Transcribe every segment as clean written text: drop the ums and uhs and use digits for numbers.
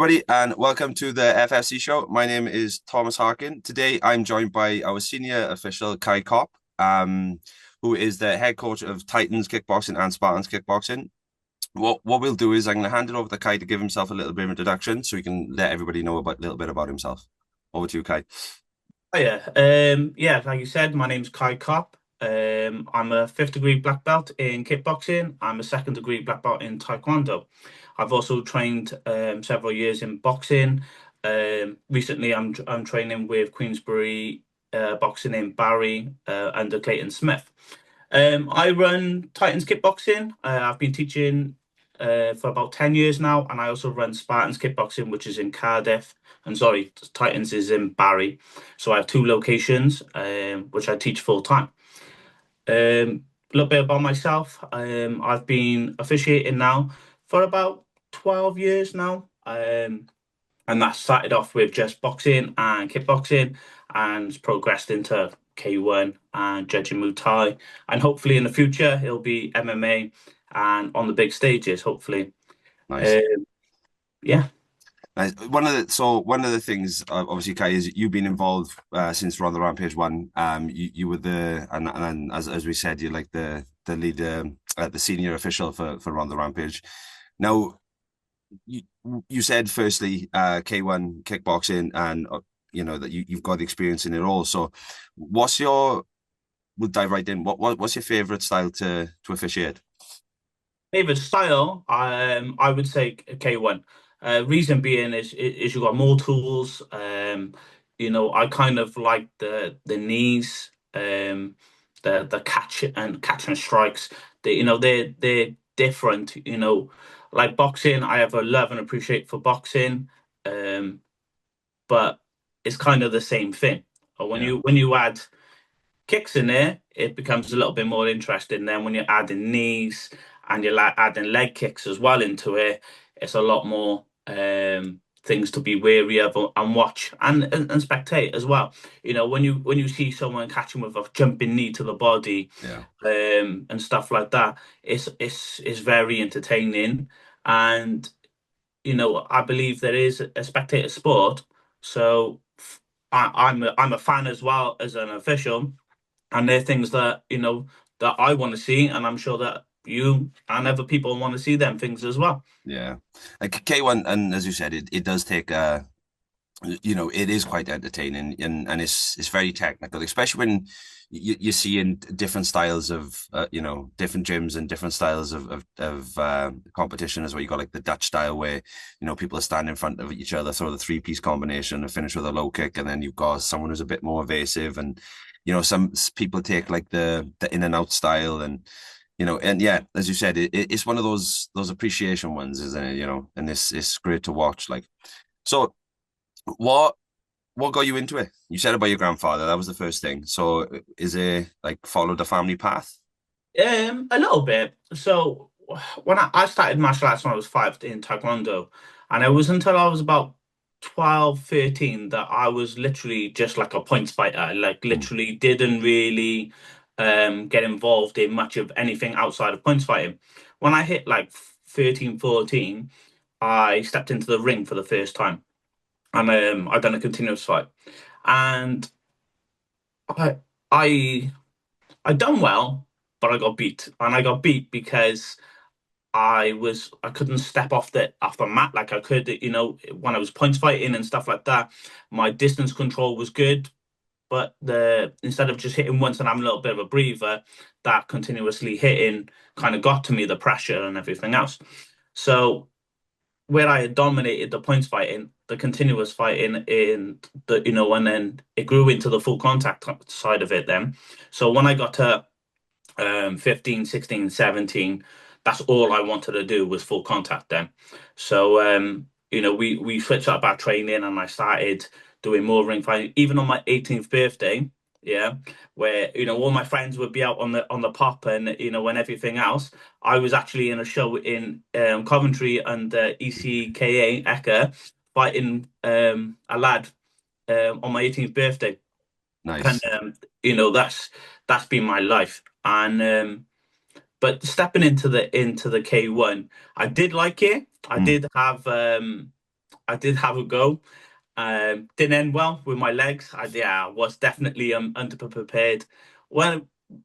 everybody, and welcome to the FFC show. My name is Thomas Harkin. Today, I'm joined by our senior official, Caie Copp, who is the head coach of Titans Kickboxing and Spartans Kickboxing. What we'll do is I'm going to hand it over to Caie to give himself a little bit of introduction, so he can let everybody know a little bit about himself. Over to you, Caie. Oh yeah, yeah, like you said, my name's Caie Copp. I'm a fifth degree black belt in kickboxing. I'm a second degree black belt in taekwondo. I've also trained several years in boxing. Recently, I'm training with Queensbury boxing in Barry under Clayton Smith. I run Titans Kickboxing. I've been teaching for about 10 years now, and I also run Spartans Kickboxing, which is in Cardiff. And sorry, Titans is in Barry. So I have two locations, which I teach full time. A little bit about myself. I've been officiating now for about 12 years now. And that started off with just boxing and kickboxing and it's progressed into K1 and judging Muay Thai. And hopefully in the future, it'll be MMA and on the big stages, hopefully. Nice. Um, yeah. Nice. One of the things, obviously, Caie, is you've been involved since Rhondda Rampage one. You were the and as we said, you're like the lead, the senior official for Rhondda Rampage. Now, you you said firstly K1 kickboxing and that you've got experience in it all. So what's your we'll dive right in. What's your favorite style to officiate? Favorite style, I would say K1. Reason being is you got more tools. I kind of like the knees, the catch and strikes. They're different. Like boxing, I have a love and appreciate for boxing, um, but it's kind of the same thing. But when Yeah. you add kicks in there, it becomes a little bit more interesting. Then when you're adding knees and you're like adding leg kicks as well into it, it's a lot more things to be wary of and watch and spectate as well. When you see someone catching with a jumping knee to the body, Yeah. and stuff like that, it's very entertaining. And I believe there is a spectator sport, so I'm a fan as well as an official and they're things that that I want to see, and I'm sure that you and other people want to see them things as well. Yeah. Like K1, and as you said, it does take it is quite entertaining and it's very technical, especially when you see in different styles of different gyms and different styles of competition as well. You got like the Dutch style where people are standing in front of each other, throw the three-piece combination and finish with a low kick, and then you've got someone who's a bit more evasive, and some people take like the in and out style, and yeah, as you said, it's one of those appreciation ones, isn't it? And it's great to watch. Like, so what what got you into it? You said about your grandfather. That was the first thing. So is it like follow the family path? A little bit. So when I started martial arts when I was five in Taekwondo, and it was until I was about 12, 13 that I was literally just like a points fighter. Like Mm. literally didn't really get involved in much of anything outside of points fighting. When I hit like 13, 14, I stepped into the ring for the first time. And I done a continuous fight. And I I I done well, but I got beat. And I got beat because I couldn't step off the mat like I could, when I was points fighting and stuff like that. My distance control was good, but the instead of just hitting once and having a little bit of a breather, that continuously hitting kind of got to me, the pressure and everything else. So where I had dominated the points fighting, the continuous fighting in and then it grew into the full contact side of it then. So when I got to 15, 16, 17, that's all I wanted to do was full contact then. So, we switched up our training and I started doing more ring fighting, even on my 18th birthday. Yeah, where all my friends would be out on the pop and everything else. I was actually in a show in Coventry and ECKA Eka fighting a lad on my 18th birthday, and Nice. that's been my life. And but stepping into the K1, I did like it. I did have I did have a go. Didn't end well with my legs. I was definitely underprepared. Well,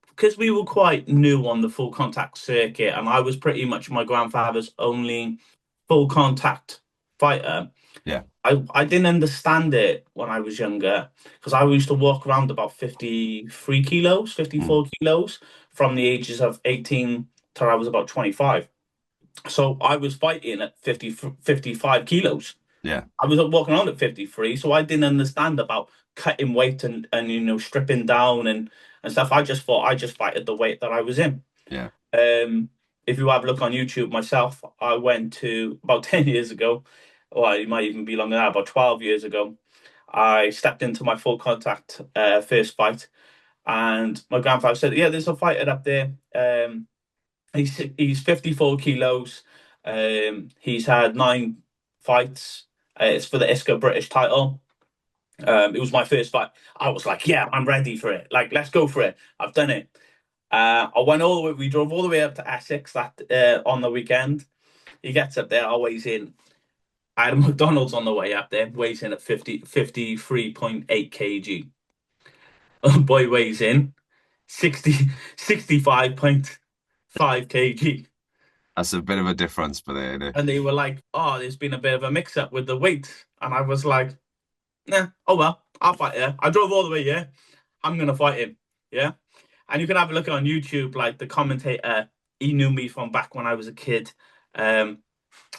because we were quite new on the full contact circuit, and I was pretty much my grandfather's only full contact fighter. Yeah. I didn't understand it when I was younger because I used to walk around about 53 kilos, Mm. 54 kilos from the ages of 18 till I was about 25. So I was fighting at 50, 55 kilos. Yeah. I was walking around at 53, so I didn't understand about cutting weight and stripping down and stuff. I just thought I just fight at the weight that I was in. Yeah. Um, if you have a look on YouTube myself, I went to about 10 years ago, or it might even be longer now, about 12 years ago. I stepped into my full contact first fight, and my grandfather said, "Yeah, there's a fighter up there. He's 54 kilos. He's had 9 fights. It's for the ISCA British title. It was my first fight. I was like, yeah, I'm ready for it. Like, let's go for it. I've done it. I went all the way. We drove all the way up to Essex that on the weekend. He gets up there. I weighs in. I had a McDonald's on the way up there. Weighs in at 53.8 kg. Boy weighs in 65.5 kg. That's a bit of a difference, but And they were like, "Oh, there's been a bit of a mix-up with the weight," and I was like, "Nah, oh well, I'll fight her." I drove all the way here. I'm gonna fight him. Yeah, and you can have a look on YouTube. Like the commentator, he knew me from back when I was a kid. Um,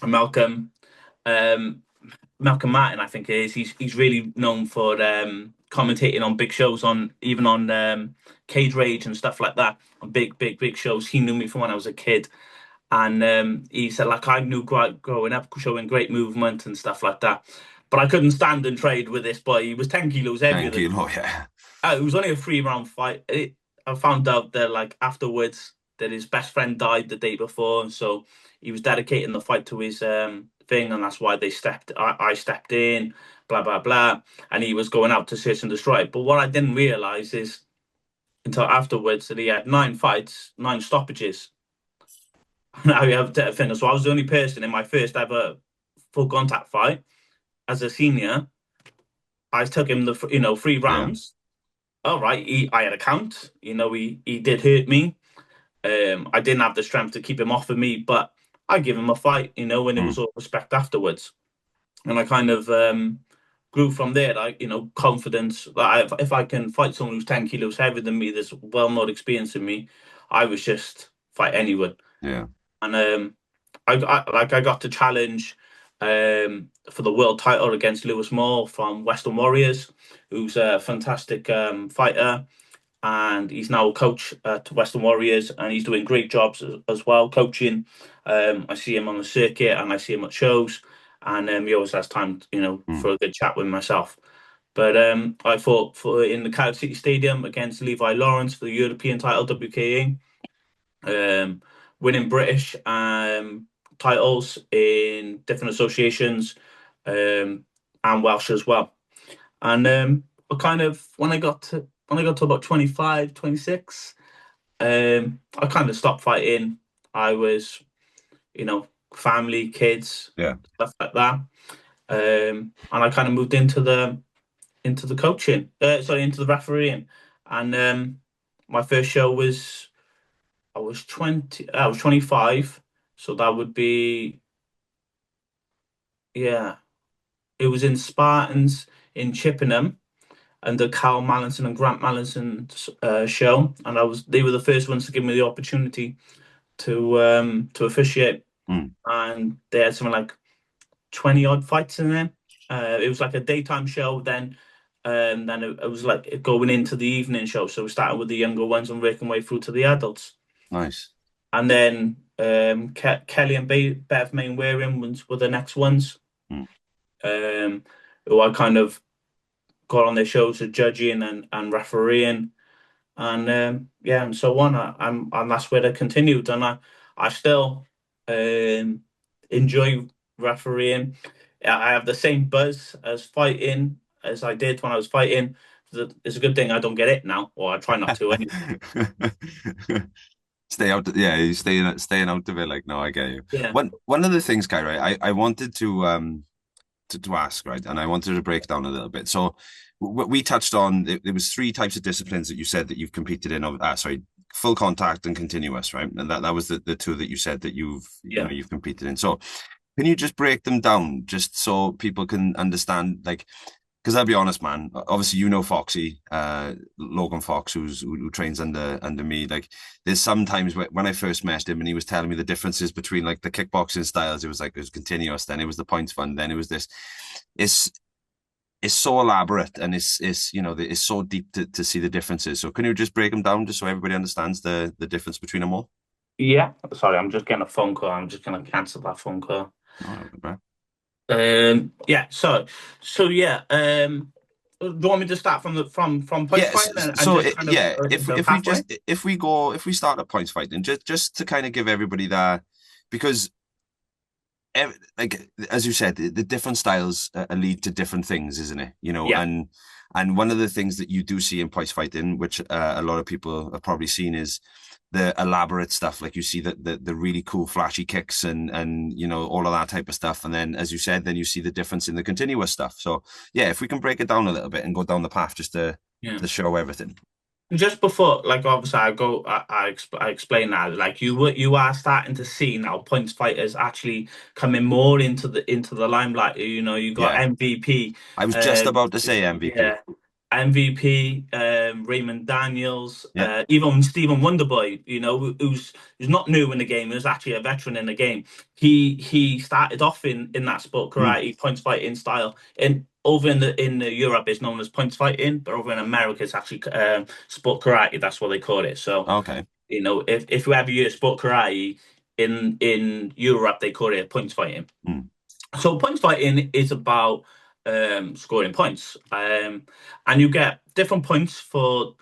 Malcolm, um, Malcolm Martin, I think it is. He's really known for commentating on big shows, on even on Cage Rage and stuff like that, on big shows. He knew me from when I was a kid. And he said, like, I knew growing up, showing great movement and stuff like that. But I couldn't stand and trade with this boy. He was 10 kilos heavier thank than you. me. Oh, yeah. It was only a 3 round fight. I found out that, like, afterwards, that his best friend died the day before. So he was dedicating the fight to his thing. And that's why I stepped in, blah, blah, blah. And he was going out to search and destroy it. But what I didn't realize is until afterwards that he had 9 fights, 9 stoppages. Now you have to finish. So I was the only person in my first ever full contact fight as a senior. I took him the 3 rounds. All right, I had a count. He did hurt me. I didn't have the strength to keep him off of me, but I give him a fight. And it was Mm. all respect afterwards. And I kind of grew from there. Like confidence. Like if I can fight someone who's 10 kilos heavier than me, that's well more experience than me, I was just fight anyone. Yeah. And I got to challenge for the world title against Lewis Moore from Western Warriors, who's a fantastic fighter, and he's now a coach at Western Warriors, and he's doing great jobs as well coaching. I see him on the circuit, and I see him at shows, and he always has time, Mm. for a good chat with myself. But I fought for in the Cardiff City Stadium against Levi Lawrence for the European title, WKA, um, winning British titles in different associations, and Welsh as well. And I kind of when I got to about 25, 26, I kind of stopped fighting. I was, family, kids, Yeah. stuff like that. And I kind of moved into the coaching, into the refereeing. And my first show was I was 25, so that would be, yeah, it was in Spartans in Chippenham and the Carl Mallinson and Grant Mallinson's show, and they were the first ones to give me the opportunity to officiate, Mm. and they had something like 20 odd fights in there. It was like a daytime show, then it was like going into the evening show, so we started with the younger ones and working way through to the adults. Nice. And then Kelly and Bev Main Wearing were the next ones, Mm. um, who I kind of got on their shows as judging and refereeing, and yeah, and so on. And that's where I continued, and I still um, enjoy refereeing. I have the same buzz as fighting as I did when I was fighting. It's a good thing I don't get it now, or I try not to anyway. Stay out. Yeah, you staying out of it. Like, no, I get you. Yeah. One of the things, Kai, right? I wanted to to ask, right? And I wanted to break down a little bit. So we touched on there was three types of disciplines that you said that you've competed in. Sorry, full contact and continuous, right? And that was the two that you said that Yeah. you've competed in. So can you just break them down just so people can understand, like, because I'll be honest, man. Obviously, you know Foxy, Logan Fox, who trains under me. Like, there's sometimes when I first met him and he was telling me the differences between like the kickboxing styles. It was like it was continuous, then it was the points fund, then it was this. It's it's so elaborate and it's it's so deep to see the differences. So can you just break them down just so everybody understands the difference between them all? Yeah. Sorry, I'm just getting a phone call. I'm just gonna cancel that phone call. No, no, bro. Yeah. So yeah. Do you want me to start from the from points Yes. fighting and So just kind of yeah, the pathway? if we start at points fighting, just to kind of give everybody that, because like as you said, the different styles lead to different things, isn't it? Yeah. And one of the things that you do see in prize fighting, which a lot of people have probably seen, is the elaborate stuff. Like you see the really cool flashy kicks and all of that type of stuff. And then, as you said, then you see the difference in the continuous stuff. So yeah, if we can break it down a little bit and go down the path just Yeah. to show everything. Just before, like obviously, I explain that like you are starting to see now points fighters actually coming more into the limelight. You got Yeah, MVP, I was just about to say MVP. yeah, MVP, Raymond Daniels, Yeah. even Stephen Wonderboy. Who's not new in the game. Who's actually a veteran in the game. He started off in that sport Mm. karate points fighting style, and over in the Europe it's known as points fighting, but over in America it's actually sport karate. That's what they call it. So Okay. if you ever use sport karate in Europe, they call it points fighting. Mm. So points fighting is about scoring points, and you get different points for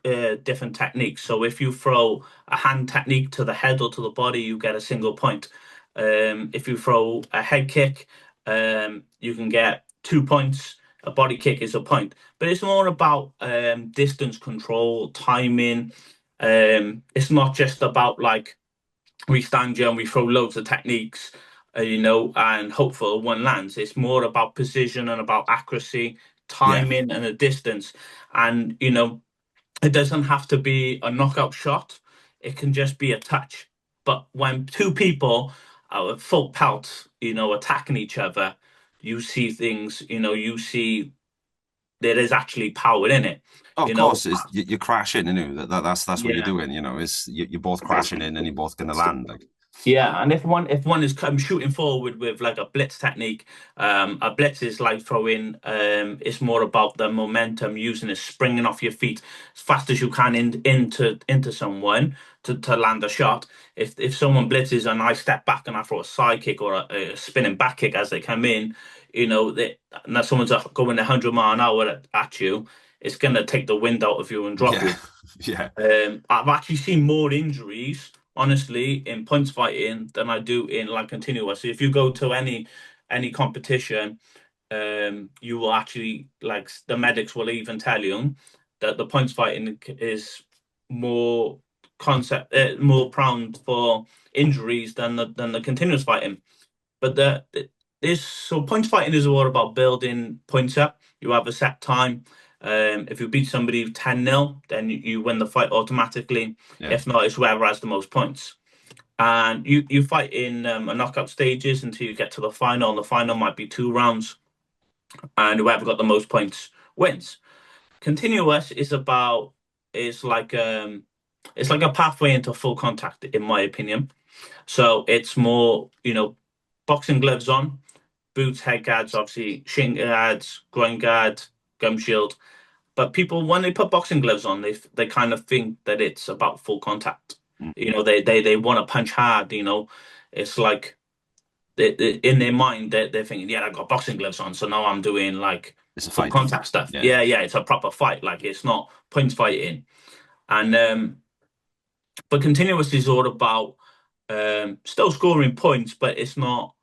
different techniques. So if you throw a hand technique to the head or to the body, you get a single point. If you throw a head kick, you can get 2 points. A body kick is a point, but it's more about distance control, timing. It's not just about like we stand here and we throw loads of techniques, and hope for one lands. It's more about precision and about accuracy, Yeah. timing, and the distance. And it doesn't have to be a knockout shot. It can just be a touch. But when two people are at full pelt, attacking each other, you see things. You see there is actually power in it. Oh, of You know, course, you're crashing, that's what you're yeah. doing, you're both crashing in and you're both gonna land. Like, Yeah, and if one is shooting forward with like a blitz technique, a blitz is like throwing. It's more about the momentum, using it, springing off your feet as fast as you can into someone to land a shot. If someone blitzes and I step back and I throw a side kick or a spinning back kick as they come in, and that someone's going 100 mile an hour at you, it's gonna take the wind out of you and drop yeah, you. yeah, I've actually seen more injuries, honestly, in punch fighting than I do in like continuous. So if you go to any competition, you will actually like the medics will even tell you that the punch fighting is more more prone for injuries than the continuous fighting. But this so point fighting is all about building points up. You have a set time. If you beat somebody 10-0, then you win the fight automatically. yeah. If not, it's whoever has the most points. And you fight in a knockout stages until you get to the final. And the final might be 2 rounds, and whoever got the most points wins. Continuous is it's like a pathway into full contact, in my opinion. So it's more, boxing gloves on, boots, head guards, obviously, shin guards, groin guard, gum shield. But people, when they put boxing gloves on, they kind of think that it's about full contact. Mm. They want to punch hard. It's like in their mind they're thinking, yeah, I got boxing gloves on, so now I'm doing like It's a full fight. contact stuff. Yeah, Yeah, yeah, it's a proper fight. Like it's not points fighting. And but continuous is all about still scoring points, but it's not.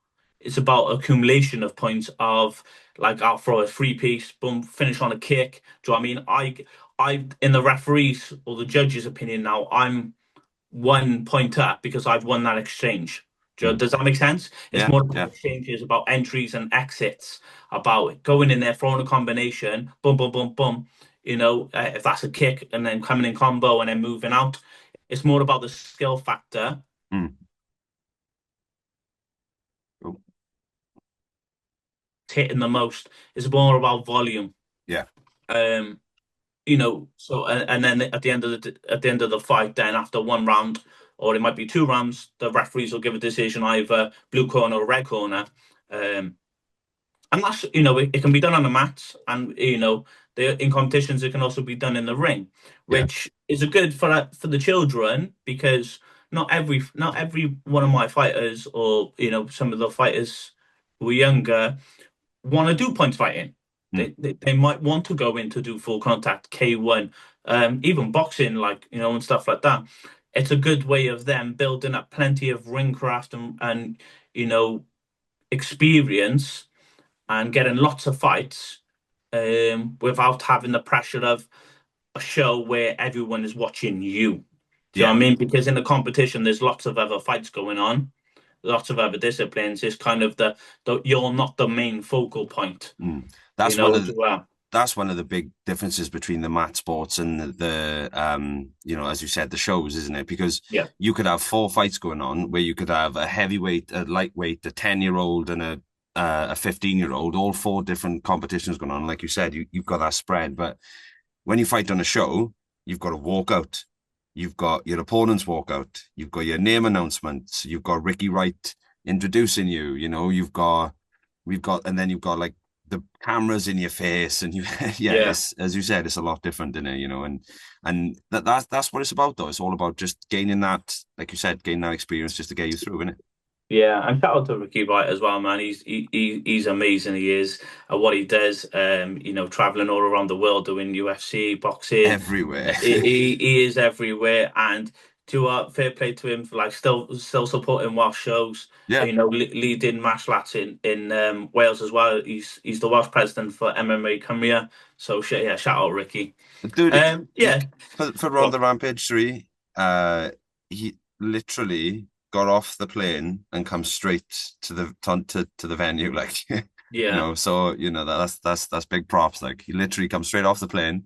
It's about accumulation of points of like I'll throw a three piece, boom, finish on a kick. Do you know what I mean? I in the referees or the judges' opinion now, I'm 1 point up because I've won that exchange. Mm. Does that make sense? It's Yeah, more about yeah, exchanges, about entries and exits, about going in there, throwing a combination, boom, boom, boom, boom. If that's a kick and then coming in combo and then moving out. It's more about the skill factor, mm. Oh, hitting the most. It's more about volume. yeah, Um, so and then at the end of the fight, then after one round, or it might be two rounds, the referees will give a decision either blue corner or red corner. Um, and that's it can be done on the mats, and in competitions it can also be done in the ring, yeah, which is a good for the children because not every one of my fighters or some of the fighters who are younger want to do point fighting. mm. They might want to go in to do full contact K1, even boxing, like and stuff like that. It's a good way of them building up plenty of ring craft and you know experience and getting lots of fights without having the pressure of a show where everyone is watching you. Do you know Yeah. what I mean? Because in the competition, there's lots of other fights going on, lots of other disciplines. It's kind of the you're not the main focal point, Mm. That's one of as well. that's one of the big differences between the mat sports and as you said, the shows, isn't it? Because Yeah, you could have four fights going on where you could have a heavyweight, a lightweight, a 10-year-old, and a 15-year-old, all four different competitions going on. Like you said, you've got that spread. But when you fight on a show, you've got a walkout. You've got your opponent's walkout. You've got your name announcements. You've got Ricky Wright introducing you. And then you've got like the cameras in your face, and yeah, yeah. it's as you said, it's a lot different in it, and that's what it's about, though. It's all about just gaining that, like you said, gaining that experience just to get you through, isn't it? Yeah, and shout out to Ricky Wright as well, man. He's amazing. He is at what he does. Traveling all around the world doing UFC, boxing. Everywhere. He is everywhere, and to fair play to him for like still supporting Welsh shows. Yeah, Leading martial arts in Wales as well. He's the Welsh president for MMA Cymru. So yeah, shout out Ricky. dude. Yeah, For well, Rhondda Rampage 3, he literally got off the plane and come straight to the venue, like yeah, So that's big props. Like, he literally comes straight off the plane,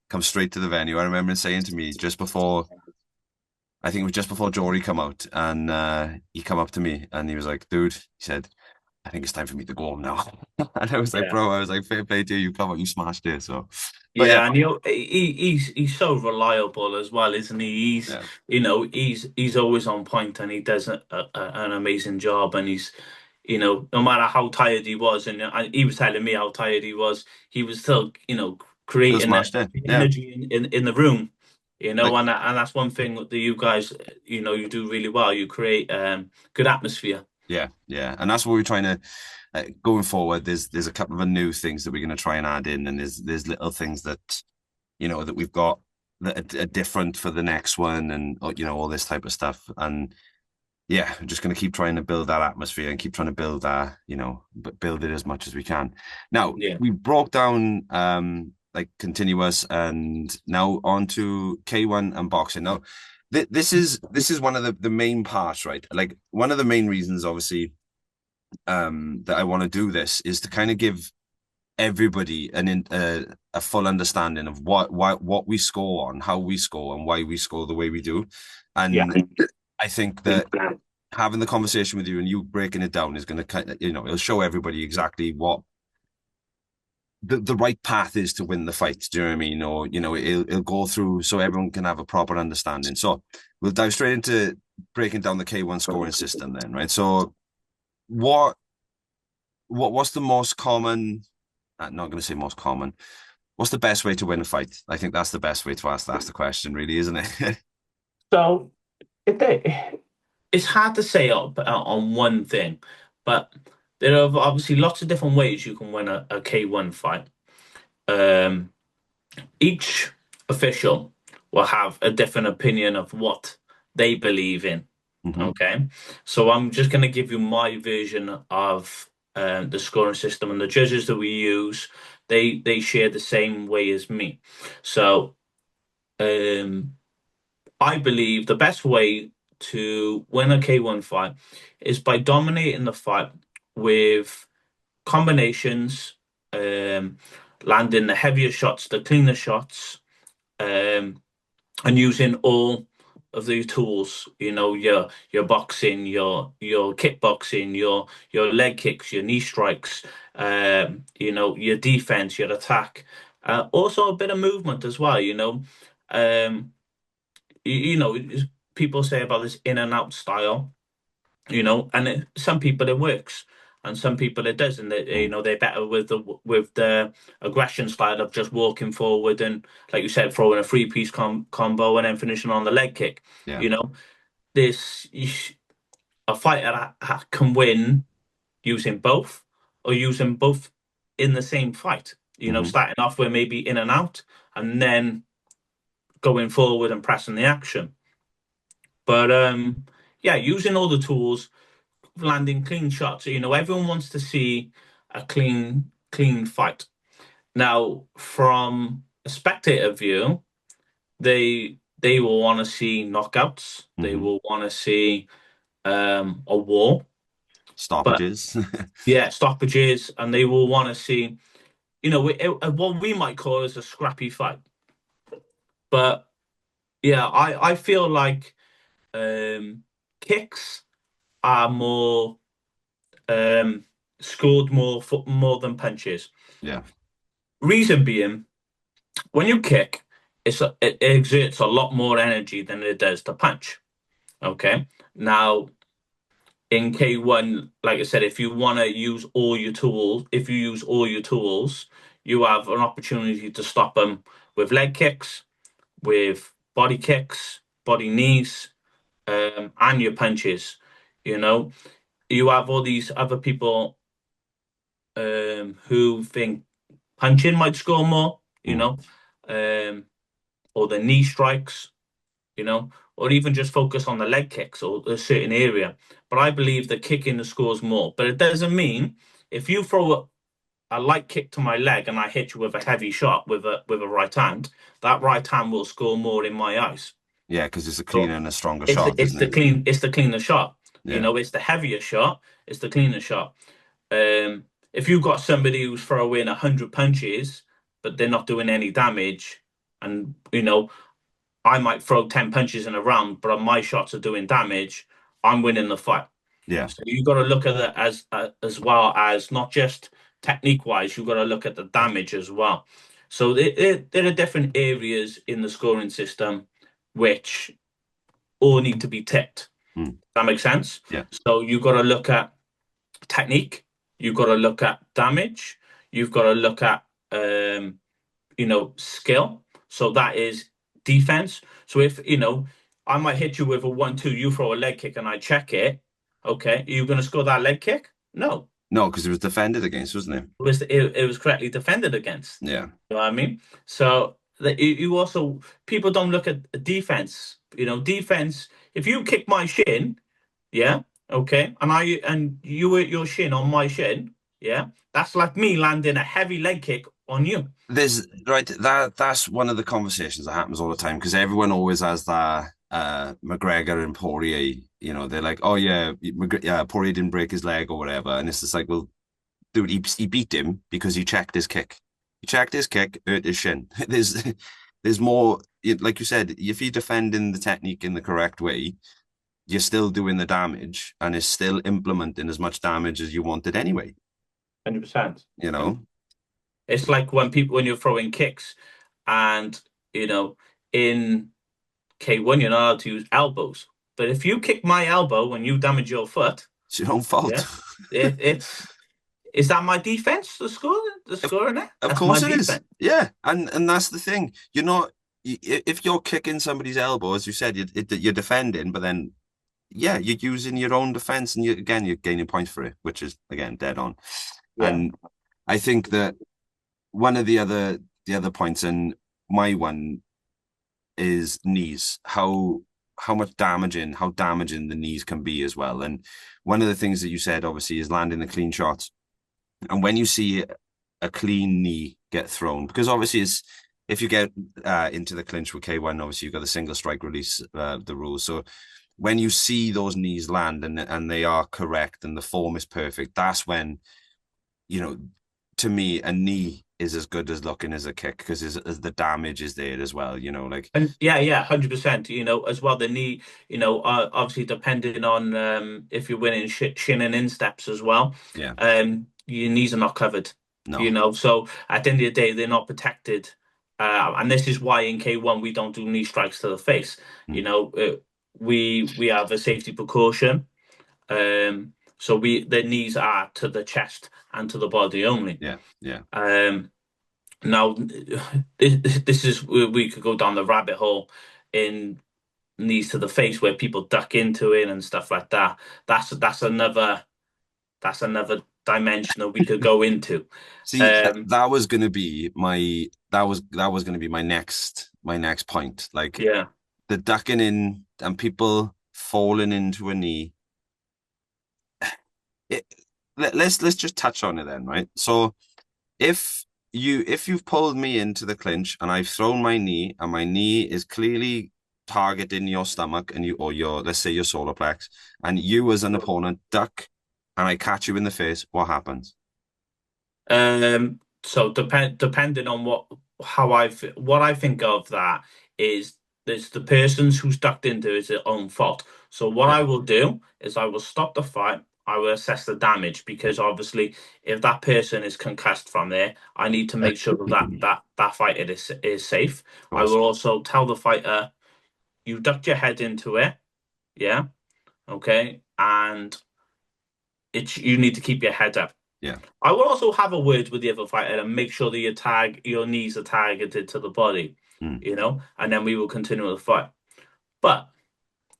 comes straight to the venue. I remember him saying to me just before, I think it was just before Jory come out, and he come up to me and he was like, "Dude," he said, "I think it's time for me to go home now." And I was like, yeah. "Bro," I was like, "Fair play to you. You come out, you smashed it." So, but yeah, Yeah, and he's so reliable as well, isn't he? yeah, He's always on point, and he does an amazing job. And he's no matter how tired he was, and he was telling me how tired he was still still creating smashed it. the Yeah. energy in the room. Like, And that's one thing that you guys you do really well. You create good atmosphere. yeah, yeah, and that's what we're trying to going forward. There's a couple of new things that we're going to try and add in, and there's little things that that we've got that are different for the next one, and all this type of stuff. And yeah, I'm just going to keep trying to build that atmosphere and keep trying to build that, build it as much as we can. Now, Yeah, we broke down like continuous, and now on to K1 and boxing. Now, this is one of the main parts, right? Like, one of the main reasons, obviously, that I want to do this is to kind of give everybody a full understanding of what we score on, how we score, and why we score the way we do. yeah, And I think that having the conversation with you and you breaking it down is going to kind of, it'll show everybody exactly what the right path is to win the fight. Do you know what I mean? Or, it'll go through so everyone can have a proper understanding. So we'll dive straight into breaking down the K1 scoring system then, right? So what what's the most common? I'm not going to say most common. What's the best way to win a fight? I think that's the best way to ask the question, really, isn't it? So it's hard to say on one thing, but there are obviously lots of different ways you can win a K1 fight. Um, each official will have a different opinion of what they believe in. Hmm. Okay, so I'm just going to give you my version of the scoring system, and the judges that we use, they share the same way as me. So um, I believe the best way to win a K1 fight is by dominating the fight with combinations, um, landing the heavier shots, the cleaner shots, um, and using all of the tools, your boxing, your kickboxing, your leg kicks, your knee strikes, your defense, your attack, also a bit of movement as well. Um, people say about this in and out style, and some people it works, and some people it doesn't. Mm. They're better with the aggression style of just walking forward and, like you said, throwing a three-piece combo and then finishing on the leg kick. Yeah. You know, this a fighter can win using both, or using both in the same fight. Hmm. Starting off with maybe in and out, and then going forward and pressing the action. But yeah, using all the tools, landing clean shots. Everyone wants to see a clean fight. Now, from a spectator view, they will want to see knockouts. They Hmm. will want to see a war, but Stoppages. yeah, stoppages, and they will want to see, what we might call as a scrappy fight. But yeah, I feel like um, kicks are more um, scored more than punches. Yeah. Reason being, when you kick, it exerts a lot more energy than it does to punch. Okay. Now, in K1, like I said, if you want to use all your tools, if you use all your tools, you have an opportunity to stop them with leg kicks, with body kicks, body knees, and your punches. You know, you have all these other people who think punching might score more, Mm. um, or the knee strikes, or even just focus on the leg kicks or a certain area. But I believe that kicking scores more. But it doesn't mean if you throw a light kick to my leg and I hit you with a heavy shot with a right hand, that right hand will score more in my eyes. Yeah, because it's a So cleaner and a stronger it's shot, the, it's isn't the it? clean it's the cleaner shot. Yeah. It's the heavier shot. It's the cleaner shot. If you've got somebody who's throwing 100 punches, but they're not doing any damage, and I might throw 10 punches in a round, but my shots are doing damage, I'm winning the fight. Yeah. So you've got to look at it as well as not just technique wise, you've got to look at the damage as well. So there are different areas in the scoring system which all need to be ticked. Mm. That makes sense. Yeah. So you've got to look at technique, you've got to look at damage, you've got to look at skill. So that is defense. So if, I might hit you with a 1-2, you throw a leg kick and I check it. Okay, are you going to score that leg kick? No. No, because it was defended against, wasn't it? It was correctly defended against. Yeah. You know what I mean? So you also, people don't look at defense. Defense. If you kick my shin, yeah, okay, and you hurt your shin on my shin, yeah, that's like me landing a heavy leg kick on you. There's right that's one of the conversations that happens all the time because everyone always has that McGregor and Poirier, they're like, oh yeah, yeah, Poirier didn't break his leg or whatever, and it's just like, well, dude, he beat him because he checked his kick. He checked his kick, hurt his shin. There's more, like you said, if you're defending the technique in the correct way, you're still doing the damage and is still implementing as much damage as you wanted anyway. 100%. You know? It's like when you're throwing kicks, and in K1 you're not allowed to use elbows. But if you kick my elbow and you damage your foot, It's your own fault. yeah, it's is that my defense? The score in it? Of That's my course it is. defense. Yeah, and that's the thing. You're not if you're kicking somebody's elbow, as you said, you're defending, but then yeah, you're using your own defense, and you're gaining points for it, which is again dead on. Yeah, And I think that one of the other points, and my one is knees. How damaging the knees can be as well. And one of the things that you said, obviously, is landing the clean shots. And when you see a clean knee get thrown, because obviously it's if you get into the clinch with K1, obviously you've got the single strike release, the rules. So when you see those knees land and they are correct and the form is perfect, that's when, you know, to me, a knee is as good as looking as a kick because as the damage is there as well, you know, like, And yeah, 100%. As well, the knee, obviously depending on if you're winning shin and insteps as well, yeah, your knees are not covered. no, So at the end of the day, they're not protected. And this is why in K1 we don't do knee strikes to the face. mm, We have a safety precaution. So the knees are to the chest and to the body only. yeah, yeah, Um, Now, this is where we could go down the rabbit hole in knees to the face where people duck into it and stuff like that. That's another dimension that we could go into. See, Um, that was going to be that was going to be my next point. Like yeah. the ducking in and people falling into a knee. It, let's just touch on it then, right? So if if you've pulled me into the clinch and I've thrown my knee and my knee is clearly targeting your stomach and you or your, let's say, your solar plex, and you as an opponent duck and I catch you in the face, what happens? So depending on what I think of that is there's the person's who's ducked into is their own fault. So what Yeah. I will do is I will stop the fight. I will assess the damage because obviously if that person is concussed from there, I need to make sure that Of that fighter is safe. I course. will also tell the fighter, you ducked your head into it, yeah, okay, and you need to keep your head up. Yeah. I will also have a word with the other fighter and make sure that your knees are targeted to the body, Mm. and then we will continue the fight. But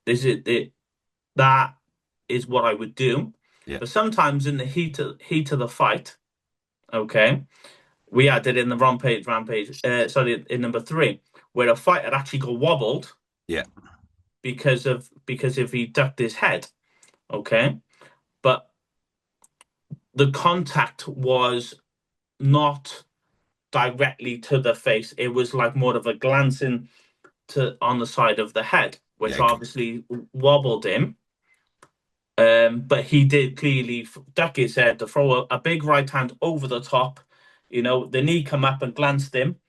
this is it. That is what I would do. Yeah. But sometimes in the heat of the fight, okay, we had it in the rampage. Sorry, in number three, where a fighter actually got wobbled Yeah. because if he ducked his head, okay, but the contact was not directly to the face. It was like more of a glancing to on the side of the head, which Yeah. obviously wobbled him. But he did clearly duck his head to throw a big right hand over the top. The knee come up and glanced him.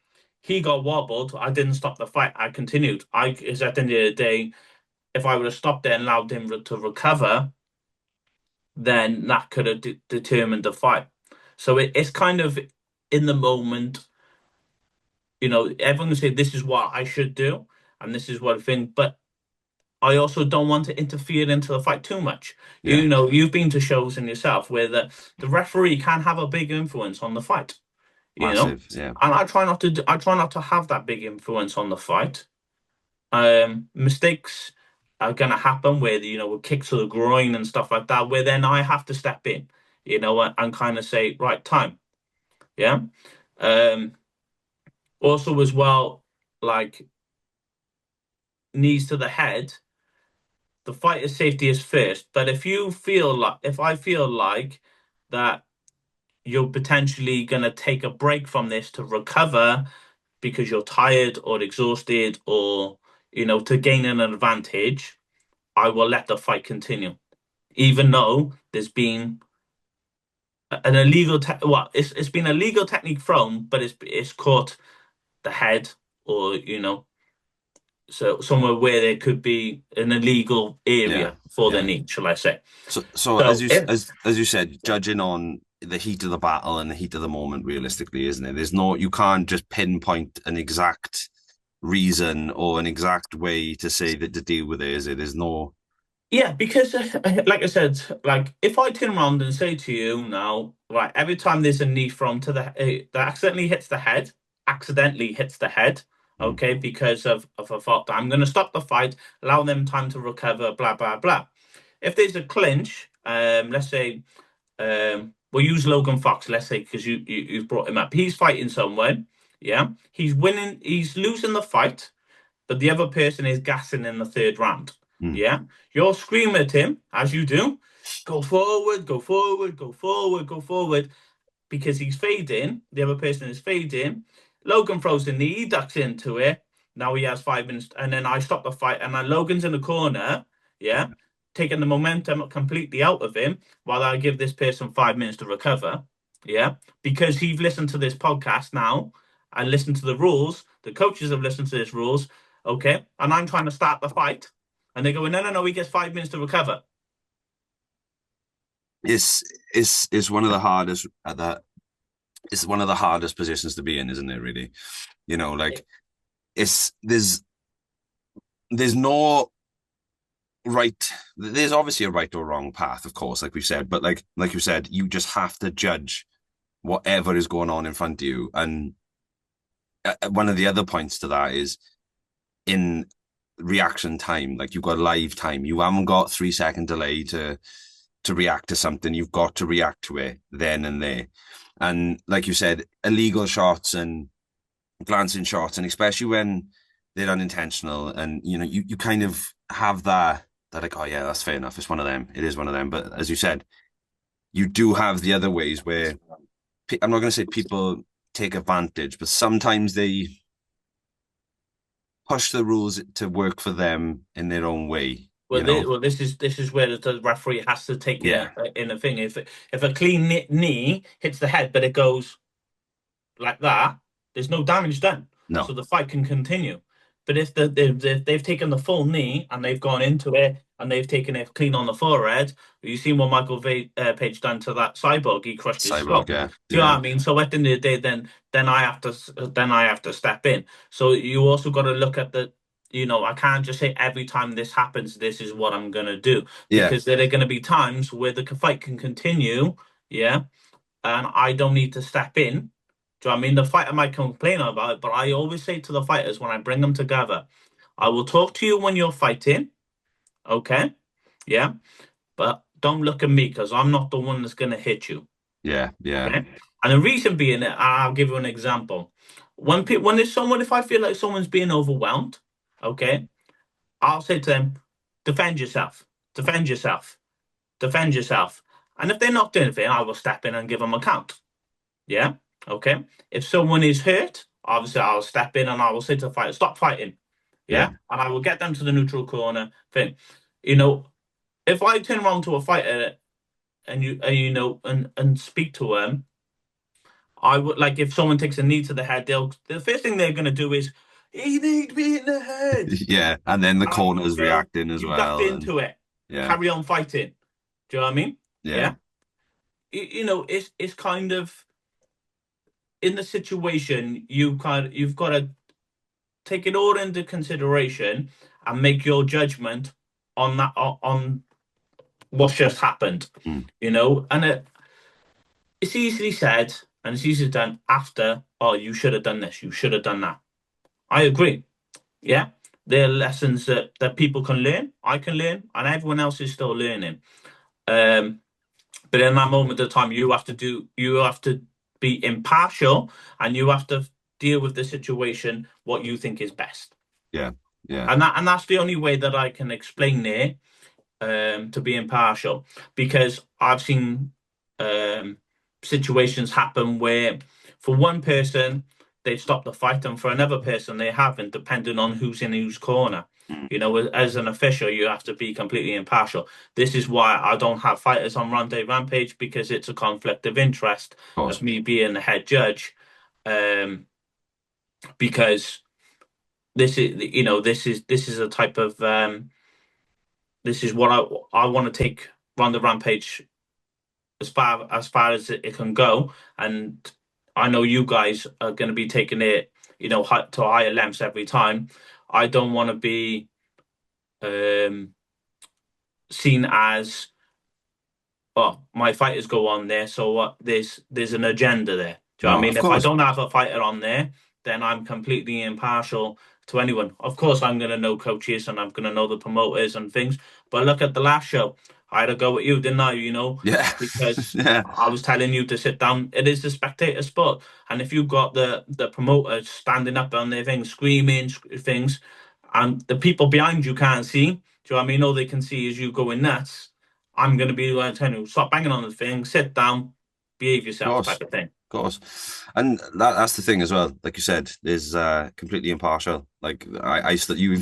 He got wobbled. I didn't stop the fight. I continued. Is at the end of the day, if I would have stopped there and allowed him to recover, then that could have determined the fight. So it's kind of in the moment. Everyone can say this is what I should do, and this is what I think, but I also don't want to interfere into the fight too much. Yeah. You've been to shows in yourself where the referee can have a big influence on the fight, you know, Massive. Yeah. and I try not to have that big influence on the fight. Mistakes are gonna happen where with kicks to the groin and stuff like that, where then I have to step in, and kind of say, right, time, yeah. Um, Also as well, like knees to the head, the fighter's safety is first. But if I feel like that you're potentially gonna take a break from this to recover because you're tired or exhausted or to gain an advantage, I will let the fight continue. Even though there's been an it's been a legal technique thrown, but it's caught the head or so somewhere where there could be an illegal Yeah. area for the Yeah. knee, shall I say. So as So you if as you said, judging on the heat of the battle and the heat of the moment, realistically, isn't it? You can't just pinpoint an exact reason or an exact way to say that to deal with it, is it? There's no, Yeah, because like I said, like if I turn around and say to you now, right, every time there's a knee from to that accidentally hits the head, mm, okay, because of a fault, I'm going to stop the fight, allow them time to recover, blah blah blah. If there's a clinch, let's say, we'll use Logan Fox, let's say, because you've brought him up. He's fighting someone, yeah, he's winning, he's losing the fight, but the other person is gassing in the third round. mm, Yeah, you're screaming at him as you do, go forward, go forward, go forward, go forward, because he's fading. The other person is fading. Logan throws the knee, he ducks into it. Now he has 5 minutes, and then I stop the fight, and then Logan's in the corner. yeah, taking the momentum completely out of him while I give this person 5 minutes to recover, yeah, because he's listened to this podcast now and listened to the rules. The coaches have listened to these rules, okay, and I'm trying to start the fight, and they're going, no, no, no, he gets 5 minutes to recover. It's it's one of the hardest that it's one of the hardest positions to be in, isn't it? Really, like it's there's no right. There's obviously a right or wrong path, of course, like we've said, but like you said, you just have to judge whatever is going on in front of you. And one of the other points to that is in reaction time, like you've got live time. You haven't got 3 second delay to react to something. You've got to react to it then and there. And like you said, illegal shots and glancing shots, and especially when they're unintentional, and you kind of have that like, oh yeah, that's fair enough. It's one of them. It is one of them. But as you said, you do have the other ways where I'm not going to say people take advantage, but sometimes they push the rules to work for them in their own way. Well, this is where the referee has to take Yeah. in a thing. If a clean knee hits the head, but it goes like that, there's no damage done, so No. the fight can continue. But if they've taken the full knee and they've gone into it and they've taken it clean on the forehead, you've seen what Michael Page done to that cyborg. He crushed his skull. Cyborg. Yeah. Do you know what Yeah. I mean? So at the end of the day, then I have to step in. So you also got to look at I can't just say every time this happens, this is what I'm gonna do, Yeah. because there are going to be times where the fight can continue, yeah, and I don't need to step in. Do you know what I mean? The fighter might complain about it, but I always say to the fighters when I bring them together, I will talk to you when you're fighting, okay? Yeah, but don't look at me because I'm not the one that's going to hit you, Yeah. Yeah. okay? And the reason being, I'll give you an example. When there's someone, if I feel like someone's being overwhelmed, okay, I'll say to them, defend yourself, defend yourself, defend yourself. And if they're not doing anything, I will step in and give them a count. Yeah. Okay. If someone is hurt, obviously I'll step in and I will say to the fighter, stop fighting. Yeah. Yeah. And I will get them to the neutral corner thing. You know, if I turn around to a fighter and and speak to them, I would like if someone takes a knee to the head, the first thing they're gonna do is he need me in the head. Yeah. And then the And I will corner's go, reacting as you ducked well. And into it. yeah. Carry on fighting. Do you know what I mean? Yeah. Yeah. It's kind of in the situation you've got to take it all into consideration and make your judgment on that on what's just happened. Mm. And it's easily said and it's easily done after, oh, you should have done this, you should have done that. I agree. Yeah. There are lessons that people can learn, I can learn, and everyone else is still learning. Um, but in that moment of time, you have to be impartial and you have to deal with the situation what you think is best. Yeah. Yeah. And that's the only way that I can explain it, to be impartial, because I've seen situations happen where for one person they've stopped the fight and for another person they haven't, depending on who's in whose corner. Mm. As an official, you have to be completely impartial. This is why I don't have fighters on Rhondda Rampage, because it's a conflict of interest Of course. of me being the head judge. Because this is a type of this is what I want to take Rhondda Rampage as it can go, and I know you guys are going to be taking it, to higher lengths every time. I don't want to be um, seen as, oh, my fighters go on there, so what? There's an agenda there. Do you know what I No, mean? of If I course. don't have a fighter on there, then I'm completely impartial to anyone. Of course, I'm going to know coaches and I'm going to know the promoters and things. But look at the last show. I had a go at you, didn't I? Yeah. Because Yeah. I was telling you to sit down. It is the spectator sport, and if you've got the promoters standing up on their things, screaming things, and the people behind you can't see, do you know what I mean? All they can see is you going nuts. I'm going to be like telling you, stop banging on the thing, sit down, behave Of yourself, course. type of thing. course. And that's the thing as well. Like you said, is completely impartial. Like I still you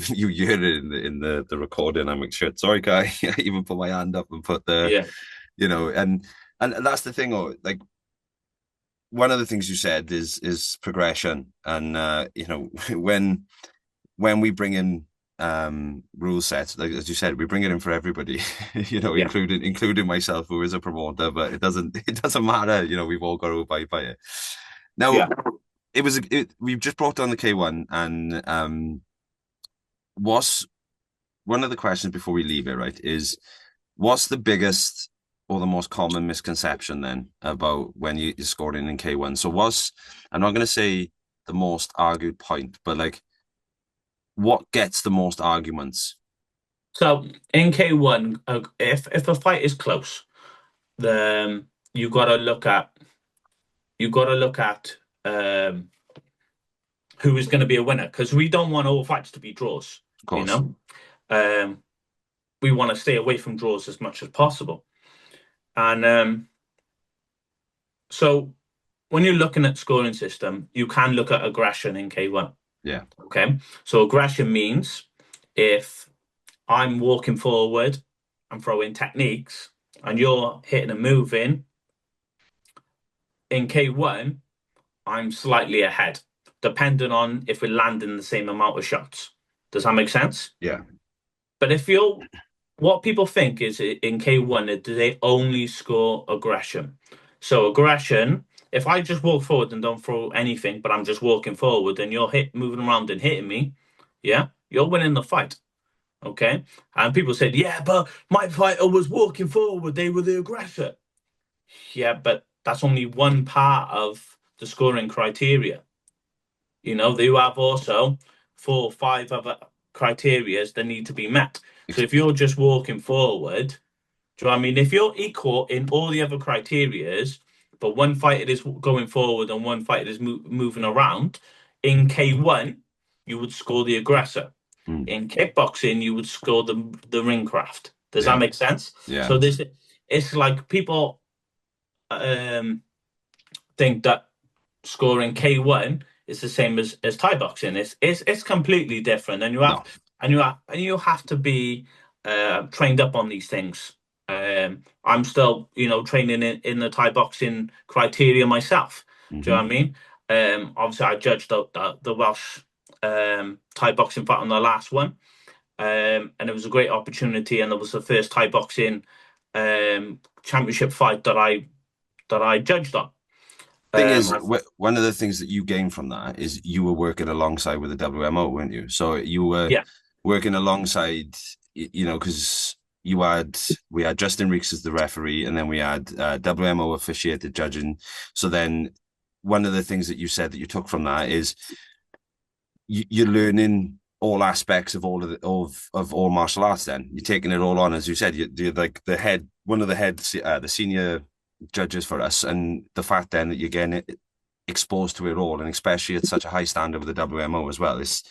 heard it in the recording. I'm like, shit, sorry, guy. I even put my hand up and put the, Yeah, and that's the thing. Oh, like one of the things you said is progression, and when we bring in rule sets, like as you said, we bring it in for everybody, yeah, including myself, who is a promoter, but it doesn't matter, we've all got to abide by it. Now, yeah. we've just brought down the K1, and what's one of the questions before we leave it, right, is what's the biggest or the most common misconception then about when you're scoring in K1? So I'm not going to say the most argued point, but like what gets the most arguments? So in K1, if a fight is close, then you got to look at who is going to be a winner because we don't want all fights to be draws. Of You course. know, um, we want to stay away from draws as much as possible. And so when you're looking at scoring system, you can look at aggression in K1. Yeah. Okay, so aggression means if I'm walking forward, I'm throwing techniques, and you're hitting and moving in K1, I'm slightly ahead, depending on if we're landing the same amount of shots. Does that make sense? Yeah. But if you're, what people think is in K1, do they only score aggression? So aggression, if I just walk forward and don't throw anything, but I'm just walking forward and you're moving around and hitting me, yeah, you're winning the fight. Okay. And people said, yeah, but my fighter was walking forward. They were the aggressor. Yeah, but that's only one part of the scoring criteria. They have also 4 or 5 other criterias that need to be met. So if you're just walking forward, do you know what I mean? If you're equal in all the other criterias, but one fighter is going forward and one fighter is moving around, in K1, you would score the aggressor. Mm. In kickboxing, you would score the ring craft. Does that Yeah. make sense? Yeah. So this it's like people um, think that scoring K1 is the same as Thai boxing. It's completely different, and No. you have to be trained up on these things. I'm still, training in the Thai boxing criteria myself. Do you know Hmm. what I mean? Obviously, I judged the Welsh Thai boxing fight on the last one, and it was a great opportunity, and it was the first Thai boxing championship fight that I judged on. Thing is, I one of the things that you gain from that is you were working alongside with the WMO, weren't you? So you were Yeah, working alongside, because we had Justin Reeks as the referee, and then we had WMO officiated judging. So then one of the things that you said that you took from that is you're learning all aspects of all of all martial arts. Then you're taking it all on, as you said. You're like one of the the senior judges for us, and the fact then that you're getting exposed to it all, and especially at such a high standard with the WMO as well. It's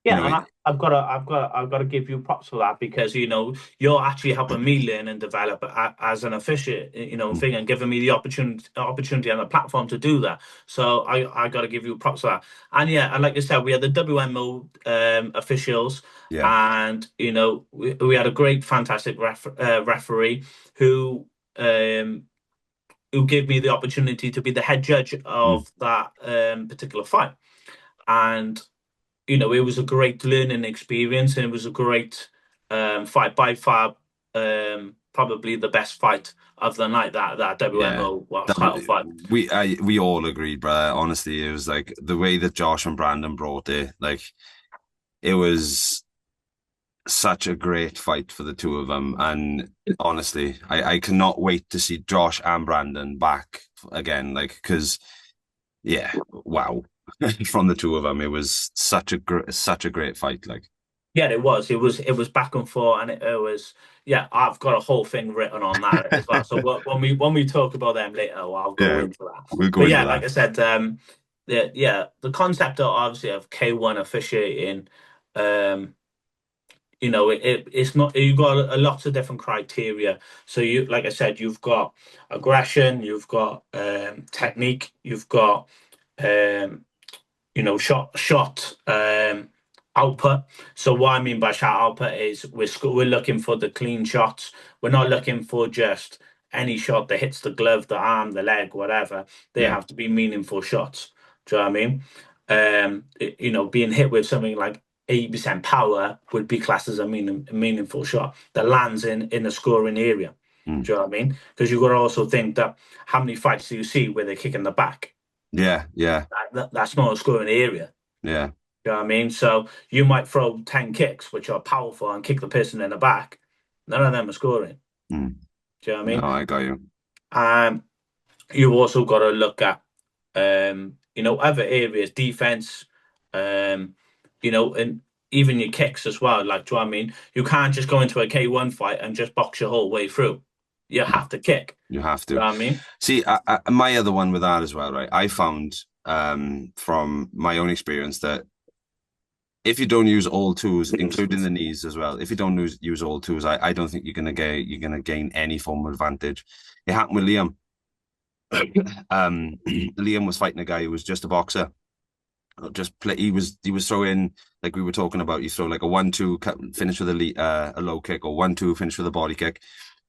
you yeah, know and it, I've got to give you props for that because you're actually helping me learn and develop as an officiate, thing, and giving me the opportunity and the platform to do that. So I got to give you props for that. And yeah, and like I said, we had the WMO officials, yeah. and we had a great, fantastic referee who. Who gave me the opportunity to be the head judge Mm. of that particular fight. And it was a great learning experience, and it was a great fight by far, probably the best fight of the night. That Yeah. WMO World Title fight. We all agreed, brother. Honestly, it was like the way that Josh and Brandon brought it, like it was such a great fight for the two of them. And honestly, I cannot wait to see Josh and Brandon back again. Like, because yeah, wow, from the two of them, it was such a great fight. Like, Yeah, it was. It was back and forth, and it was. Yeah, I've got a whole thing written on that as well. So when we talk about them later, I'll go yeah, into that. we'll go But into yeah, like that. I said, the concept of obviously of K1 officiating, um, it's not, you've got a lot of different criteria. So you, like I said, you've got aggression, you've got technique, you've got um, shot output. So what I mean by shot output is we're looking for the clean shots. We're not looking for just any shot that hits the glove, the arm, the leg, whatever. They Yeah. have to be meaningful shots. Do you know what I mean? Being hit with something like 80% power would be classed as a meaningful shot that lands in the scoring area. Mm. Do you know what I mean? Because you've got to also think that how many fights do you see where they kick in the back? Yeah. Yeah. That's not a scoring area. Yeah. You know what I mean? So you might throw 10 kicks, which are powerful, and kick the person in the back. None of them are scoring. Mm. Do you know what I No, mean? I got you. You've also got to look at, other areas, defense, and even your kicks as well. Like, do you know what I mean? You can't just go into a K1 fight and just box your whole way through. You have to kick. You have Do you to. know what I mean? See, my other one with that as well, right? I found from my own experience that if you don't use all tools, including the knees as well, if you don't use all tools, I don't think you're gonna gain any form of advantage. It happened with Liam. Liam was fighting a guy who was just a boxer. Just play. He was throwing, like we were talking about. You throw like a 1-2 finish with a low kick, or 1-2 finish with a body kick.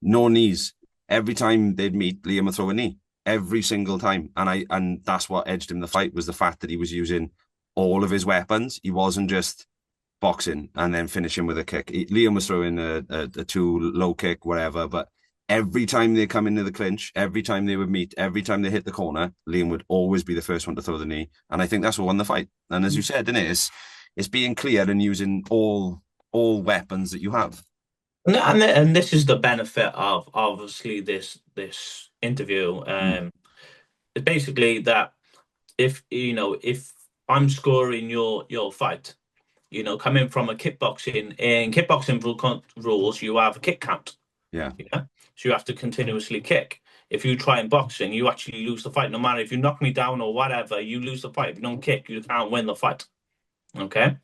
No knees. Every time they'd meet, Liam would throw a knee every single time, and that's what edged him the fight, was the fact that he was using all of his weapons. He wasn't just boxing and then finishing with a kick. Liam was throwing a two low kick, whatever, but every time they come into the clinch, every time they would meet, every time they hit the corner, Liam would always be the first one to throw the knee. And I think that's what won the fight. And as you said, isn't it? It's being clear and using all weapons that you have. And this is the benefit of obviously this interview. Mm. It's basically that if I'm scoring your fight, coming from a kickboxing, in kickboxing rules, you have a kick count. Yeah. Yeah. So you have to continuously kick. If you try in boxing, you actually lose the fight. No matter if you knock me down or whatever, you lose the fight. If you don't kick, you can't win the fight. Okay.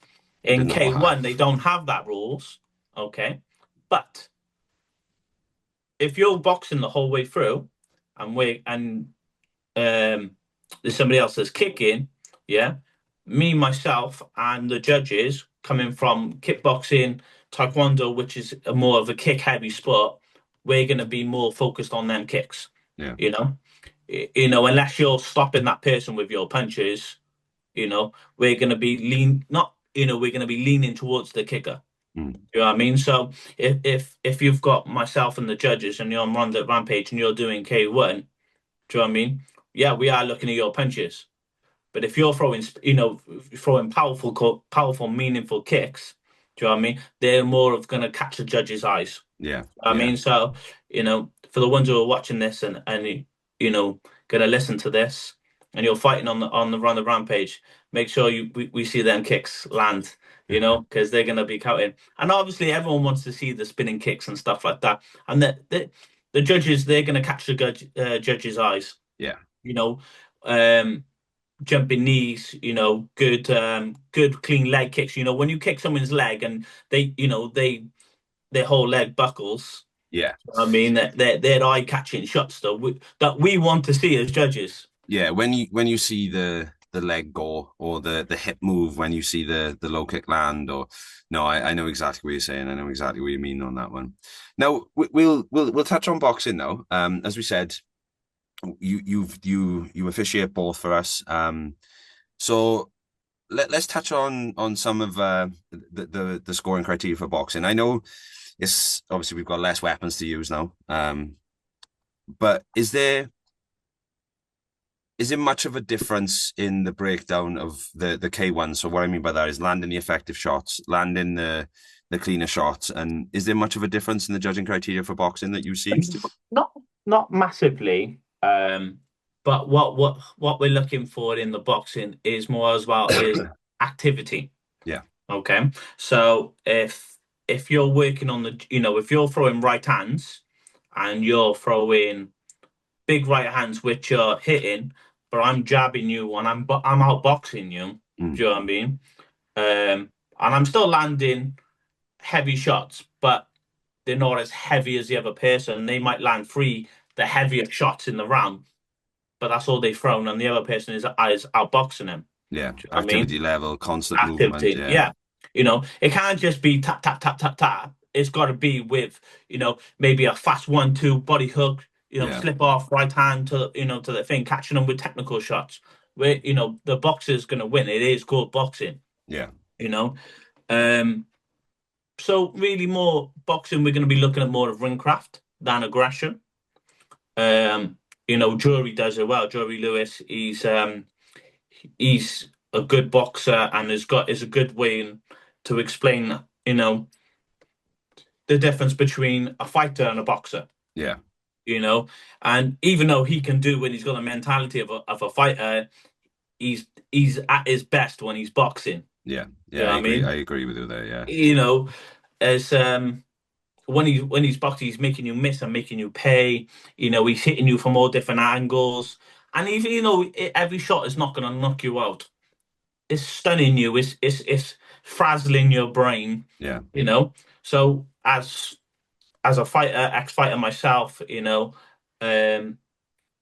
In Didn't know that. K1, they don't have that rules. Okay. But if you're boxing the whole way through and there's somebody else that's kicking, yeah, me, myself, and the judges coming from kickboxing, taekwondo, which is more of a kick heavy sport, we're going to be more focused on them kicks, Yeah. you know. Unless you're stopping that person with your punches, we're going to be we're going to be leaning towards the kicker. Mm. You know what I mean? So if you've got myself and the judges and you're on Rhondda Rampage and you're doing K1, do you know what I mean? Yeah, we are looking at your punches. But if you're throwing powerful, meaningful kicks, do you know what I mean? They're more of going to catch the judge's eyes. Yeah. I Yeah. mean, so for the ones who are watching this and going to listen to this, and you're fighting on the Run the Rampage, make sure we see them kicks land. Because they're going to be counting. And obviously, everyone wants to see the spinning kicks and stuff like that. And the judges, they're going to catch the judge's eyes. Yeah. You know, um, jumping knees, good clean leg kicks. When you kick someone's leg and their whole leg buckles. Yeah. I mean, they're eye-catching shots that we want to see as judges. Yeah. When you see the leg go, or the hip move, when you see the low kick land, or no, I know exactly what you're saying. I know exactly what you mean on that one. Now we'll touch on boxing now. As we said, you officiate both for us. So let's touch on some of the scoring criteria for boxing. I know it's obviously we've got less weapons to use now. But is there much of a difference in the breakdown of the K1? So what I mean by that is landing the effective shots, landing the cleaner shots, and is there much of a difference in the judging criteria for boxing that you see? Not massively. But what we're looking for in the boxing is more as well is activity. Yeah. Okay. So if you're working on if you're throwing right hands and you're throwing big right hands which are hitting, but I'm jabbing you and I'm outboxing you. Mm. Do you know what I mean? And I'm still landing heavy shots, but they're not as heavy as the other person. They might land three the heavier shots in the round, but that's all they've thrown, and the other person is outboxing them. Yeah. Do you know what I mean? Activity level, constant movement. Activity, Yeah. yeah. It can't just be tap tap tap tap tap. It's got to be with maybe a fast 1-2 body hook. Yeah. Slip off right hand to the thing, catching them with technical shots. Where the boxer's going to win. It is called boxing. Yeah. You know. Um, so really, more boxing. We're going to be looking at more of ring craft than aggression. Um, Jury does it well. Jury Lewis, he's a good boxer and is a good way to explain, the difference between a fighter and a boxer. Yeah. You know, and even though he can do when he's got the mentality of a fighter, he's at his best when he's boxing. Yeah. You Yeah. know I what I agree. I mean? agree with you there. Yeah. As when he's boxing, he's making you miss and making you pay. He's hitting you from all different angles, and even every shot is not going to knock you out. It's stunning you. It's frazzling your brain. Yeah. You know. So as a fighter, ex-fighter myself, um,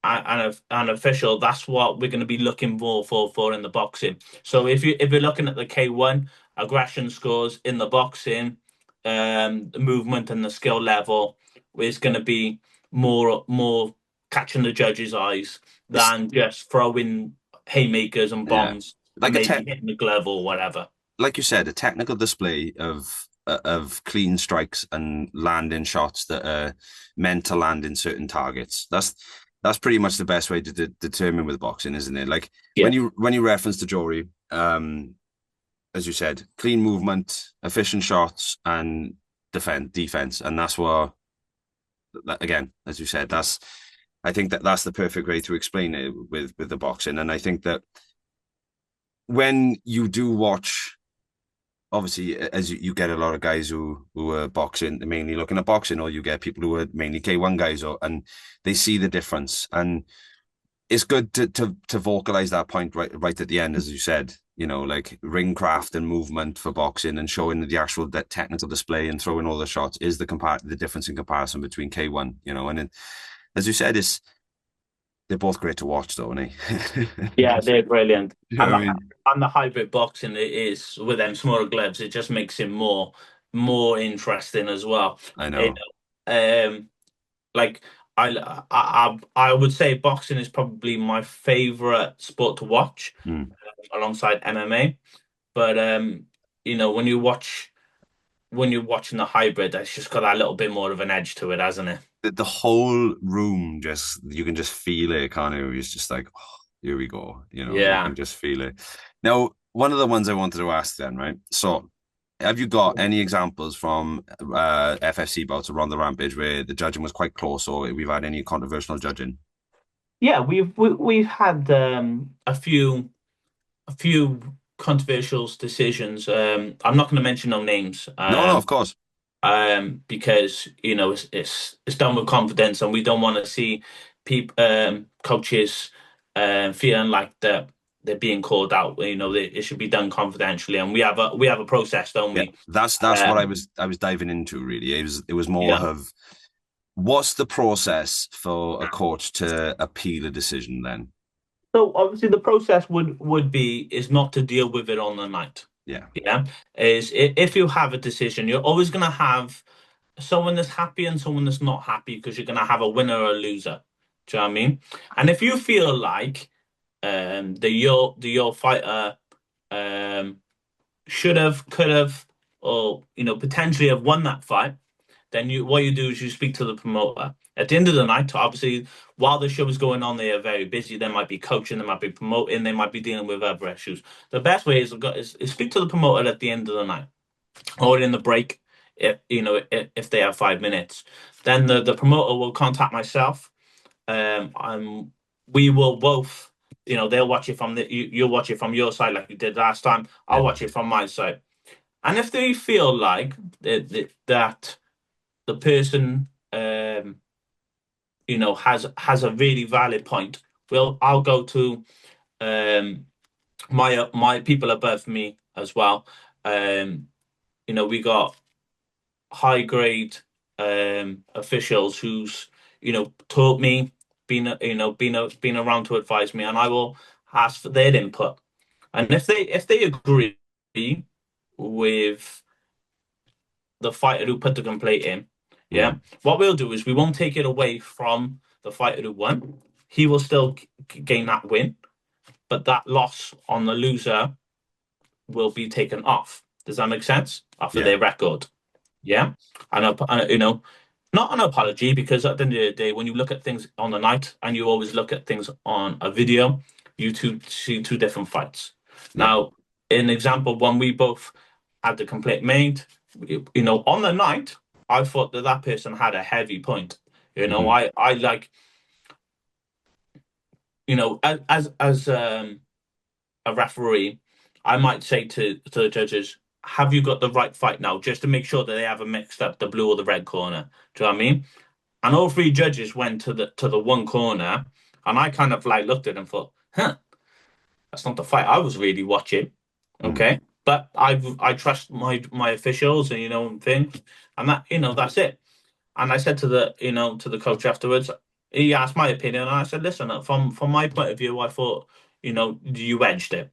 and an official, that's what we're going to be looking for in the boxing. So if you're looking at the K1 aggression scores in the boxing, the movement and the skill level is going to be more catching the judge's eyes It's than just throwing haymakers and yeah. bombs and Like a maybe tech, hitting the glove or whatever. like you said, a technical display of clean strikes and landing shots that are meant to land in certain targets. That's pretty much the best way to determine with boxing, isn't it? Like Yeah, when you reference to Jory, as you said, clean movement, efficient shots, and defense, and that's what again, as you said, I think that's the perfect way to explain it with the boxing, and I think that when you do watch obviously, as you get a lot of guys who are boxing, they're mainly looking at boxing, or you get people who are mainly K1 guys, and they see the difference. And it's good to vocalize that point right at the end, as you said. Like ring craft and movement for boxing, and showing the actual technical display and throwing all the shots is the difference in comparison between K1. As you said, they're both great to watch, though, aren't they? yeah, they're brilliant. You know And what I the mean? and the hybrid boxing it is with them smaller gloves, it just makes it more interesting as well. I You know. know, like I would say boxing is probably my favorite sport to watch Mm. alongside MMA. But when you're watching the hybrid, it's just got that little bit more of an edge to it, hasn't it? The whole room just you can just feel it, can't you? It's just like, oh, here we go. You Yeah. can just feel it. Now, one of the ones I wanted to ask then, right? So, have you got any examples from FFC bouts or Rhondda Rampage where the judging was quite close, or we've had any controversial judging? Yeah, we've had a few controversial decisions. I'm not going to mention no names. No, no, of course. Because it's done with confidence, and we don't want to see people coaches feeling like that they're being called out. It should be done confidentially, and we have a process, don't Yeah, we? that's what Um, I was diving into really. It was more yeah. of what's the process for a coach to appeal a decision then? So obviously the process would be is not to deal with it on the night. Yeah, Yeah, if you have a decision, you're always going to have someone that's happy and someone that's not happy because you're going to have a winner or a loser. Do you know what I mean? And if you feel like the your fighter um should have, could have, or potentially have won that fight, then what you do is you speak to the promoter. At the end of the night, obviously, while the show is going on, they are very busy. They might be coaching, they might be promoting, they might be dealing with other issues. The best way is speak to the promoter at the end of the night or in the break, if they have 5 minutes. Then the promoter will contact myself. We will both, they'll watch it from you'll watch it from your side like you did last time. yeah, I'll watch it from my side. And if they feel like that the person has a really valid point, I'll go to my people above me as well. We got high grade officials who's taught me, been around to advise me, and I will ask for their input. And if they agree with the fighter who put the complaint in, yeah, Mm. what we'll do is we won't take it away from the fighter who won. He will still gain that win, but that loss on the loser will be taken off. Does that make sense? Off of Yeah. their record. Yeah. And not an apology, because at the end of the day, when you look at things on the night and you always look at things on a video, you two see two different fights. Yeah. Now, in example, when we both had the complaint made, on the night, I thought that that person had a heavy point. Hmm. I like, as a referee, I might say to the judges, have you got the right fight now? Just to make sure that they haven't mixed up the blue or the red corner. Do you know what I mean? And all three judges went to the one corner, and I kind of like looked at them and thought, huh, that's not the fight I was really watching. Mm. Okay. But I trust my officials and things, and that's it. And I said to the coach afterwards, he asked my opinion, and I said, listen, from my point of view, I thought, you edged it.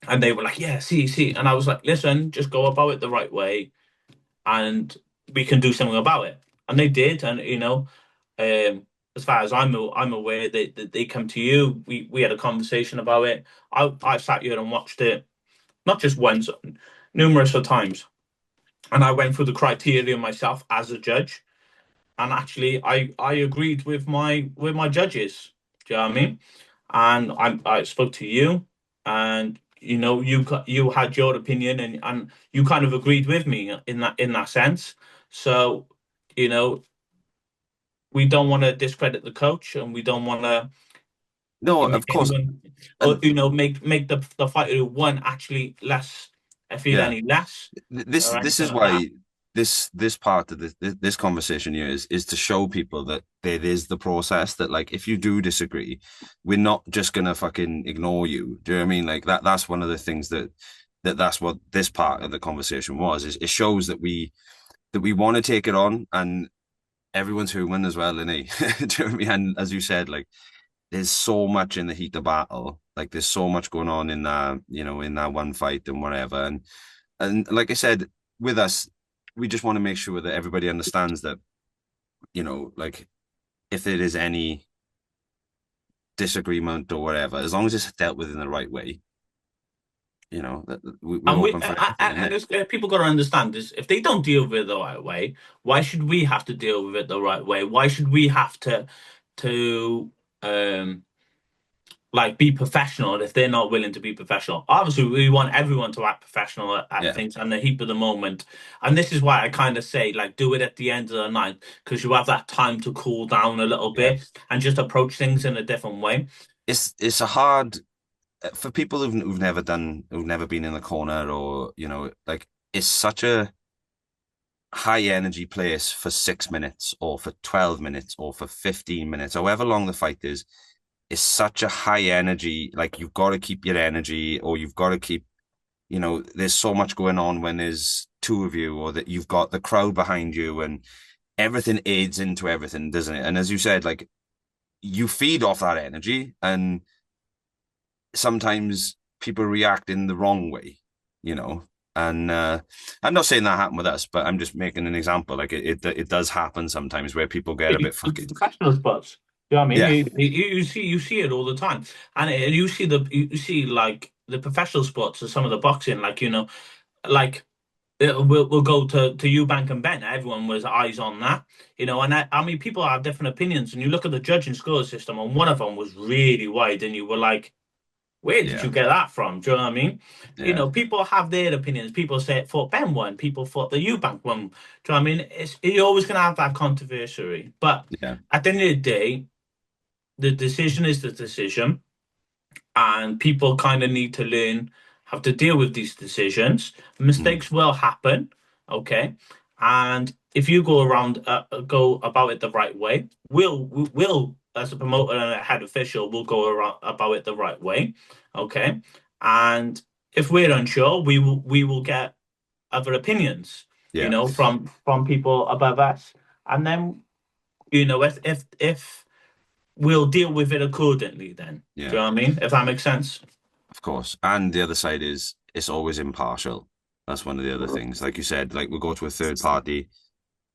And they were like, yeah, see. And I was like, listen, just go about it the right way and we can do something about it. And they did. And, um, as far as I'm aware, they come to you. We had a conversation about it. I sat here and watched it, not just once, numerous of times. And I went through the criteria myself as a judge. And actually, I agreed with my judges. Do you know what I mean? And I spoke to you, and you had your opinion, and you kind of agreed with me in that sense. So, you know, we don't want to discredit the coach, and we don't want to No, make of course. anyone, or And make the fighter who won actually less. I feel yeah, any less this or this anything is like that. why this part of this conversation here is to show people that it is the process, that like if you do disagree, we're not just gonna fucking ignore you. Do you know what I mean? Like that's one of the things that's what this part of the conversation was, is it shows that we want to take it on, and everyone's human as well, innit? Do you know what I mean? And as you said, like there's so much in the heat of battle. Like there's so much going on in that, in that one fight and whatever. And like I said, with us, we just want to make sure that everybody understands that, like if there is any disagreement or whatever, as long as it's dealt with in the right way, we're And open for everything, isn't it? people got to understand is if they don't deal with it the right way, why should we have to deal with it the right way? Why should we have to um like be professional if they're not willing to be professional? Obviously, we want everyone to act professional at Yeah, things and the heat of the moment. And this is why I kind of say like do it at the end of the night because you have that time to cool down a little yeah. bit and just approach things in a different way. It's a hard for people who've never been in the corner, or like it's such a high energy place for 6 minutes or for 12 minutes or for 15 minutes, however long the fight is such a high energy. Like you've got to keep your energy, or you've got to keep, there's so much going on when there's two of you, or that you've got the crowd behind you, and everything aids into everything, doesn't it? And as you said, like you feed off that energy, and sometimes people react in the wrong way, you know. And I'm not saying that happened with us, but I'm just making an example. Like it does happen sometimes where people get a bit fucking Professional spots. You know what I mean? yeah, You see it all the time, and you see like the professional spots of some of the boxing, like like we'll go to Eubank and Ben. Everyone was eyes on that, and I mean people have different opinions, and you look at the judging score system, and one of them was really wide, and you were like, where did yeah, you get that from? Do you know what I mean? yeah, People have their opinions. People say it thought Ben won. People thought the Eubank won. Do you know what I mean? You're always going to have that controversy. But yeah. at the end of the day, the decision is the decision, and people kind of need to learn how to deal with these decisions. Mm, Mistakes will happen, okay? And if you go about it the right way, we'll as a promoter and a head official, will go around about it the right way, okay? And if we're unsure, we will get other opinions. you Yeah. know, from people above us, and then if we'll deal with it accordingly, then do Yeah. you know what I mean? If that makes sense. Of course. And the other side is it's always impartial. That's one of the other things. Like you said, like we go to a third party,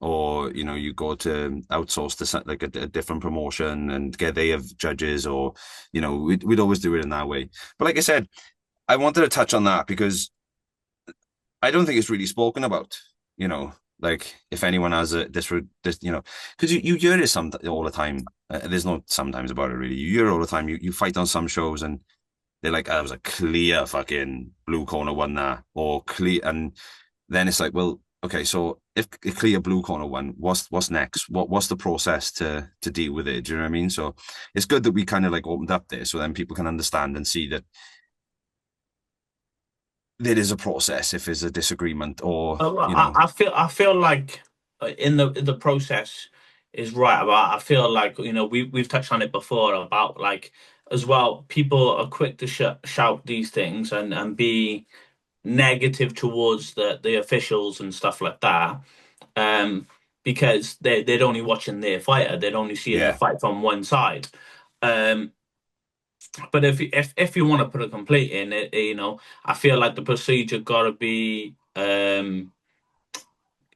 or you go to outsource to like a different promotion and get they have judges, or we'd always do it in that way. But like I said, I wanted to touch on that because I don't think it's really spoken about. You know, like if anyone has this, because you hear it all the time. There's no sometimes about it really. You hear it all the time. You fight on some shows and they're like, "Oh, that was a clear fucking blue corner won that," or clear, and then it's like, well, okay, so if a clear blue corner won, what's next? What's the process to deal with it? Do you know what I mean? So it's good that we kind of like opened up there, so then people can understand and see that there is a process if there's a disagreement, or I feel like in the process is right about. I feel like we've touched on it before about like as well. People are quick to shout these things and be negative towards the officials and stuff like that. Um, because they're only watching their fighter, they're only seeing the yeah, fight from one side. Um, but if you want to put a complaint in it, I feel like the procedure got to be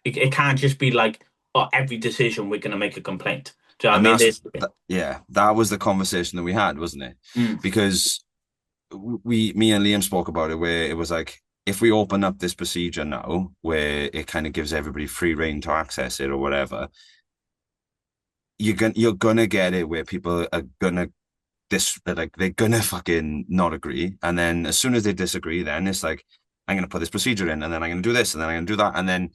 it can't just be like, oh, every decision we're going to make a complaint. Do you know what I and mean? yeah, that was the conversation that we had, wasn't it? Mm, Because me and Liam spoke about it, where it was like, if we open up this procedure now, where it kind of gives everybody free reign to access it or whatever, you're gonna get it where people are gonna they're gonna fucking not agree, and then as soon as they disagree, then it's like, I'm gonna put this procedure in, and then I'm gonna do this, and then I'm gonna do that, and then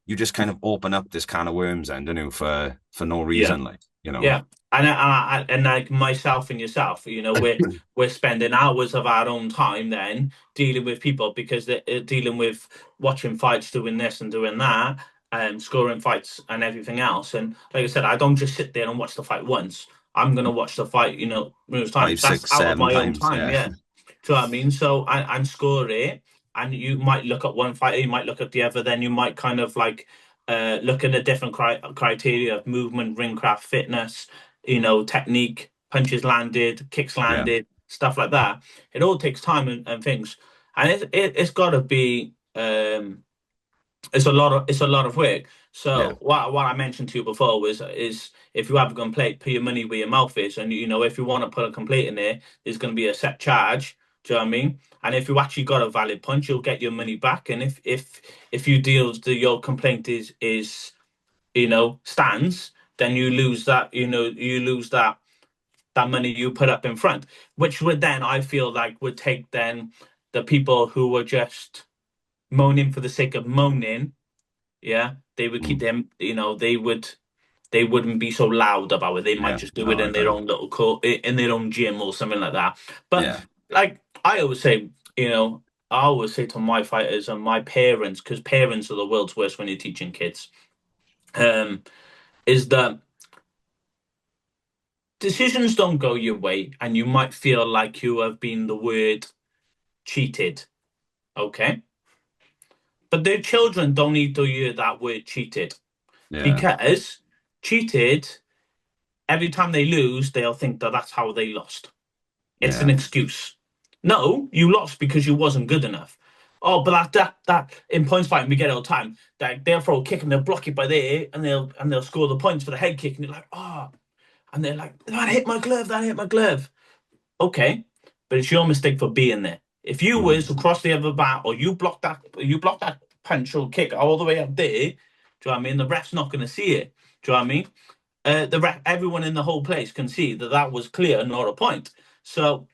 you just kind of open up this can of worms, and for no yeah. reason, like. Yeah, and like myself and yourself, we're spending hours of our own time then dealing with people because they're dealing with watching fights, doing this and doing that, scoring fights and everything else. And like I said, I don't just sit there and watch the fight once. I'm gonna watch the fight, numerous times. Five, That's six, out of seven my own times, time, yeah. yeah. Do you know what I mean? So and score it, and you might look at one fighter, you might look at the other, then you might kind of like look at a different criteria of movement, ring craft, fitness, technique, punches landed, kicks Yeah, landed, stuff like that. It all takes time and things, and it's got to be it's a lot of work. yeah, So what I mentioned to you before is if you have a complaint, put your money where your mouth is, and if you want to put a complaint in there, there's going to be a set charge. Do you know what I mean? And if you actually got a valid punch, you'll get your money back. And if you deal that your complaint is stands, then you lose that money you put up in front, which would then I feel like would take then the people who were just moaning for the sake of moaning, yeah, they would keep mm, them, they wouldn't be so loud about it. They might yeah. just do No, it I in their agree. own little in their own gym or something like that. But Yeah, like I always say, I always say to my fighters and my parents, because parents are the world's worst when you're teaching kids, um, is that decisions don't go your way, and you might feel like you have been the word cheated. Okay. But their children don't need to hear that word cheated yeah, because cheated, every time they lose, they'll think that that's how they lost. It's an yeah, excuse. No, you lost because you wasn't good enough. Oh, but that in points fighting we get all the time. That they'll throw a kick and they'll block it by there and they'll score the points for the head kick and you're like, oh, and they're like, that hit my glove, that hit my glove. Okay, but it's your mistake for being there. If you was mhm, across the other bat or you blocked that punch or kick all the way up there, do you know what I mean? The ref's not going to see it. Do you know what I mean? Everyone in the whole place can see that that was clear, not a point. So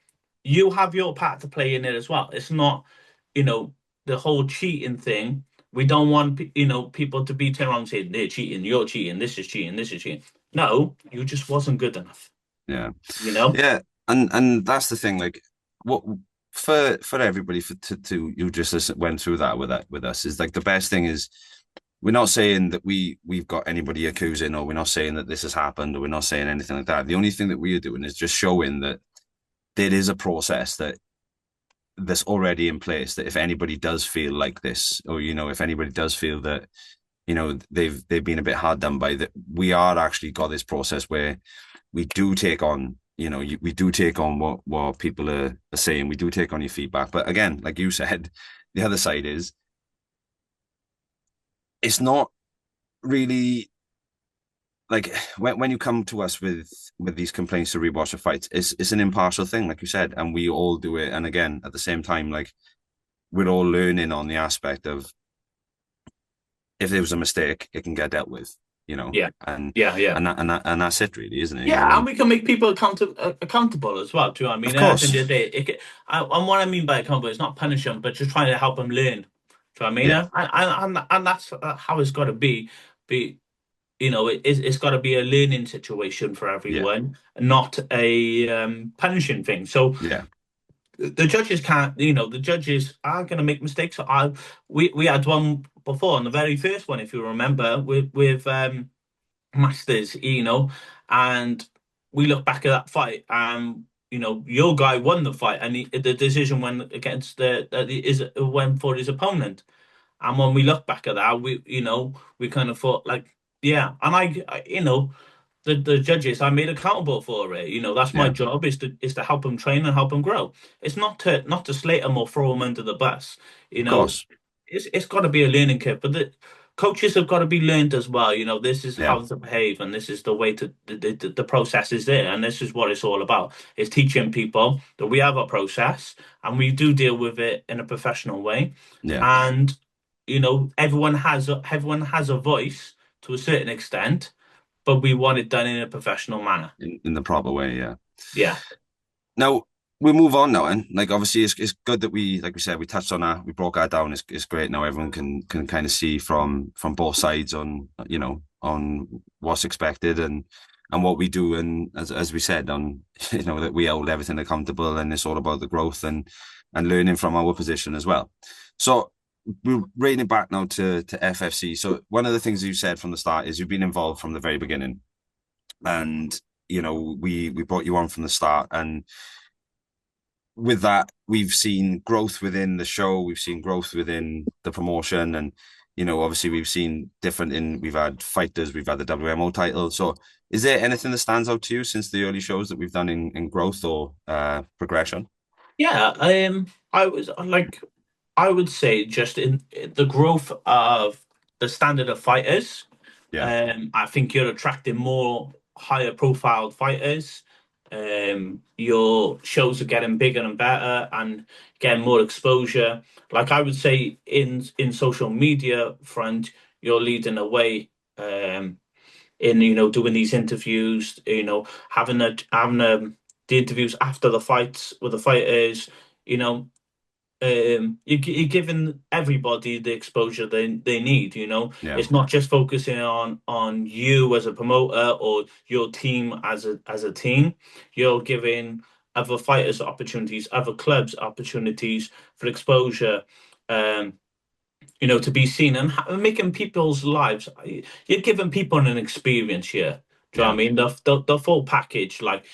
you have your part to play in it as well. It's not, you know, the whole cheating thing. We don't want, people to be turning around and saying they're cheating, you're cheating, this is cheating, this is cheating. No, you just wasn't good enough. yeah, You know? yeah. And that's the thing. Like, what for everybody to you just went through that with us is like the best thing is we're not saying that we've got anybody accusing, or we're not saying that this has happened, or we're not saying anything like that. The only thing that we are doing is just showing that there is a process that's already in place, that if anybody does feel like this, or if anybody does feel that they've been a bit hard done by. That we are actually got this process where we do take on, we do take on what people are saying. We do take on your feedback. But again, like you said, the other side is it's not really like when you come to us with these complaints to rewatch a fight, it's an impartial thing, like you said, and we all do it. And again, at the same time, like we're all learning on the aspect of if there was a mistake, it can get dealt with, Yeah, and yeah, yeah. and that's it, really, isn't it? Yeah, and And we can make people accountable as well. Do you know what I of mean? At the end course, of the day, and what I mean by accountable is not punish them, but just trying to help them learn. Do you know what I mean? yeah, And that's how it's got to be. Be it's got to be a learning situation for yeah, everyone, not a punishing thing. So yeah, the judges can't, the judges are going to make mistakes. We had one before on the very first one, if you remember, with Masters, and we look back at that fight, and your guy won the fight, and the decision went against is went for his opponent. And when we look back at that, we kind of thought like, yeah, and the judges I made accountable for it. That's my yeah, job is to help them train and help them grow. It's not to slate them or throw them under the bus. You of know, course, it's got to be a learning curve, but the coaches have got to be learned as well. This is yeah, how to behave, and this is the way to the process is there, and this is what it's all about. It's teaching people that we have a process and we do deal with it in a professional way, yeah, and everyone has a voice to a certain extent, but we want it done in a professional manner. in the proper way, yeah. Yeah. Now we'll move on now, and like obviously it's good that like we said, we touched on that, we broke that down. It's great now. Everyone can kind of see from both sides on on what's expected and what we do, and as we said on that we hold everything accountable, and it's all about the growth and learning from our position as well. So we're rating it back now to FFC. So one of the things you said from the start is you've been involved from the very beginning, and we brought you on from the start, and with that, we've seen growth within the show. We've seen growth within the promotion, and obviously, we've had fighters, we've had the WMO title. So, is there anything that stands out to you since the early shows that we've done in growth or progression? Yeah, I would say just in the growth of the standard of fighters, Yeah, I think you're attracting more higher profile fighters. Your shows are getting bigger and better and getting more exposure. Like I would say in social media front, you're leading the way. In doing these interviews, having the interviews after the fights with the fighters, you know, you're giving everybody the exposure they need. yeah, It's not just focusing on you as a promoter or your team as a team. You're giving other fighters opportunities, other clubs opportunities for exposure. Um, to be seen and making people's lives. You're giving people an experience here. Do you know what yeah, I mean? The full package, like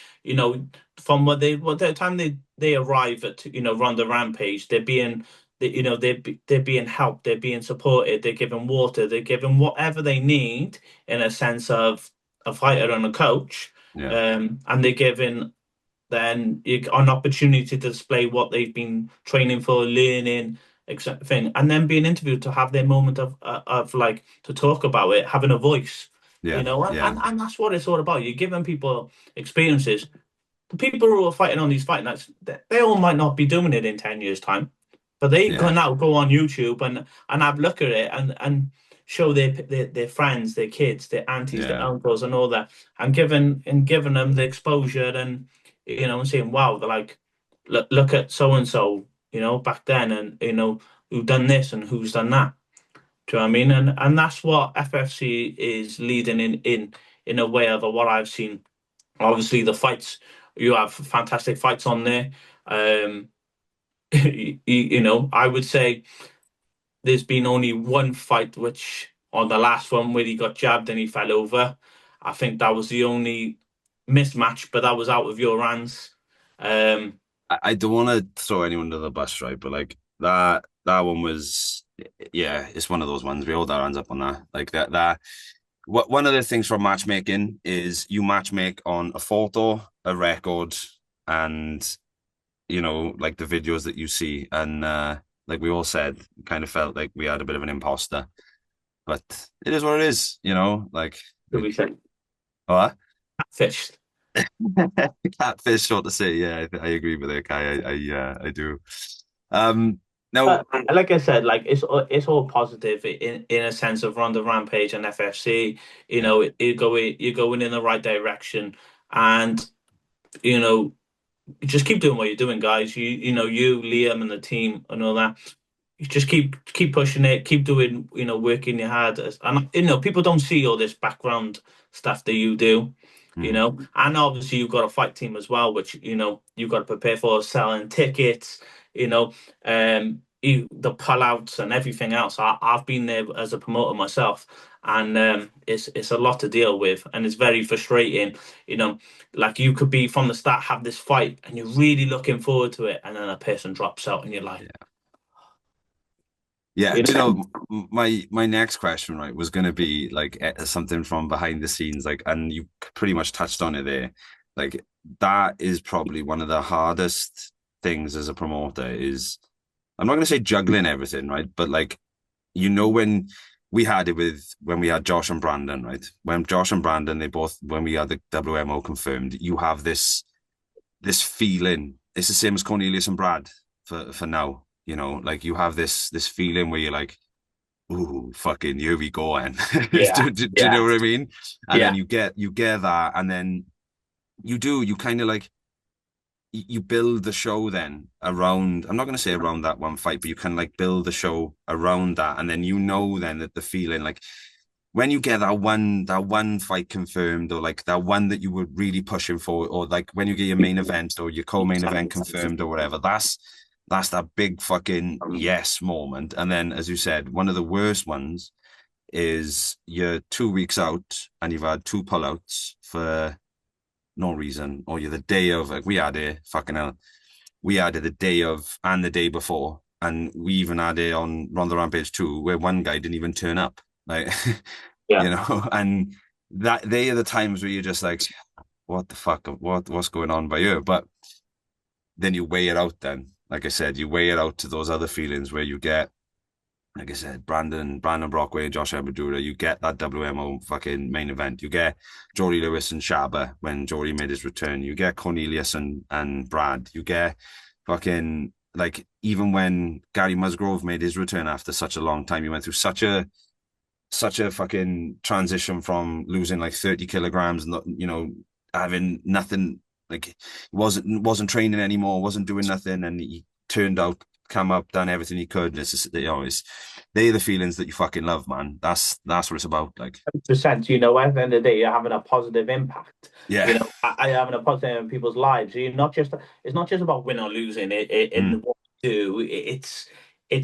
from what the time they arrive at Rhondda Rampage, they're being helped, they're being supported, they're given water, they're given whatever they need in a sense of a fighter and a coach, yeah, and they're given then you got an opportunity to display what they've been training for, learning, etc. thing, and then being interviewed to have their moment of like to talk about it, having a voice, yeah, and, yeah, and that's what it's all about. You're giving people experiences. The people who are fighting on these fight nights, they all might not be doing it in 10 years' time, but they yeah, can now go on YouTube and have a look at it and show their friends, their kids, their aunties, their yeah, uncles, and all that, and giving them the exposure and and saying, wow, they're like, look at so and so, back then, and who done this and who's done that. Do you know what I mean? And that's what FFC is leading in a way of what I've seen. Obviously, the fights, you have fantastic fights on there. Um, I would say there's been only one fight, which on the last one where he got jabbed and he fell over. I think that was the only mismatch, but that was out of your hands. Um, I don't want to throw anyone under the bus, right? But like that one was. Yeah, it's one of those ones. We hold our hands up on that. Like that. What one of the things from matchmaking is you matchmake on a photo, a record, and like the videos that you see. And like we all said, kind of felt like we had a bit of an imposter. But it is what it is, like Should we say what? catfished? Catfish, short to say. Yeah, I agree with it, Kai. I do. Um, now, Like I said, like it's all positive in a sense of Rhondda Rampage and FFC. You're going in the right direction, and you know just keep doing what you're doing, guys. You, Liam, and the team and all that. You just keep pushing it, keep doing, working your hardest. And people don't see all this background stuff that you do, mhm, and obviously you've got a fight team as well, which you've got to prepare for selling tickets, the pullouts and everything else. I've been there as a promoter myself, and it's a lot to deal with, and it's very frustrating. You know, like you could be from the start have this fight, and you're really looking forward to it, and then a person drops out, and you're like, yeah. Yeah, you do you know. know my next question, right, was going to be like something from behind the scenes, like, and you pretty much touched on it there. Like that is probably one of the hardest things as a promoter is I'm not going to say juggling everything, right? But like when we had Josh and Brandon, right? When Josh and Brandon, when we had the WMO confirmed, you have this feeling. It's the same as Cornelius and Brad for now. Like you have this feeling where you're like, "Ooh, fucking here we go," and Yeah, do you know yeah, what I mean? And then yeah, you get that, and then you kind of like you build the show then around. I'm not going to say around that one fight, but you can like build the show around that, and then then that the feeling like when you get that one fight confirmed, or like that one that you were really pushing for, or like when you get your main event or your co-main event confirmed or whatever, that's that big fucking yes moment. And then, as you said, one of the worst ones is you're 2 weeks out and you've had two pullouts for no reason, or you're the day of, like we had it, fucking hell, we had it the day of and the day before. And we even had it on Rhondda Rampage 2 where one guy didn't even turn up. Like, yeah. and that they are the times where you're just like, what the fuck, what's going on by you? But then you weigh it out then. Like I said, you weigh it out to those other feelings where you get, like I said, Brandon Brockway, Josh Abadura, you get that WMO fucking main event. You get Jory Lewis and Shaba when Jory made his return. You get Cornelius and Brad. You get fucking like even when Gary Musgrove made his return after such a long time, he went through such a fucking transition from losing like 30 kilograms, not having nothing, like he wasn't training anymore, wasn't doing nothing, and he turned out, come up, done everything he could. It's just, they're the feelings that you fucking love, man. That's what it's about. Like, 100%. At the end of the day, you're having a positive impact. yeah. I having a positive impact in people's lives. It's not just about win or losing. In Mm, what we do, it's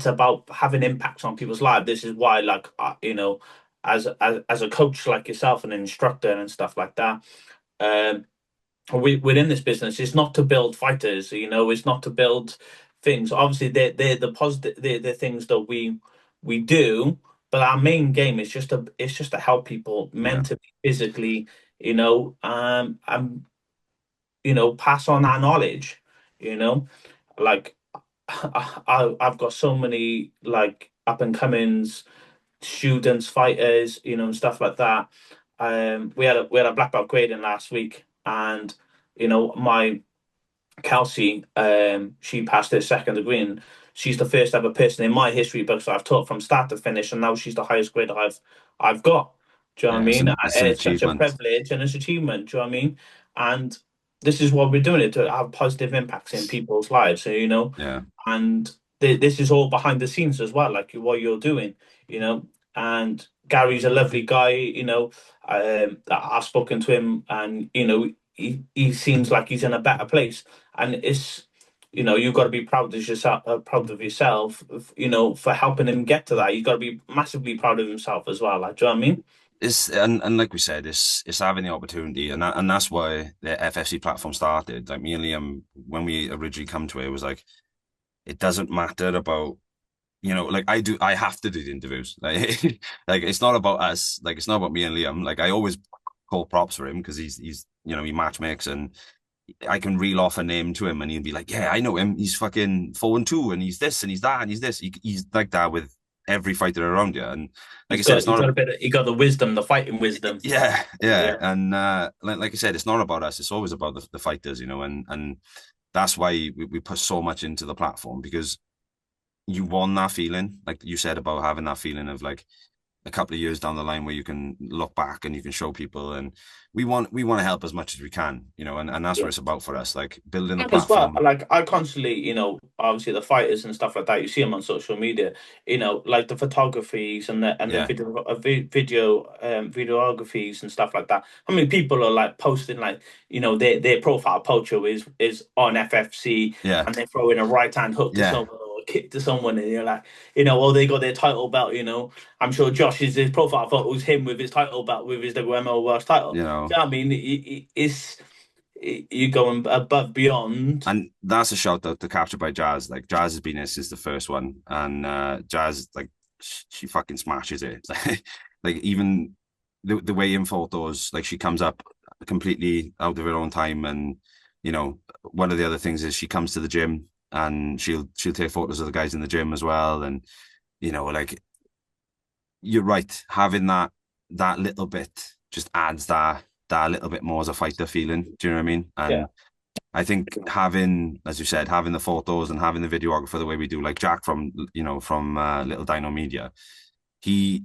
about having impacts on people's lives. This is why, like, as a coach like yourself, and an instructor and stuff like that. Um, we're in this business. It's not to build fighters, it's not to build things. Obviously, they're the positive, they're things that we do, but our main game is just to help people yeah. mentally, physically, and pass on our knowledge. Like I've got so many like up and comings students, fighters, and stuff like that. We had a black belt grading last week, and my Kelsey, she passed her second degree, and she's the first ever person in my history books that I've taught from start to finish, and now she's the highest grade I've got. Do you know what I Yeah, mean? And it's an it's such a achievement. privilege and it's an achievement. Do you know what I mean? And this is what we're doing it to have positive impacts in people's lives. Yeah. And this is all behind the scenes as well, like what you're doing. You know, and Gary's a lovely guy. I've spoken to him, and he seems like he's in a better place, and it's you've got to be proud of yourself, for helping him get to that. You've got to be massively proud of himself as well. Like, do you know what I mean? It's and like we said, it's having the opportunity, and that's why the FFC platform started. Like me and Liam, when we originally come to it was like, it doesn't matter about like I have to do the interviews. Like, like it's not about us. Like it's not about me and Liam. Like I always call props for him because he's he match makes and I can reel off a name to him and he'll be like, yeah, I know him. He's fucking 4-2 and he's this and he's that and he's this. He's like that with every fighter around you. And like I said, it's He's not got a a bit of, he got the wisdom, the fighting wisdom. yeah. Yeah. And like I said, it's not about us. It's always about the fighters, and that's why we put so much into the platform because you want that feeling, like you said about having that feeling of like a couple of years down the line where you can look back and you can show people and we want to help as much as we can, and that's what Yeah. it's about for us, like building the And as well, platform. like I constantly, obviously the fighters and stuff like that, you see them on social media, like the photographies and the Yeah, videographies and stuff like that. I mean, people are like posting like, their profile photo is on FFC yeah, and they throw in a right hand hook to yeah, someone or a kick to someone, and you're like, or they got their title belt. I'm sure Josh's his profile photo was him with his title belt with his WMO World title. you know Do you know what I mean? You're going above beyond. and that's a shout out to Captured by Jazz. Like Jazz has been here since the first one, and Jazz, like, she fucking smashes it. Like even the way in photos, like she comes up completely out of her own time, and one of the other things is she comes to the gym and she'll take photos of the guys in the gym as well, and like you're right, having that little bit just adds that little bit more as a fighter feeling. Do you know what I mean? Yeah. And I think having, as you said, having the photos and having the videographer the way we do, like Jack from Little Dino Media, he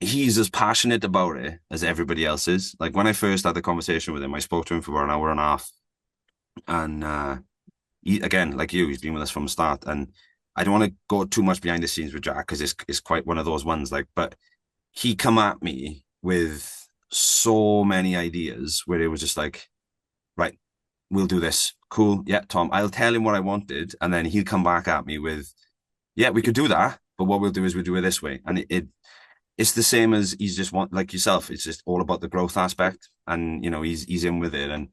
he's as passionate about it as everybody else is. Like when I first had the conversation with him, I spoke to him for about an hour and a half, and again, like you, he's been with us from the start. And I don't want to go too much behind the scenes with Jack because it's quite one of those ones. Like, but he come at me with so many ideas where it was just like, right, we'll do this. Cool. Yeah, Tom, I'll tell him what I wanted. And then he'll come back at me with, yeah, we could do that. But what we'll do is we'll do it this way. And it's the same as he's just like yourself. It's just all about the growth aspect. And, he's in with it. And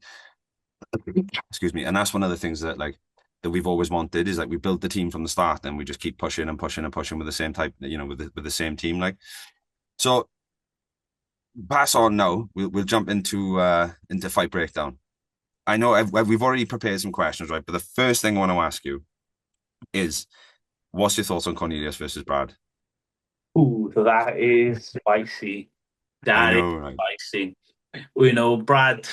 excuse me. And that's one of the things that we've always wanted is like we built the team from the start and we just keep pushing and pushing and pushing with the same type, with the same team. Like, so pass on now. We'll jump into fight breakdown. I know we've already prepared some questions, right? But the first thing I want to ask you is, what's your thoughts on Cornelius versus Brad? Ooh, so that is spicy. I That is know, right? spicy. Brad,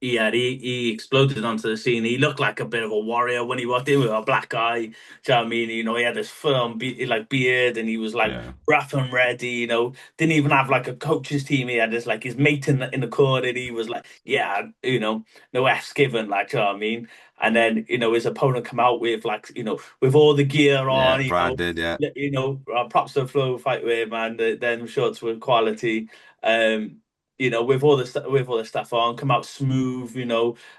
he exploded onto the scene. He looked like a bit of a warrior when he walked in with a black eye. Do you know what I mean? He had this full-on like beard, and he was like Yeah, rough and ready. Didn't even have like a coach's team. He had this like his mate in the corner. And he was like, yeah, no F's given. Like, do you know what I mean? And then his opponent come out with like with all the gear yeah. on. Brad did, yeah, Props to Flow Fightwear, man. Then shorts were quality. Um, with all the stuff on, come out smooth,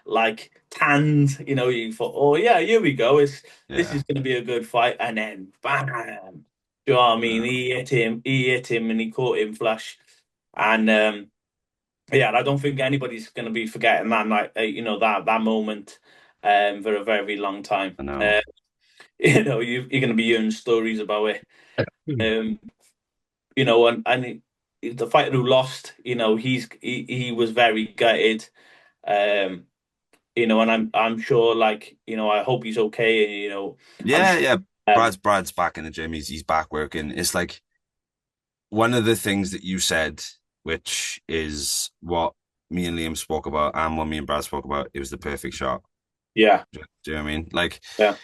like tanned. You thought, oh yeah, here we go. This yeah. is going to be a good fight, and then bam. Do you know what I mean? No. He hit him, and he caught him flush. And yeah, I don't think anybody's going to be forgetting that night. That moment, for a very long time. I know. You're going to be hearing stories about it. Hmm. Um, and the fighter who lost, he was very gutted. Um, and I'm sure, like, I hope he's okay. And I'm Yeah, sure. yeah. Um, Brad's back in the gym. He's back working. It's like one of the things that you said, which is what me and Liam spoke about, and what me and Brad spoke about. It was the perfect shot. yeah, Do you know what I mean? Like yeah,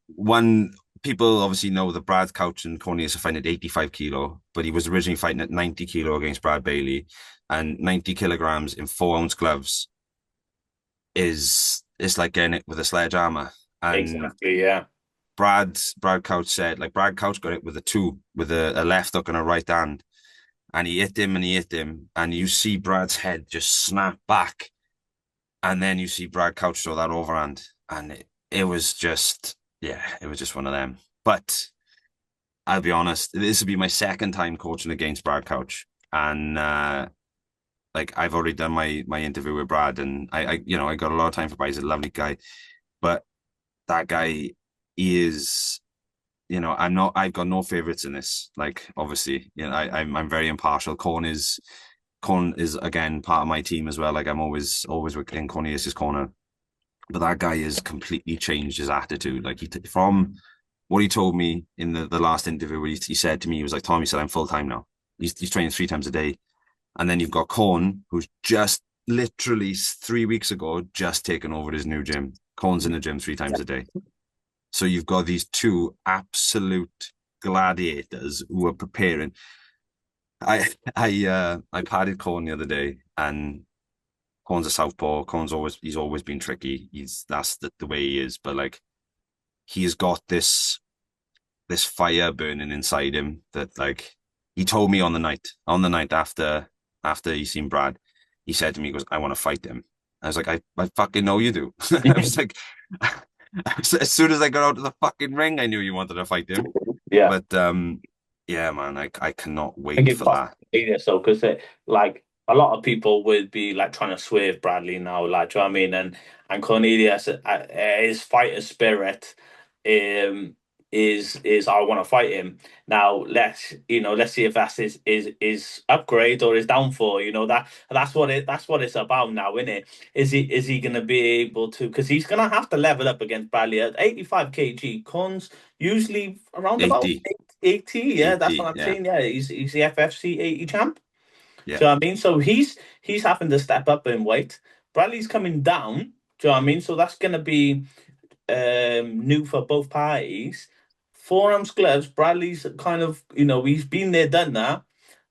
one people obviously know that Brad's couch and Cornelius are fighting at 85 kilo, but he was originally fighting at 90 kilo against Brad Bailey, and 90 kilograms in 4 ounce gloves is it's like getting it with a sledgehammer. And exactly, yeah, Brad Couch said, like Brad Couch got it with a left hook and a right hand, and he hit him and he hit him, and you see Brad's head just snap back, and then you see Brad Couch throw that overhand, and it was just it was just one of them. But I'll be honest, this will be my second time coaching against Brad Couch, and like I've already done my interview with Brad, and I got a lot of time for Brad. He's a lovely guy, but that guy he is I've got no favorites in this. Like, obviously, I'm very impartial. Corn is again part of my team as well. Like, I'm always in Cornelius's corner. But that guy has completely changed his attitude. Like, from what he told me in the last interview, where he said to me, he was like, Tommy said, I'm full time now. He's training 3 times a day. And then you've got Corn, who's just literally 3 weeks ago just taken over his new gym. Corn's in the gym 3 times a day. So you've got these two absolute gladiators who are preparing. I padded Corn the other day, and Corn's a southpaw. He's always been tricky. That's the way he is. But like, he's got this fire burning inside him that, like, he told me on the night after he seen Brad, he said to me, he goes, I want to fight him. I was like, I fucking know you do. I was like, as soon as I got out of the fucking ring, I knew you wanted to fight him. Yeah. But yeah, man, I cannot Think wait it's for that. possible, so because like a lot of people would be like trying to swerve Bradley now, like, do you know what I mean? And Cornelius, his fighter spirit, um, is I want to fight him. Now let's see if that's his upgrade or his downfall. That's what it's about now, isn't it? Is he gonna be able to? Because he's gonna have to level up against Bradley at 85 kg. Corn's usually around about 80, 80, yeah, that's 80, what I'm yeah, saying. Yeah, he's the FFC 80 champ. yeah, Do you know what I mean? So he's having to step up in weight. Bradley's coming down. Do you know what I mean? So that's gonna be new for both parties. Forearms, gloves. Bradley's kind of, he's been there, done that.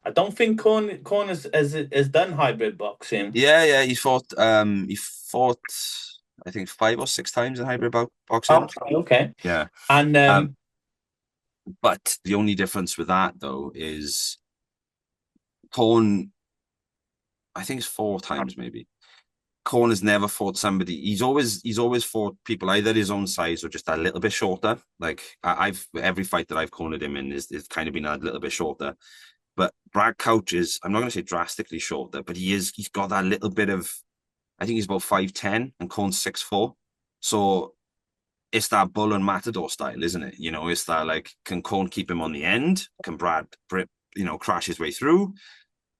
I don't think Corn has done hybrid boxing. yeah. He fought I think 5 or 6 times in hybrid boxing. Okay, okay. Yeah. And Um, but the only difference with that though is Corn, I think it's 4 times maybe. Corn has never fought somebody. He's always fought people either his own size or just a little bit shorter. Like, I've every fight that I've cornered him in is kind of been a little bit shorter. But Brad Couch is, I'm not going to say drastically shorter, but he's got that little bit of, I think he's about 5'10" and Corn's 6'4". So it's that bull and matador style, isn't it? It's that, like, can Corn keep him on the end? Can Brad, crash his way through?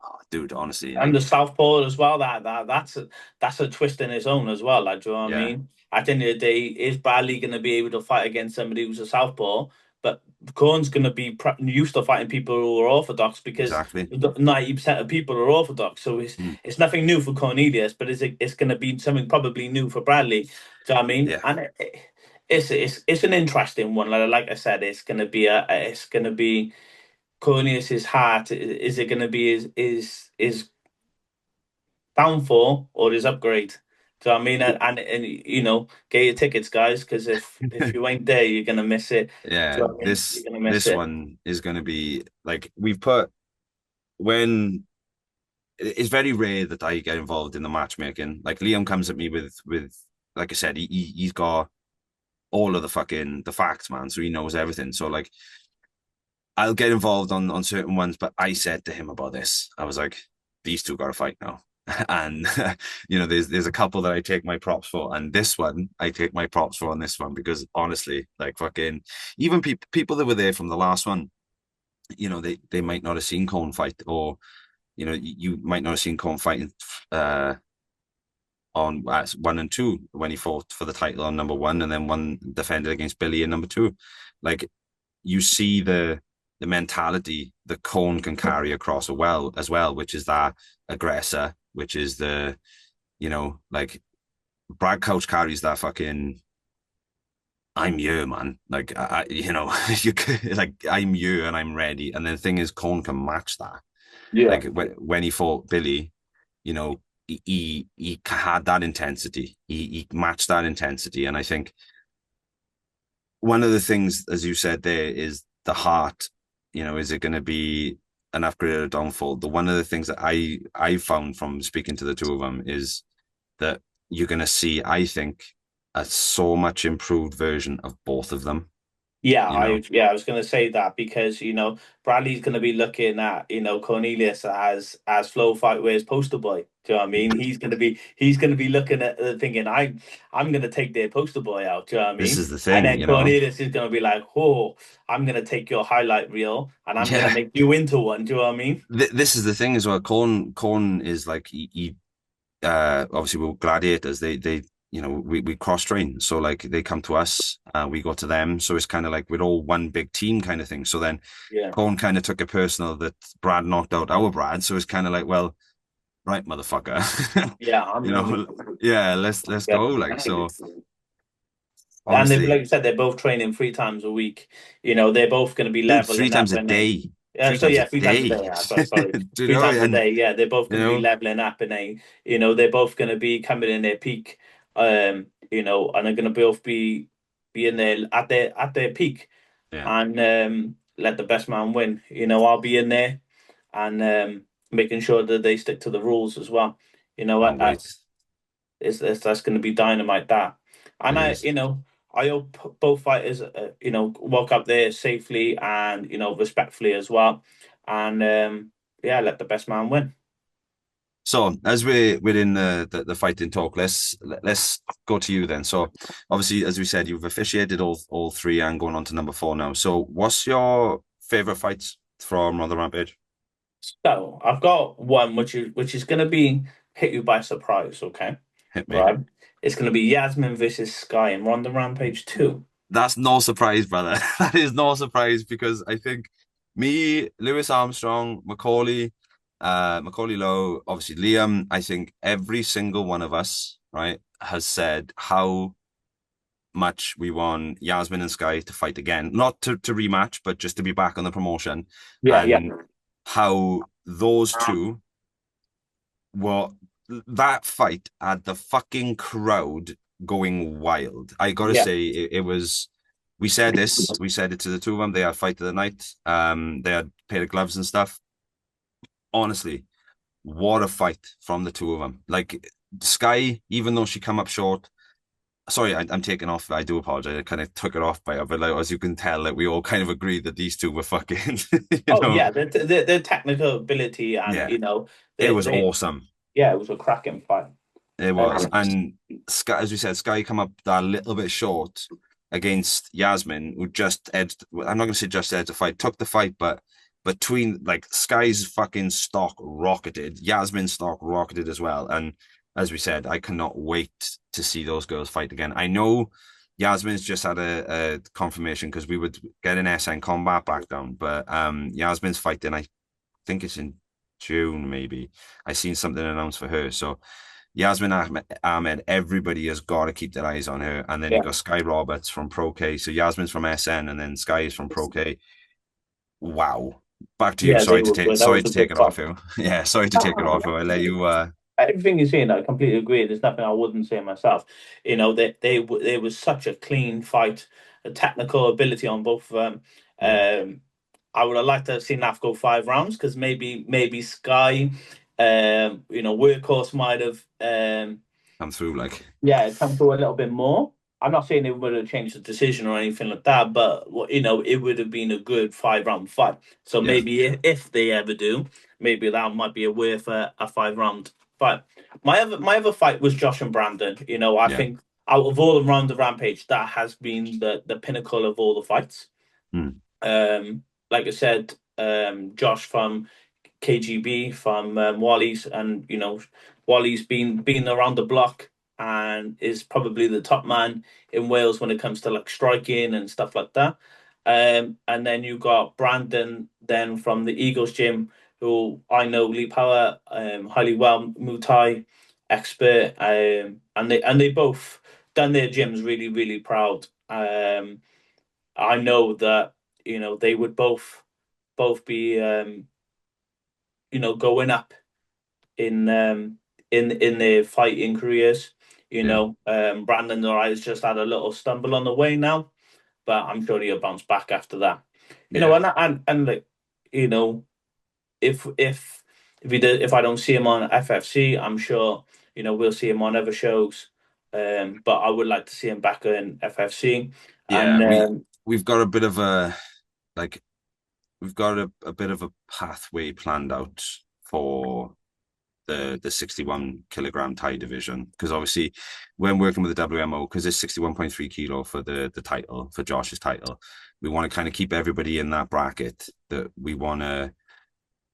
Oh, dude, honestly, and the like, southpaw as well. That's a twist in its own as well. Like, do you know what I yeah, mean? At the end of the day, is Bradley going to be able to fight against somebody who's a southpaw? But Corn's going to be used to fighting people who are orthodox because exactly. 90% of people are orthodox. So it's Mm, it's nothing new for Cornelius, but it's going to be something probably new for Bradley. Do you know what I mean? yeah. And it's an interesting one. Like I said, it's going to be Cornelius's heart. Is it going to be his downfall or his upgrade? Do you know what I mean? And get your tickets, guys, because if you ain't there, you're gonna miss it. Do Yeah, you know what I mean? You're this gonna miss this it. one is going to be like, we've put when it's very rare that I get involved in the matchmaking. Like, Liam comes at me with like I said, he's got all of the facts, man. So he knows everything. So, like, I'll get involved on certain ones, but I said to him about this. I was like, these two got to fight now. And there's a couple that I take my props for, and this one I take my props for on this one because, honestly, like, fucking, even people that were there from the last one, they might not have seen Corn fight, or you might not have seen Corn fighting uh on 1 and 2 when he fought for the title on number one, and then one defended against Billy in number two. Like, you see the mentality that Corn can carry across as well, which is that aggressor, which is like, Brad Couch carries that fucking, I'm you, man. Like, you like, I'm you and I'm ready. And then the thing is, Corn can match that. Yeah. Like, when he fought Billy, you know, he had that intensity. He matched that intensity, and I think one of the things, as you said there, is the heart. Is it going to be an upgrade or a downfall? One of the things that I found from speaking to the two of them is that you're going to see, I think, a so much improved version of both of them. Yeah, you know. I was going to say that because Bradley's going to be looking at Cornelius as Flow Fightwear's poster boy. Do you know what I mean? He's going to be looking at thinking I'm going to take their poster boy out. Do you know what I This mean? is the And thing, then you know. Cornelius is going to be like, oh, I'm going to take your highlight reel and I'm going to Yeah, make you into one. Do you know what I mean? this is the thing as well. Corn is like he obviously we're gladiators. They we cross train. So like they come to us, we go to them. So it's kind of like we're all one big team kind of thing. So then Yeah, Corn kind of took it personal that Brad knocked out our Brad. So it's kind of like, well, right, motherfucker. yeah. You I'm going know, to yeah, let's yeah. go. Like so, And they, like obviously, you said, they're both training 3 times a week. They're both going to be dude, three leveling up, times a and then day, three so times a yeah, 3 times a day. day. Yeah, sorry, Do you three know? times a And day. Yeah, they're both you going to be know, leveling up, and they're both going to be coming in their peak. And they're going to both be in there at their peak, yeah, and let the best man win. I'll be in there and making sure that they stick to the rules as well. can't wait. That's going to be dynamite that, and It is. I hope both fighters walk up there safely and respectfully as well, and yeah, let the best man win. So as we're in the fighting talk, let's go to you then. So obviously, as we said, you've officiated all three and going on to number four now. So what's your favorite fights from Rhondda Rampage? So I've got one which is going to be hit you by surprise. Okay, Hit me. right? It's going to be Yasmin versus Sky in Ronda Rampage 2. That's no surprise, brother. That is no surprise because I think me, Lewis Armstrong, Macaulay Lowe, obviously Liam, I think every single one of us, right, has said how much we want Yasmin and Sky to fight again. Not to rematch, but just to be back on the promotion. Yeah, yeah, And how those two were that fight had the fucking crowd going wild. I gotta yeah, say, it was. We said it to the two of them. They had fight of the night. They had pair of gloves and stuff. Honestly, what a fight from the two of them. Like Sky, even though she come up short. Sorry, I'm taking off. I do apologize. I kind of took it off by her, but like, as you can tell, that we all kind of agreed that these two were fucking, you Oh know, yeah, the technical ability and yeah, it was they awesome. yeah, it was a cracking fight. It was. Um, And Sky, as we said, Sky come up that little bit short against Yasmin, who just edged. I'm not going to say just edged the fight, took the fight, but between like Sky's fucking stock rocketed, Yasmin's stock rocketed as well. And as we said, I cannot wait to see those girls fight again. I know Yasmin's just had a confirmation because we would get an SN combat back down, but Yasmin's fighting, I think it's in June, maybe. I seen something announced for her. So Ahmed, everybody has got to keep their eyes on her. And then you yeah, got Sky Roberts from Pro K. So Yasmin's from SN and then Sky is from Pro K. Wow. Back to you. yeah, they were good. That Sorry was a to take good it fight. off you. Yeah, sorry to take it off you. I let you Everything you're saying, I completely agree. There's nothing I wouldn't say myself. They was such a clean fight, a technical ability on both of them. yeah, I would have liked to have seen that go 5 rounds because maybe Sky, Workhorse might have come through like yeah, come through a little bit more. I'm not saying it would have changed the decision or anything like that, but it would have been a good 5 round fight. So yeah, maybe if they ever do, maybe that might be worth a 5 round fight. My other fight was Josh and Brandon. I yeah. think out of all the round of Rampage, that has been the pinnacle of all the fights. Hmm. Like I said, Josh from KGB from Wally's, and Wally's been around the block and is probably the top man in Wales when it comes to like striking and stuff like that. And then you got Brandon then from the Eagles gym, who I know Lee Power highly well, Muay Thai expert, and they both done their gyms really really proud. I know that they would both be going up in their fighting careers. Yeah, Brandon has just had a little stumble on the way now, but I'm sure he'll bounce back after that. yeah, And like, you know, if I don't see him on FFC, I'm sure we'll see him on other shows. But I would like to see him back in FFC. yeah. And We we've got a bit of a like we've got a bit of a pathway planned out for the 61 kilogram Thai division, because obviously when working with the WMO, because it's 61.3 kilo for the title, for Josh's title, we want to kind of keep everybody in that bracket that we want to.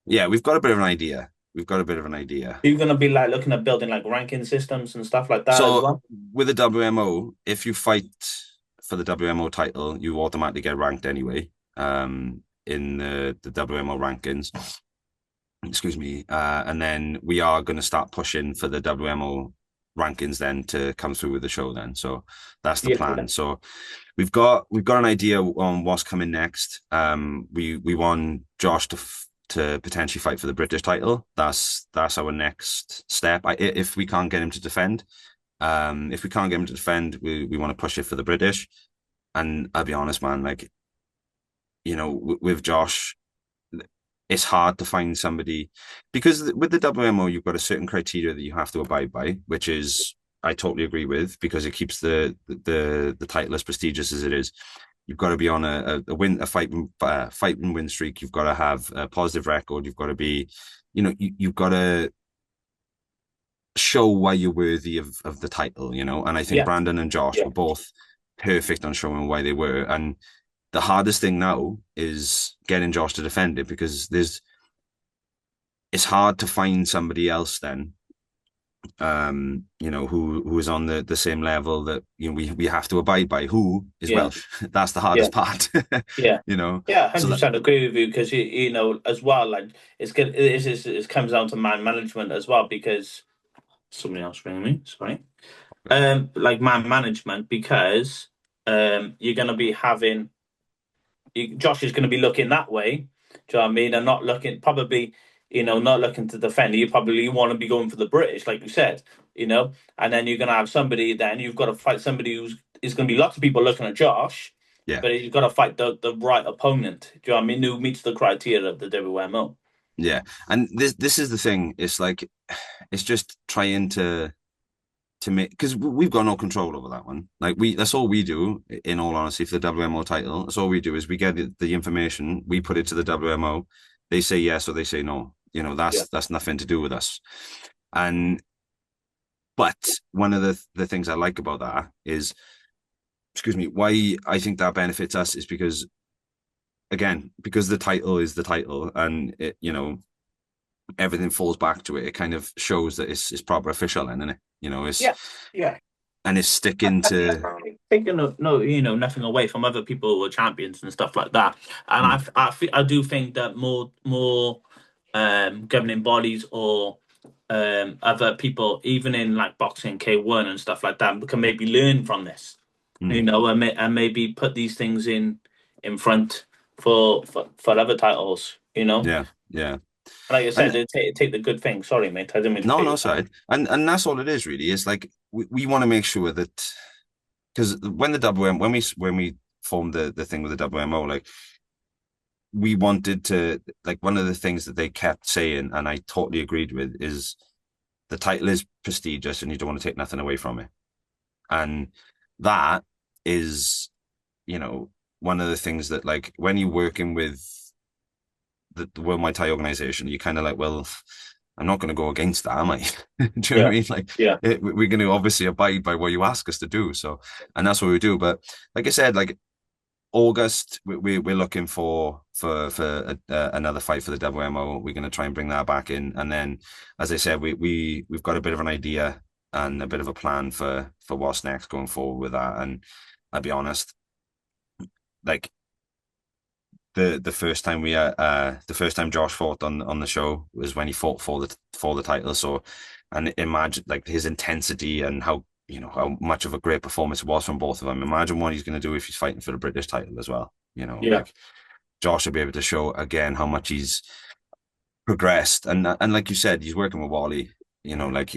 Yeah, we've got a bit of an idea. We've got a bit of an idea. You're gonna be like looking at building like ranking systems and stuff like that as So well. with the WMO, if you fight for the WMO title, you automatically get ranked anyway. In the WMO rankings, excuse me, and then we are going to start pushing for the WMO rankings then to come through with the show then. So that's the Yeah, plan. So we've got an idea on what's coming next. We want Josh to potentially fight for the British title. That's our next step. If we can't get him to defend, if we can't get him to defend, we want to push it for the British. And I'll be honest, man, like, with Josh, it's hard to find somebody, because with the WMO, you've got a certain criteria that you have to abide by, which is I totally agree with, because it keeps the title as prestigious as it is. You've got to be on a fight and win streak. You've got to have a positive record. You've got to be, you've got to show why you're worthy of the title, And I think yeah, Brandon and Josh yeah, were both perfect on showing why they were. And the hardest thing now is getting Josh to defend it, because it's hard to find somebody else then, who is on the same level that we have to abide by, who is yeah, Welsh. That's the yeah, hardest part. yeah. you know. Yeah, So that 100% agree with you because you know as well. Like it's good. It comes down to man management as well because somebody else ringing me. Sorry. Like man management because you're gonna be having Josh is gonna be looking that way. Do you know what I mean? And not looking probably not looking to defend. You probably want to be going for the British, like you said. And then you're gonna have somebody. Then you've got to fight somebody who's is gonna be lots of people looking at Josh yeah, but you've got to fight the right opponent. Do you know what I mean? Who meets the criteria of the WMO? yeah. And this is the thing. It's like, it's just trying to make, because we've got no control over that one. Like, that's all we do, in all honesty, for the WMO title. That's all we do is we get the information, we put it to the WMO, they say yes or they say no. Yeah, That's nothing to do with us. And but one of the things I like about that is, excuse me, why I think that benefits us is because, again, because the title is the title, and everything falls back to it. It kind of shows that it's proper official, and isn't it? It's yeah, yeah. and it's sticking to. Taking no, nothing away from other people who are champions and stuff like that. And Mm, I do think that more governing bodies or other people, even in like boxing K1 and stuff like that, can maybe learn from this, mm, and maybe put these things in front for other titles. yeah, yeah. Like I said, And they take the good thing. Sorry, mate. I didn't mean to no, cut no, you. side. And that's all it is really. It's like we want to make sure that, because when the WM when we formed the thing with the WMO, like, we wanted to, like, one of the things that they kept saying, and I totally agreed with, is the title is prestigious and you don't want to take nothing away from it. And that is, one of the things that, like, when you're working with the World Muay Thai organization, you're kind of like, well, I'm not going to go against that, am I? Do you know what I Yeah, mean? Like, yeah, we're going to obviously abide by what you ask us to do. So, and that's what we do. But like I said, like, August, we're looking for another fight for the WMO. We're going to try and bring that back in, and then, as I said, we've got a bit of an idea and a bit of a plan for what's next going forward with that. And I'll be honest, like, the first time Josh fought on the show was when he fought for the title. So, and imagine, like, his intensity and how much of a great performance it was from both of them. Imagine what he's going to do if he's fighting for the British title as well. yeah. Like, Josh will be able to show again how much he's progressed, and like you said, he's working with Wally. Like,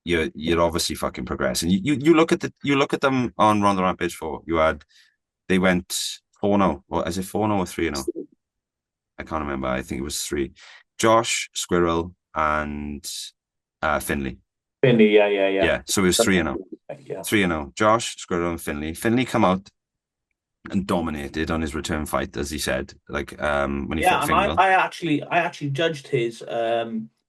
you're obviously fucking progressing. You look at them on Rhondda Rampage 4. They went 4-0, or is it 4-0 or 3-0? I can't remember. I think it was three. Josh, Squirrel, and Finley. Finley, yeah, yeah, Yeah, so it was yeah. 3-0. Yeah, 3-0. Josh, Squirrel, and Finley. Finley come out. and dominated on his return fight, as he said, like when he fought Yeah, and Fingal. I actually judged his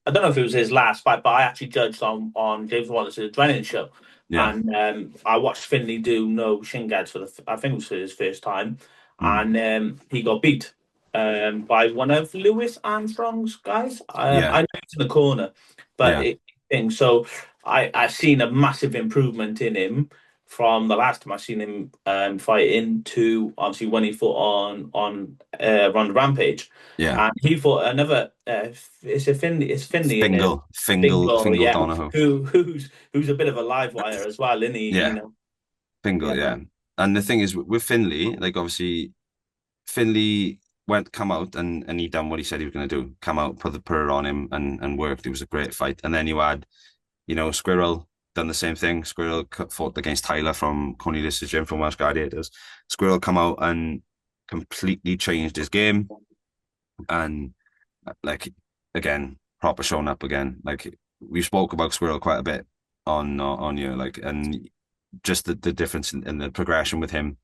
I don't know if it was his last fight, but I actually judged on James Wallace's Adrenaline show. Yeah, And I watched Finley do no shin guards for I think it was for his first time, mm. and he got beat by one of Lewis Armstrong's guys. Yeah, I know he's in the corner, but yeah, so I've seen a massive improvement in him from the last time I seen him fighting to obviously when he fought on Rhondda Rampage, yeah. and he fought another. It's Finley in it. Fingal, Fingal yeah, Donahoe. who's a bit of a live wire as well, isn't he? Yeah, Fingal. Yeah, Yeah, and the thing is with Finley, like obviously Finley come out and he done what he said he was going to do. Come out, put it on him, and worked. It was a great fight. And then you had, Squirrel done the same thing. Squirrel fought against Tyler from Cornelius' gym from Welsh Gladiators. Squirrel come out and completely changed his game, and like again, proper showing up again. Like we spoke about Squirrel quite a bit on you, like, and just the difference in the progression with him.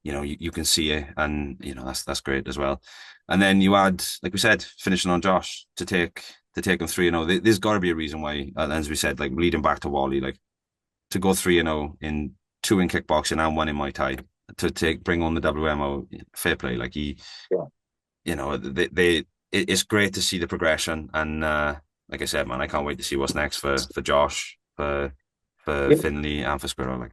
You can see it, and that's great as well. And then you add, like we said, finishing on Josh to take him 3-0. There's got to be a reason why, as we said, like leading back to Wally, like to go 3-0 in two in kickboxing and one in Muay Thai to bring on the WMO. Fair play. Like yeah. it's great to see the progression, and like I said, man, I can't wait to see what's next for Josh, for Yeah. Finley, and for Squirrel. Like,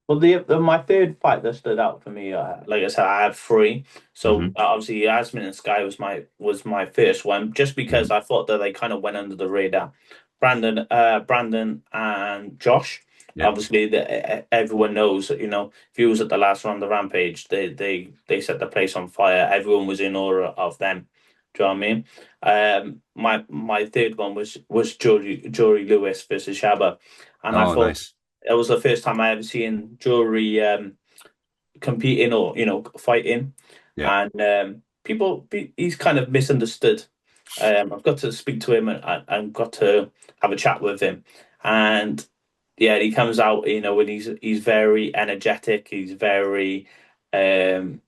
Well, my third fight that stood out for me, like I said, I had three. So hmm obviously, Yasmin and Sky was my first one, just because hmm I thought that they kind of went under the radar. Brandon and Josh. yeah, Obviously, everyone knows that if you was at the last round of the Rampage, they set the place on fire. Everyone was in awe of them. Do you know what I mean? My third one was Jory Lewis versus Shaba, and I oh, thought nice, it was the first time I ever seen Jury competing or fighting, yeah, and he's kind of misunderstood. I've got to speak to him and got to have a chat with him, and yeah, he comes out, when he's very energetic, he's very um,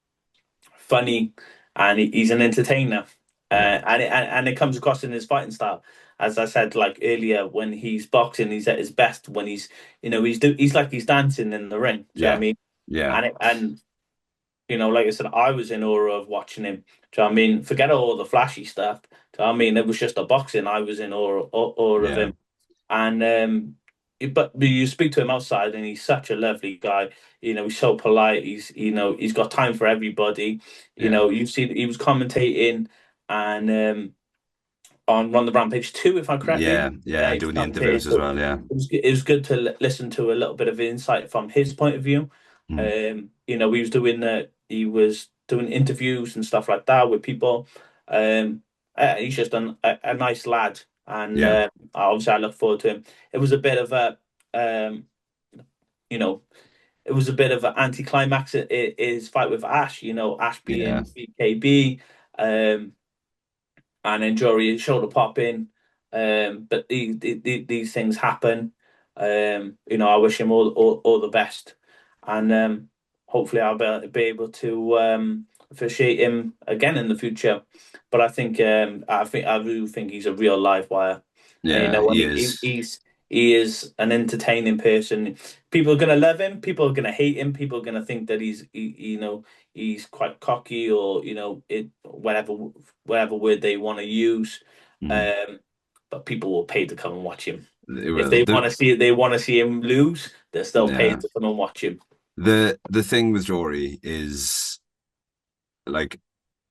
funny, and he's an entertainer, yeah, and it comes across in his fighting style. As I said, like earlier, when he's boxing, he's at his best. When he's like he's dancing in the ring. Do you know what I yeah, mean? yeah, And like I said, I was in awe of watching him. Do you know what I mean? Forget all the flashy stuff. Do you know what I mean? It was just the boxing. I was in awe of yeah, him. And but you speak to him outside, and he's such a lovely guy. He's so polite. He's got time for everybody. yeah, You've seen he was commentating and on Run the Rampage 2, if I'm correctly. yeah, yeah. He was Doing the interviews commentating, as so well. Yeah, it was good to listen to a little bit of insight from his point of view. mm. He was doing interviews and stuff like that with people. He's just a nice lad, and Yeah, obviously I look forward to him. It was a bit of um, you know, it was a bit of an anticlimax. His fight with Ash, Ash yeah, being BKB, and then Jory shoulder pop in. But these things happen. I wish him all the best, and hopefully I'll be able to officiate him again in the future. But I really think he's a real live wire. And yeah. when He is. he is an entertaining person. People are gonna love him. People are gonna hate him. People are gonna think that he's quite cocky, or whatever word they want to use. Mm. Um, but people will pay to come and watch him. It If will. they want to see him lose, they're still paying Yeah. to come and watch him. The thing with Jory is like,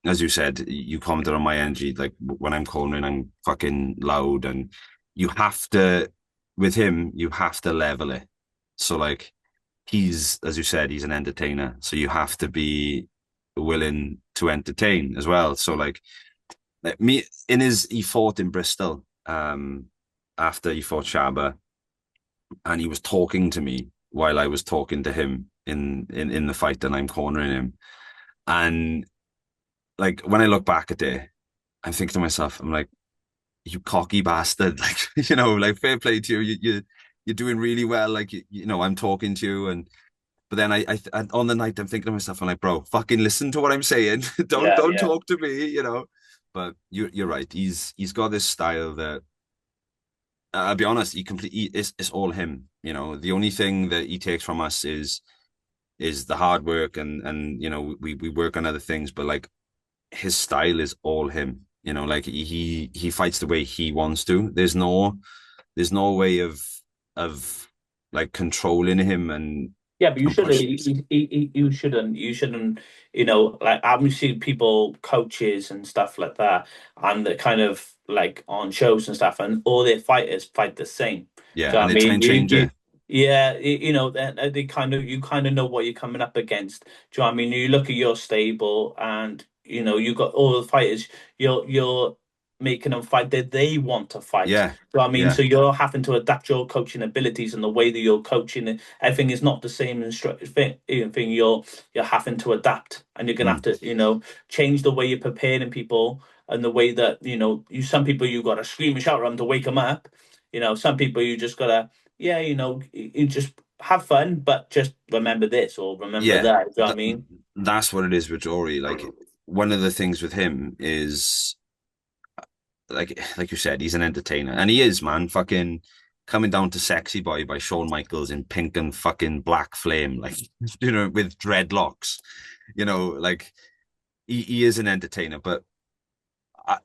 as you said, you commented on my energy. Like when I'm calling, I'm fucking loud, and you have to, with him, you have to level it. So like, as you said, he's an entertainer. So you have to be willing to entertain as well. So like me he fought in Bristol, after he fought Shaba, and he was talking to me while I was talking to him in the fight, and I'm cornering him. And like when I look back at it, I'm thinking to myself, I'm like, you cocky bastard. Like, like fair play to you. You're doing really well. Like, I'm talking to you, and But then on the night I'm thinking to myself, I'm like, bro, fucking listen to what I'm saying. don't Yeah, don't yeah. talk to me, you know. But you're right. He's got this style that I'll be honest, it's all him. You know, the only thing that he takes from us is the hard work and you know we work on other things, but like his style is all him. You know, like he fights the way he wants to. There's no way of like controlling him Yeah, but you and shouldn't. push. You shouldn't. You shouldn't. Like I've seen people, coaches and stuff like that, and they're kind of like on shows and stuff, and all their fighters fight the same. Yeah, So I and they try mean, and change it. yeah, they kind of you kind of know what you're coming up against. Do you know what I mean? You look at your stable, and you got all the fighters. You're making them fight that they want to fight. Yeah, Do you know what I mean? yeah, So you're having to adapt your coaching abilities and the way that you're coaching. Everything is not the same thing. You're having to adapt, and you're gonna have mm, to change the way you're preparing people and the way that you. Some people you got to scream and shout at them to wake them up. Some people you just gotta you just have fun, but just remember this or remember yeah. that. Do you know what I Th mean? that's what it is with Jory. Like one of the things with him is like you said, he's an entertainer, and he is, man. Fucking coming down to "Sexy Boy" by Shawn Michaels in pink and fucking black flame, like with dreadlocks. Like he is an entertainer, but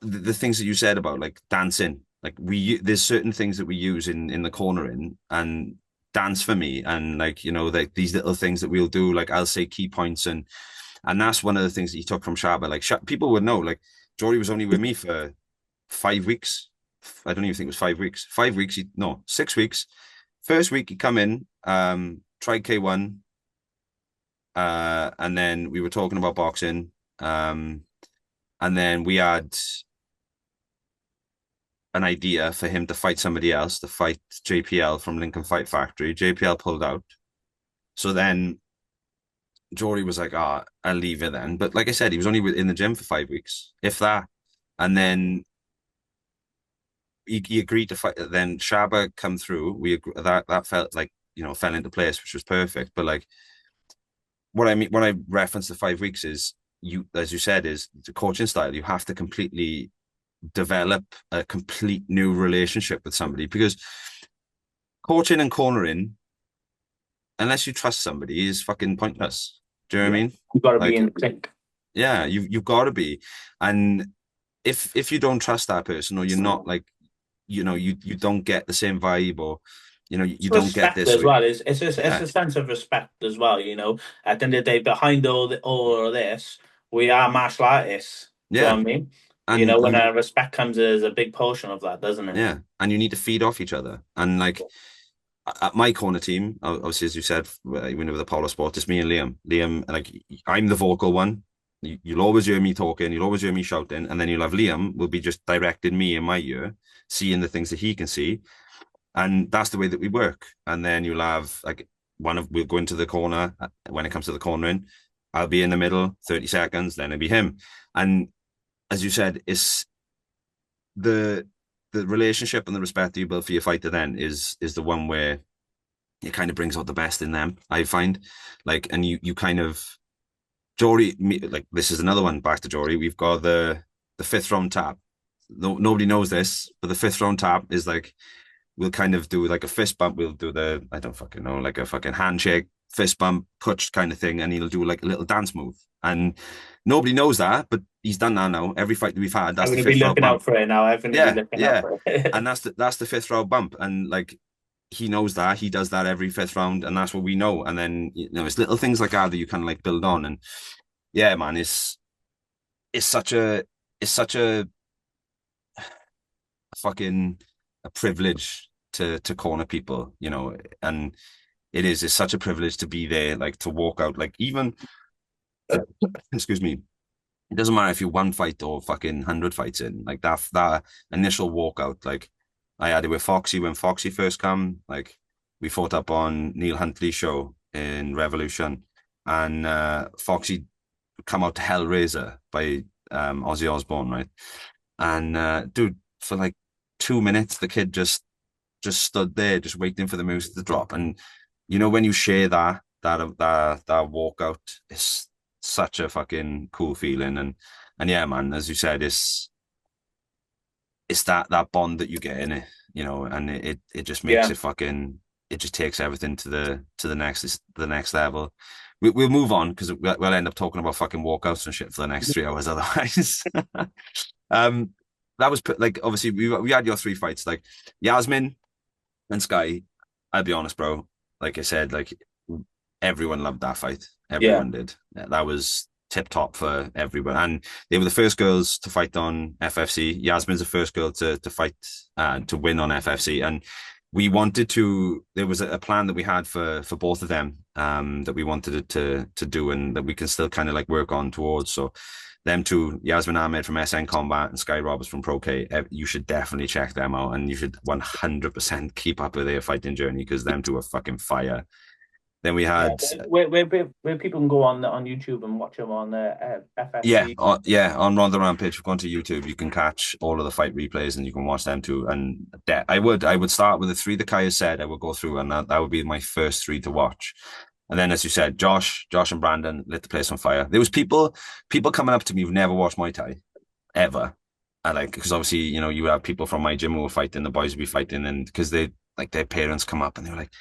the things that you said about like dancing, like there's certain things that we use in the cornering and dance for me, and like like these little things that we'll do, like I'll say key points, and that's one of the things that he took from Shaba. Like people would know, like Jory was only with me for 5 weeks. I don't even think it was 5 weeks. 5 weeks, no, 6 weeks. First week he come in, tried K1, and then we were talking about boxing, and then we had an idea for him to fight somebody else, to fight JPL from Lincoln Fight Factory. JPL pulled out. So then Jory was like, I'll leave it then. But like I said, he was only in the gym for 5 weeks, if that. And then he agreed to fight. Then Shaba come through. That felt like, fell into place, which was perfect. But like what I mean, when I reference the 5 weeks is as you said, is the coaching style. You have to completely develop a complete new relationship with somebody, because coaching and cornering, unless you trust somebody, is fucking pointless. Do you know what I Yeah, mean? you got to be Like, in sync. yeah, you've got to be. And if you don't trust that person, or you're not like, you don't get the same vibe, or you It's don't get respect this, as or well. It's yeah, a sense of respect as well. At the end of the day, behind all of this, we are martial artists. Do you know yeah, what I mean? and When respect comes as a big portion of that, doesn't it? and you need to feed off each other. And like at my corner team, obviously, as you said, when with Apollo Sport, it's me and Liam. Liam, like I'm the vocal one. You'll always hear me talking, you'll always hear me shouting, and then you'll have Liam will be just directing me in my ear, seeing the things that he can see, and that's the way that we work. And then you'll have like we'll go into the corner when it comes to the cornering. I'll be in the middle, 30 seconds, then it'll be him. And as you said, it's the the relationship and the respect that you build for your fighter then is the one where it kind of brings out the best in them, I find. Like, and you kind of Jory, like this is another one back to Jory. We've got the fifth round tap. No, nobody knows this, but the fifth round tap is like we'll kind of do like a fist bump. We'll do I don't fucking know, like a fucking handshake, fist bump, touch kind of thing, and he'll do like a little dance move. And nobody knows that, but he's done that now. Every fight that we've had, I'm that's going the to be fifth round looking out bump. for it now. I'm going to be Yeah, looking out yeah. for it. And that's the fifth round bump. And like he knows that. He does that every fifth round, and that's what we know. And then it's little things like that you kind of like build on. And yeah, man, it's such a it's such a fucking a privilege to corner people, and it's such a privilege to be there, like to walk out, like even excuse me, it doesn't matter if you're one fight or fucking 100 fights in, like that initial walkout. Like I had it with Foxy when Foxy first come. Like we fought up on Neil Huntley's show in Revolution, and Foxy come out to Hellraiser by Ozzy Osbourne, right? And dude, for like 2 minutes, the kid just stood there, just waiting for the music to drop. And when you share that that walkout is such a fucking cool feeling, and yeah, man, as you said, it's that bond that you get in it, and it just makes Yeah. it fucking it just takes everything to the next level. We'll move on because we'll end up talking about fucking walkouts and shit for the next 3 hours otherwise. um, that was like obviously we had your three fights like Yasmin and Sky. I'll be honest, bro. Like I said, like everyone loved that fight. Yeah. Everyone did. Yeah, that was tip top for everyone. And they were the first girls to fight on FFC. Yasmin's the first girl to fight to win on FFC. And we wanted to. There was a plan that we had for both of them that we wanted to do, and that we can still kind of like work on towards. So them two, Yasmin Ahmed from SN Combat and Sky Roberts from Pro K, you should definitely check them out, and you should 100% keep up with their fighting journey because them two are fucking fire. Then we Yeah. had Where people can go on YouTube and watch them on yeah, FFC. on Rhondda Rampage. If you go onto YouTube, you can catch all of the fight replays and you can watch them too. And I would start with the three that Caie said I would go through, and that would be my first three to watch. And then, as you said, Josh and Brandon lit the place on fire. There was people coming up to me who've never watched Muay Thai ever, and like because obviously you would have people from my gym who were fighting, the boys would be fighting, and because they like their parents come up and they were like,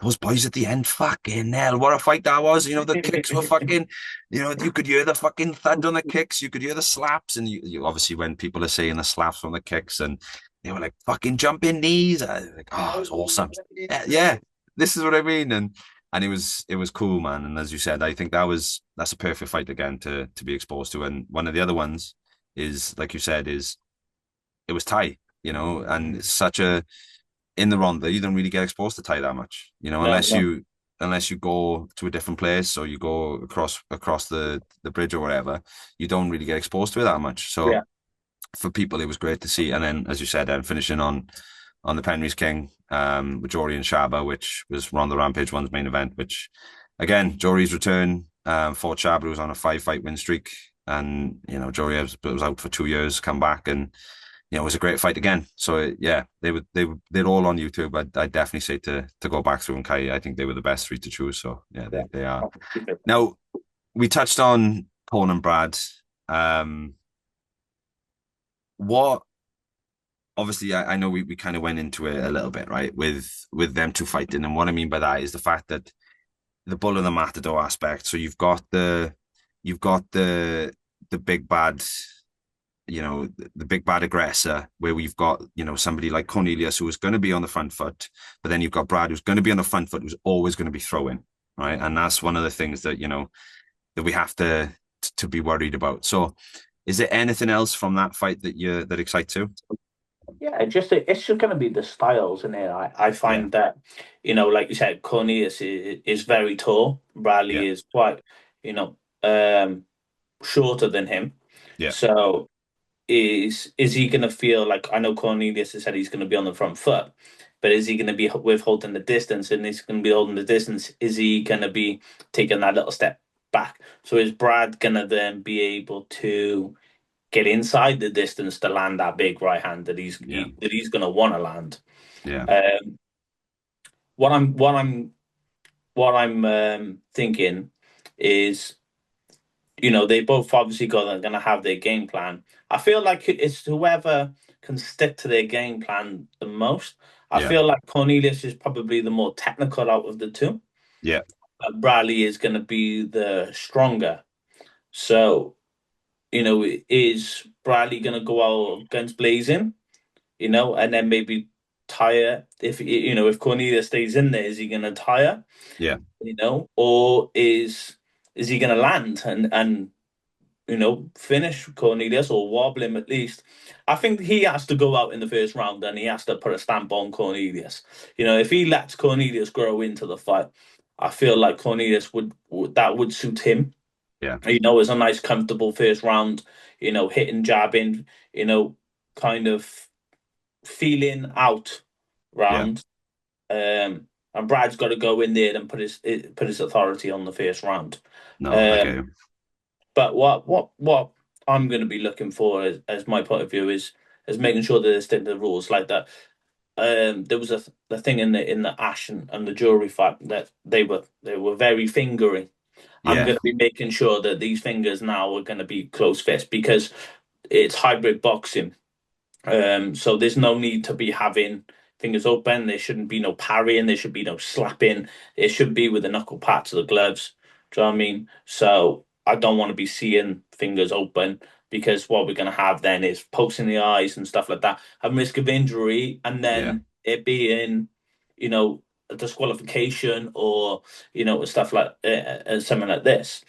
those boys at the end, fucking hell, what a fight that was. The kicks were fucking, you could hear the fucking thud on the kicks, you could hear the slaps, and you obviously when people are saying the slaps from the kicks, and they were like fucking jumping knees, like, oh, it's awesome. Yeah, yeah, this is what I mean, and it was cool, man. And as you said, I think that's a perfect fight again to be exposed to. And one of the other ones is, like you said, is it was Thai, and it's such a in the Ronda, you don't really get exposed to Thai that much, No, no. unless you go to a different place or you go across the bridge or whatever, you don't really get exposed to it that much. So Yeah. for people, it was great to see. And then, as you said, then finishing on the Penry's King, with Jory and Shaba, which was Ronda Rampage one's main event. Which again, Jory's return, fought Shaba, who was on a 5-fight win streak, and Jory was out for 2 years, come back, and it was a great fight again. So yeah, they're all on YouTube. I definitely say to go back through and Caie. I think they were the best three to choose. So yeah, Yeah. they are. Now we touched on Paul and Brad. Um, what obviously I know we kind of went into it a little bit, right? With them two fighting. And what I mean by that is the fact that the bull and the matador aspect. So you've got the big bad, the big bad aggressor, where we've got, somebody like Cornelius who is going to be on the front foot, but then you've got Brad who's going to be on the front foot, who's always going to be throwing, right? And that's one of the things that, that we have to be worried about. So is there anything else from that fight that excites you? Yeah, it's just going to be the styles in it. I Yeah, find that, like you said, Cornelius is very tall. yeah, Bradley is quite, you know, shorter than him. yeah, So is he going to feel like, I know Cornelius has said he's going to be on the front foot, but is he going to be withholding the distance? And he's going to be holding the distance. Is he going to be taking that little step back? So is Brad going to then be able to get inside the distance to land that big right hand that yeah, he's going to want to land? yeah, Um, what I'm what I'm what I'm thinking is, they both obviously going to have their game plan. I feel like it's whoever can stick to their game plan the most. I yeah, feel like Cornelius is probably the more technical out of the two. yeah, Bradley is going to be the stronger. So, is Bradley going to go out guns blazing? And then maybe tire. If Cornelius stays in there, is he going to tire? yeah, Or is he going to land and finish Cornelius or wobble him at least? I think he has to go out in the first round and he has to put a stamp on Cornelius. If he lets Cornelius grow into the fight, I feel like Cornelius that would suit him. yeah, As a nice, comfortable first round, hitting, jabbing, kind of feeling out yeah. round. And Brad's got to go in there and put his authority on the first round. No, I get Um, you. but what I'm going to be looking for as my point of view is making sure that they stick to the rules like that. there was the thing in the Ash and the jewelry fight that they were very fingery. I'm Yeah, going to be making sure that these fingers now are going to be close fist because it's hybrid boxing. So there's no need to be having fingers open. There shouldn't be no parrying. There should be no slapping. It should be with the knuckle pads of the gloves. Do you know what I mean? So I don't want to be seeing fingers open because what we're going to have then is pokes in the eyes and stuff like that, and risk of injury, and yeah. then it being, you know, a disqualification or stuff like something like this.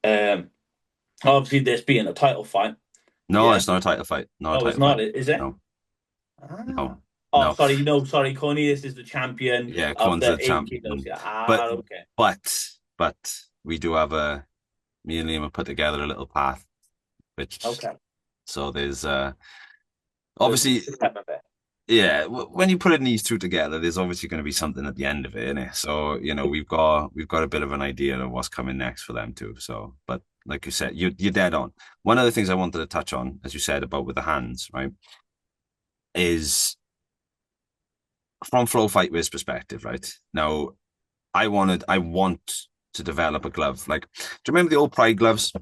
Um, Obviously, this being a title fight, No, yeah. it's not a title fight. Not a Oh, it's title fight. not, is it? No, Ah. no, Oh, no. sorry. No, sorry. Cornelius is the champion Yeah, of Cohen's the the 80 kilos. champion. Yeah. But Okay. but we do have a me and Liam have put together a little path, which Okay. so there's There's obviously a step of it. yeah, when you put in these two together, there's obviously going to be something at the end of it, isn't it? So, we've got a bit of an idea of what's coming next for them too. So, but like you said, you're dead on. One of the things I wanted to touch on, as you said about with the hands, right, is from Flow Fightwear's perspective, right? Now, I want to develop a glove. Like, do you remember the old Pride gloves? Do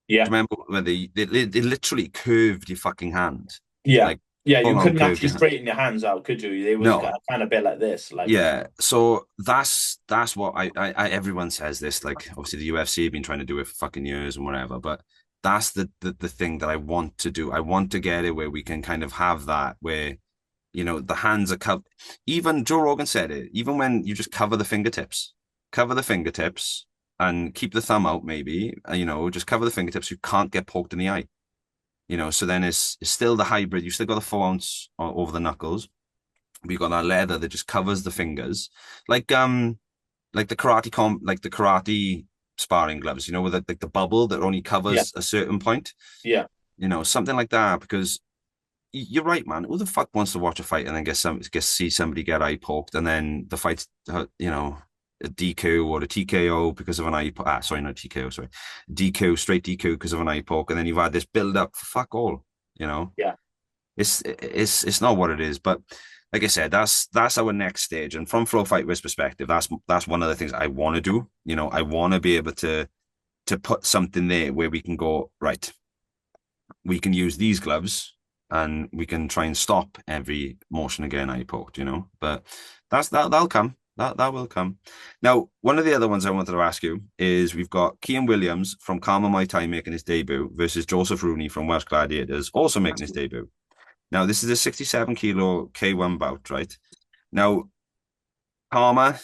you Yeah. remember when they literally curved your fucking hand? Yeah. Like, Yeah. You full on couldn't curved actually your hand. straighten your hands out, could you? They was No, kind of bit like this. Like, yeah, so that's what everyone says this. Like obviously the UFC have been trying to do it for fucking years and whatever, but that's the thing that I want to do. I want to get it where we can kind of have that where the hands are covered. Even Joe Rogan said it. Even when you just cover the fingertips and keep the thumb out, maybe. Just cover the fingertips. You can't get poked in the eye. So then it's still the hybrid. You still got the 4 ounce over the knuckles. We got that leather that just covers the fingers, like the karate sparring gloves, with the bubble that only yeah. covers a certain point, Yeah. something like that. Because you're right, man. Who the fuck wants to watch a fight and then get see somebody get eye poked and then the fight's a DQ or a TKO because of an eye sorry, not TKO, sorry, DQ, straight DQ because of an eye poke, and then you've had this build up for fuck all, you know. Yeah. It's not what it is, but like I said, that's our next stage. And from Flow Fightwear's perspective, that's one of the things I want to do. I want to be able to put something there where we can go, right, we can use these gloves and we can try and stop every motion again I poked. But that'll come. That will come. Now, one of the other ones I wanted to ask you is we've got Cian Williams from Karma Muay Thai making his debut versus Joseph Rooney from Welsh Gladiators also making his debut. Now, this is a 67 kilo K1 bout, right? Now, Karma,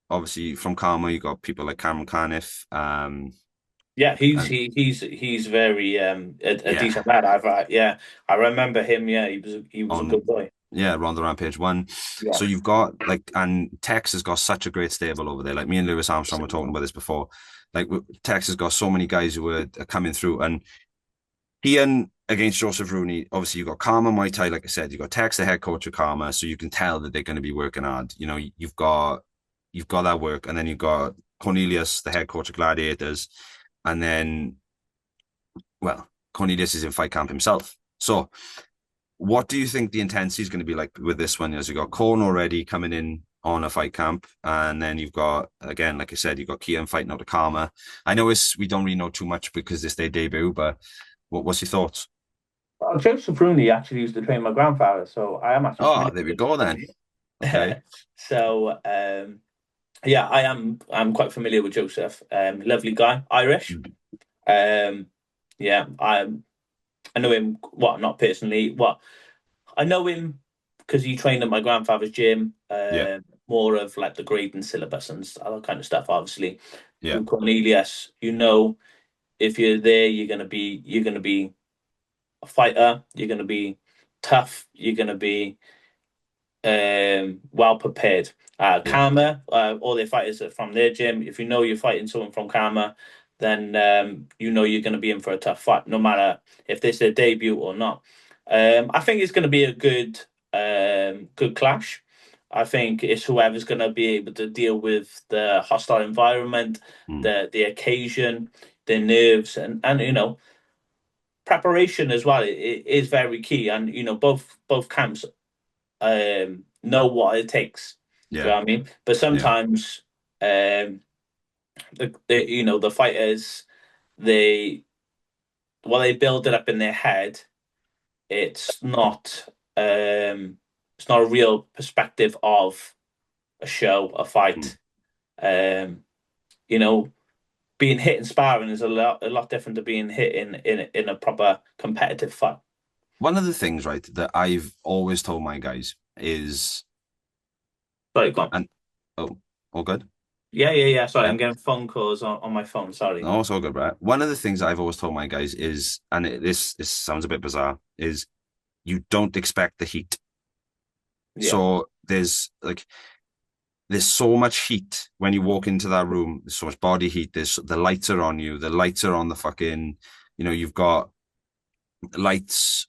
obviously from Karma, you got people like Cameron Carniff, Yeah. He's and he's very a yeah, decent lad. Yeah, I remember him. Yeah, he was a good on boy. Rhondda Rampage one. Yeah. So you've got and Tex has got such a great stable over there. Like me and Lewis Armstrong were talking about this before. Like Tex has got so many guys who are coming through, and Ian against Joseph Rooney. Obviously, you've got Karma Muay Thai, like I said. You've got Tex, the head coach of Karma, so you can tell that they're going to be working hard. You've got that work, and then you've got Cornelius, the head coach of Gladiators, and then Cornelius is in fight camp himself. So, what do you think the intensity is going to be like with this one? As you got Corn already coming in on a fight camp, and then you've got again, like I said, you've got Kian fighting out of Karma. I know we don't really know too much because this their debut, but what's your thoughts? Well, Joseph Rooney actually used to train my grandfather, so I am actually Oh, familiar there we with go Joseph then. Rooney. Okay. So yeah, I'm quite familiar with Joseph. Lovely guy, Irish. Mm. Um, yeah, I know him. Well, not personally. Well, I know him because he trained at my grandfather's gym. Yeah, More of like the grading syllabus and all that kind of stuff. Obviously, yeah, with Cornelius, if you're there, you're gonna be a fighter. You're gonna be tough. You're gonna be well prepared. yeah, Karma, all their fighters are from their gym. If you know you're fighting someone from Karma, then you know you're going to be in for a tough fight, no matter if this is their debut or not. I think it's going to be a good clash. I think it's whoever's going to be able to deal with the hostile environment, mm, the occasion, the nerves, and preparation as well. It is very key, and both camps know what it takes. Do you Yeah, know what I mean? But yeah. sometimes, the fighters, they they build it up in their head. It's not um, it's not a real perspective of a show, a Mm. fight. Um, you know, being hit in sparring is a lot different to being hit in a proper competitive fight. One of the things, right, that I've always told my guys is, Sorry, go on. and oh, all good. Yeah, yeah, yeah. Sorry, Yeah. I'm getting phone calls on my phone. Sorry. No, it's all good, right? One of the things I've always told my guys is, and this sounds a bit bizarre, is you don't expect the heat. Yeah. So there's so much heat when you walk into that room. There's so much body heat. There's the lights are on you. The lights are on the fucking, you've got lights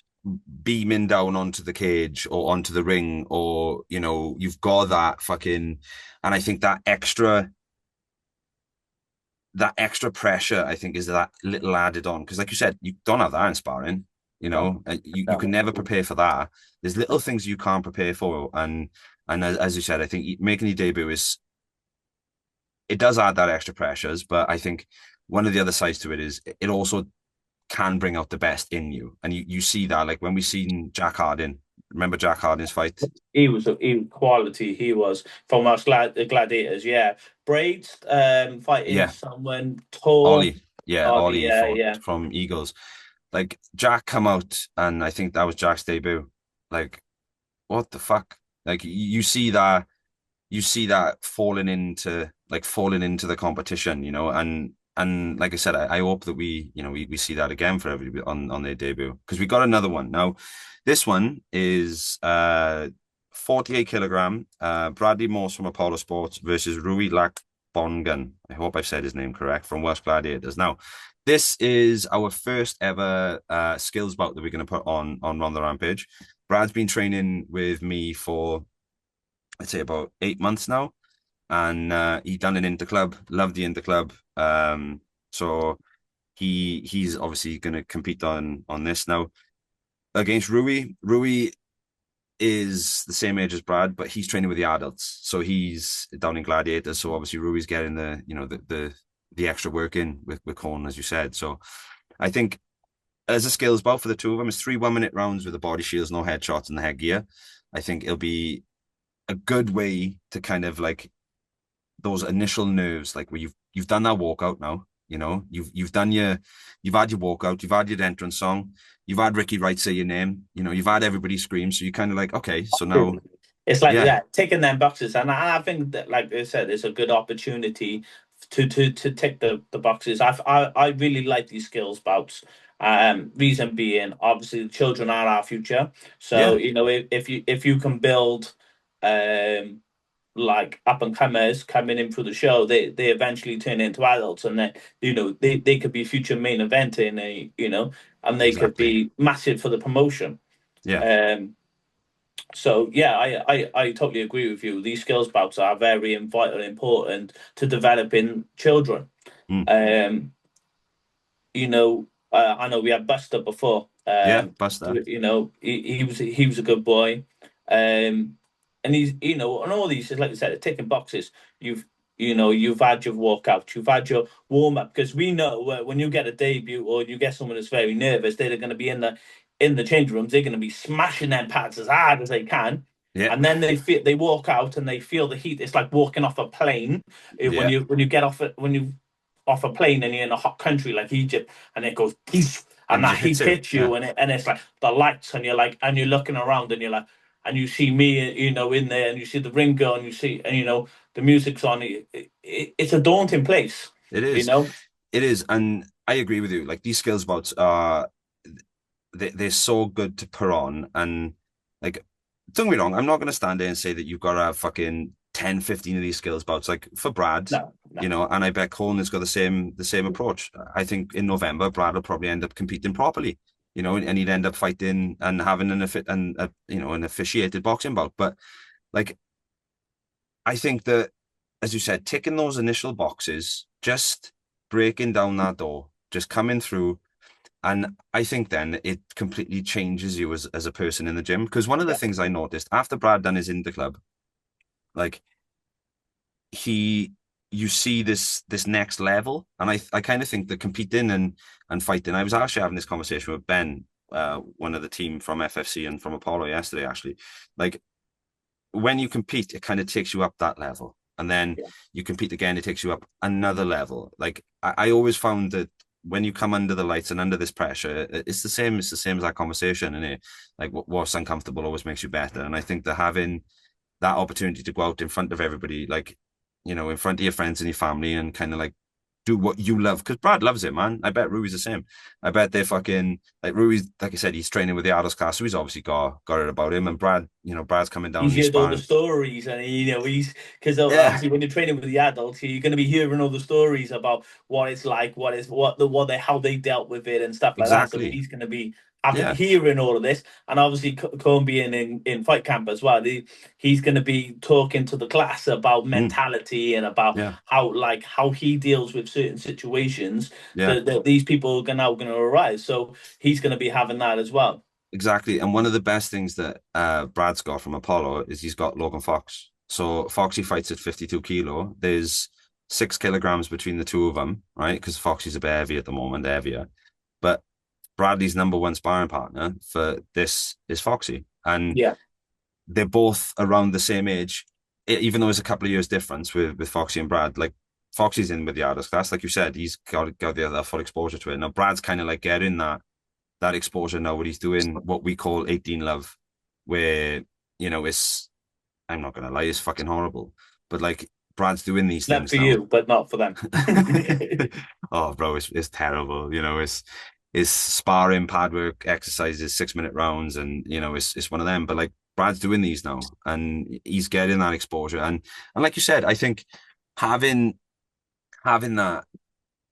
beaming down onto the cage or onto the ring, or you've got that fucking, and I think that extra pressure, I think, is that little added on. Because, like you said, you don't have that in sparring. No, You no. can never prepare for that. There's little things you can't prepare for, and as you said, I think making your debut it does add that extra pressures. But I think one of the other sides to it is it also can bring out the best in you, and you see that like when we seen Jack Hardin. Remember Jack Hardin's fight? He was quality. He was from us gladiators. Yeah, Braids fighting Yeah, someone tall. Ollie. Yeah, Oh, Ollie yeah, fought yeah. from Eagles. Like Jack come out, and I think that was Jack's debut. Like, what the fuck? Like you see that falling into the competition, and like I said, I hope that we see that again for everybody on their debut, because we got another one now. This one is 48 kilogram, Bradley Morse from Apollo Sports versus Rui Bongan. I hope I've said his name correct, from Welsh Gladiators. Now, this is our first ever skills bout that we're going to put on Rhondda Rampage. Brad's been training with me for, I'd say, about 8 months now, and he done an inter club. Loved the inter club. So he's obviously going to compete on this now against Rui. Rui is the same age as Brad, but he's training with the adults, so he's down in Gladiators. So obviously Rui's getting the extra work in with Corn, as you said. So I think as a skills bout for the two of them, it's 3 1-minute rounds with the body shields, no headshots, and the headgear. I think it'll be a good way to kind of like those initial nerves, like where you've done that walkout now. You've had your walkout, you've had your entrance song, you've had Ricky Wright say your name, you've had everybody scream. So you kind of like, okay, so now, It's like yeah, that, taking them boxes, and I think that, like I said, it's a good opportunity to tick the boxes. I really like these skills bouts. Reason being, obviously, the children are our future. So yeah, if you can build, um, like up and comers coming in through the show, they eventually turn into adults, and then they could be future main eventing, and they could exactly, be massive for the promotion. yeah, Um, so yeah, I totally agree with you. These skills bouts are very vital, important to developing children. mm. Um, I know we had Buster before. Yeah, Buster, He was a good boy. And he's and all these, like I said, ticking boxes. You've had your walkout, you've had your warm up, because we know when you get a debut or you get someone that's very nervous, they're going to be in the change rooms. They're going to be smashing their pads as hard as they can, yeah, and then they walk out and they feel the heat. It's like walking off a plane. When yeah, you get off a plane and you're in a hot country like Egypt, and it goes poof, and and it that just hits heat you, hits yeah, you, and it's like the lights, and you're looking around, and you're like, and you see me, in there, and you see the ring girl, and you see, and the music's on. It's a daunting place, it you is, know. it is, and I agree with you. Like these skills bouts are they're so good to put on, and like don't get me wrong, I'm not going to stand there and say that you've got to have fucking 10, 15 of these skills bouts. Like for Brad, No, no. and I bet Colin has got the same approach. I think in November Brad will probably end up competing properly, and he'd end up fighting and having an officiated boxing bout. But like I think that, as you said, ticking those initial boxes, just breaking down that door, just coming through. And I think then it completely changes you as a person in the gym. Because one of the Yeah, things I noticed after Brad done his Inter Club, like he you see this next level. And I kind of think that competing and fighting, I was actually having this conversation with Ben, one of the team from FFC and from Apollo yesterday, actually. Like when you compete, it kind of takes you up that level. And then yeah. you compete again, it takes you up another level. Like I always found that when you come under the lights and under this pressure, it's the same. It's the same as that conversation, and it like what's uncomfortable always makes you better. And I think that having that opportunity to go out in front of everybody, like in front of your friends and your family, and kind of like do what you love. Because Brad loves it, man. I bet Rui's the same. I bet they're fucking like Rui's. Like I said, he's training with the adults class, so he's obviously got it about him. And Brad, Brad's coming down He's and he's heard all the sparring. stories, and he's because Yeah, obviously when you're training with the adults, you're going to be hearing all the stories about what it's like, what they how they dealt with it and stuff like that. So exactly. he's going to be having Yeah. hearing all of this, and obviously Cohn being in fight camp as well, he's going to be talking to the class about Mm, mentality and about yeah. how he deals with certain situations Yeah. that these people are now going to arise. So he's going to be having that as well. Exactly. And one of the best things that Brad's got from Apollo is he's got Logan Fox. So Foxy fights at 52 kilo. There's 6 kilograms between the two of them, right? Because Foxy's a bit heavy at the moment, heavier. But Bradley's number one sparring partner for this is Foxy. And Yeah, they're both around the same age, even though there's a couple of years difference with Foxy and Brad. Like Foxy's in with the artist class, like you said, he's got the other full exposure to it. Now Brad's kind of like getting that exposure now, where he's doing what we call 18 love, where it's I'm not gonna lie, it's fucking horrible, but like Brad's doing these left things for now. you, but not for them. Oh, bro, it's terrible. It's sparring, pad work, exercises, 6 minute rounds, and it's one of them. But like Brad's doing these now, and he's getting that exposure, and like you said, I think having that,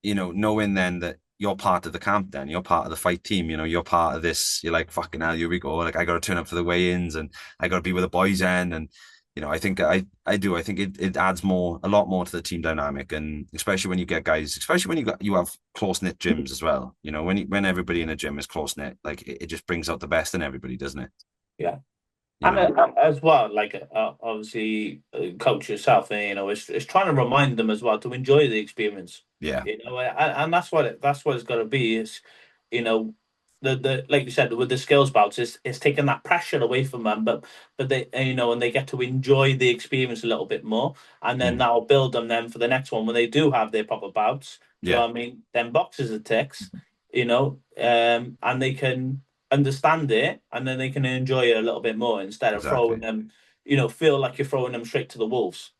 knowing then that you're part of the camp, then you're part of the fight team, you're part of this. You're like, fucking hell, here we go. Like I got to turn up for the weigh-ins, and I got to be with the boys then, and I think I do. I think it adds a lot more to the team dynamic, and especially when you get guys, especially when you have close knit gyms as well. When everybody in a gym is close knit, like it just brings out the best in everybody, doesn't it? Yeah. You And know? as well, like obviously, coach yourself, and it's trying to remind them as well to enjoy the experience. Yeah, And that's what it's got to be. Is you know the like you said with the skills bouts, it's taking that pressure away from them, but they and they get to enjoy the experience a little bit more, and then mm, that'll build them then for the next one when they do have their proper bouts. Do you know yeah, what I mean? Then boxes are ticks, and they can understand it, and then they can enjoy it a little bit more instead of throwing exactly. them, feel like you're throwing them straight to the wolves.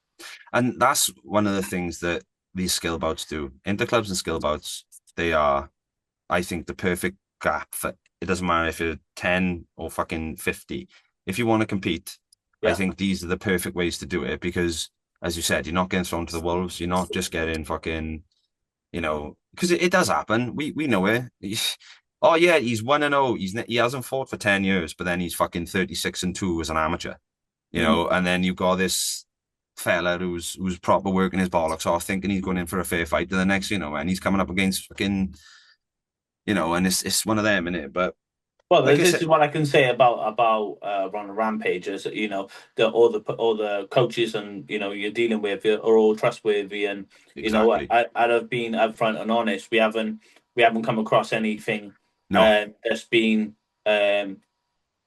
And that's one of the things that these skill bouts do. Interclubs and skill bouts, they are, I think, the perfect gap for it. Doesn't matter if you're 10 or fucking 50. If you want to compete, I Yeah. think these are the perfect ways to do it because, as you said, you're not getting thrown to the wolves. You're not just getting fucking, because it does happen. We know it. Oh yeah, he's 1-0. He hasn't fought for 10 years, but then he's fucking 36-2 as an amateur, Mm. and then you've got this fella who's proper working his bollocks off, thinking he's going in for a fair fight to the next, and he's coming up against fucking, and it's one of them in it. But Well, like I this said, is what I can say about Rhondda Rampage is all the coaches and you're dealing with are all trustworthy, and exactly. I've been upfront and honest. We haven't come across anything No, that's been um,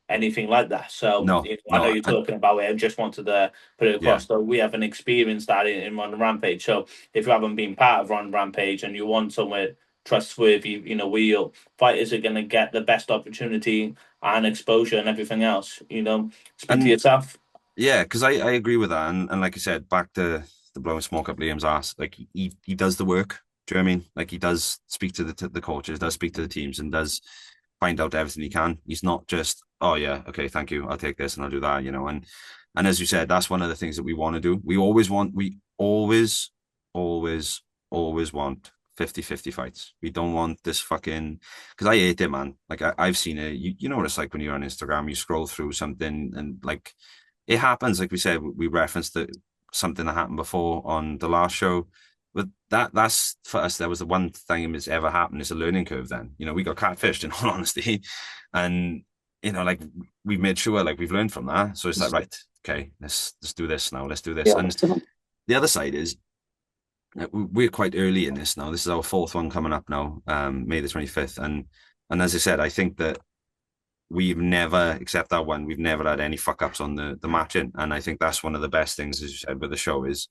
anything like that. So no, I know no. you're talking about it. I just wanted to put it Yeah, across. So we haven't experienced that in Run Rampage. So if you haven't been part of Run Rampage and you want somewhere trustworthy, where fighters are going to get the best opportunity and exposure and everything else, speak to and yourself. yeah, because I agree with that, and like I said, back to the blowing smoke up Liam's ass. Like he does the work. Do you know what I mean? Like he does speak to the coaches, does speak to the teams, and does find out everything he can. He's not just, oh yeah, okay, thank you, I'll take this and I'll do that, and as you said, that's one of the things that we want to do. We always, always want 50-50 fights. We don't want this fucking, because I hate it, man. Like I've seen it. You know what it's like when you're on Instagram, you scroll through something and like it happens. Like we said, we referenced something that happened before on the last show. But that's for us. That was the one thing that's ever happened. It's a learning curve. Then we got catfished in all honesty, and like we've made sure like we've learned from that. So it's like right, okay, let's do this now. Let's do this. Yeah. And the other side is we're quite early in this now. This is our fourth one coming up now, May the 25th, and as I said, I think that we've never, except that one, we've never had any fuck ups on the matching, and I think that's one of the best things, as you said, with the show is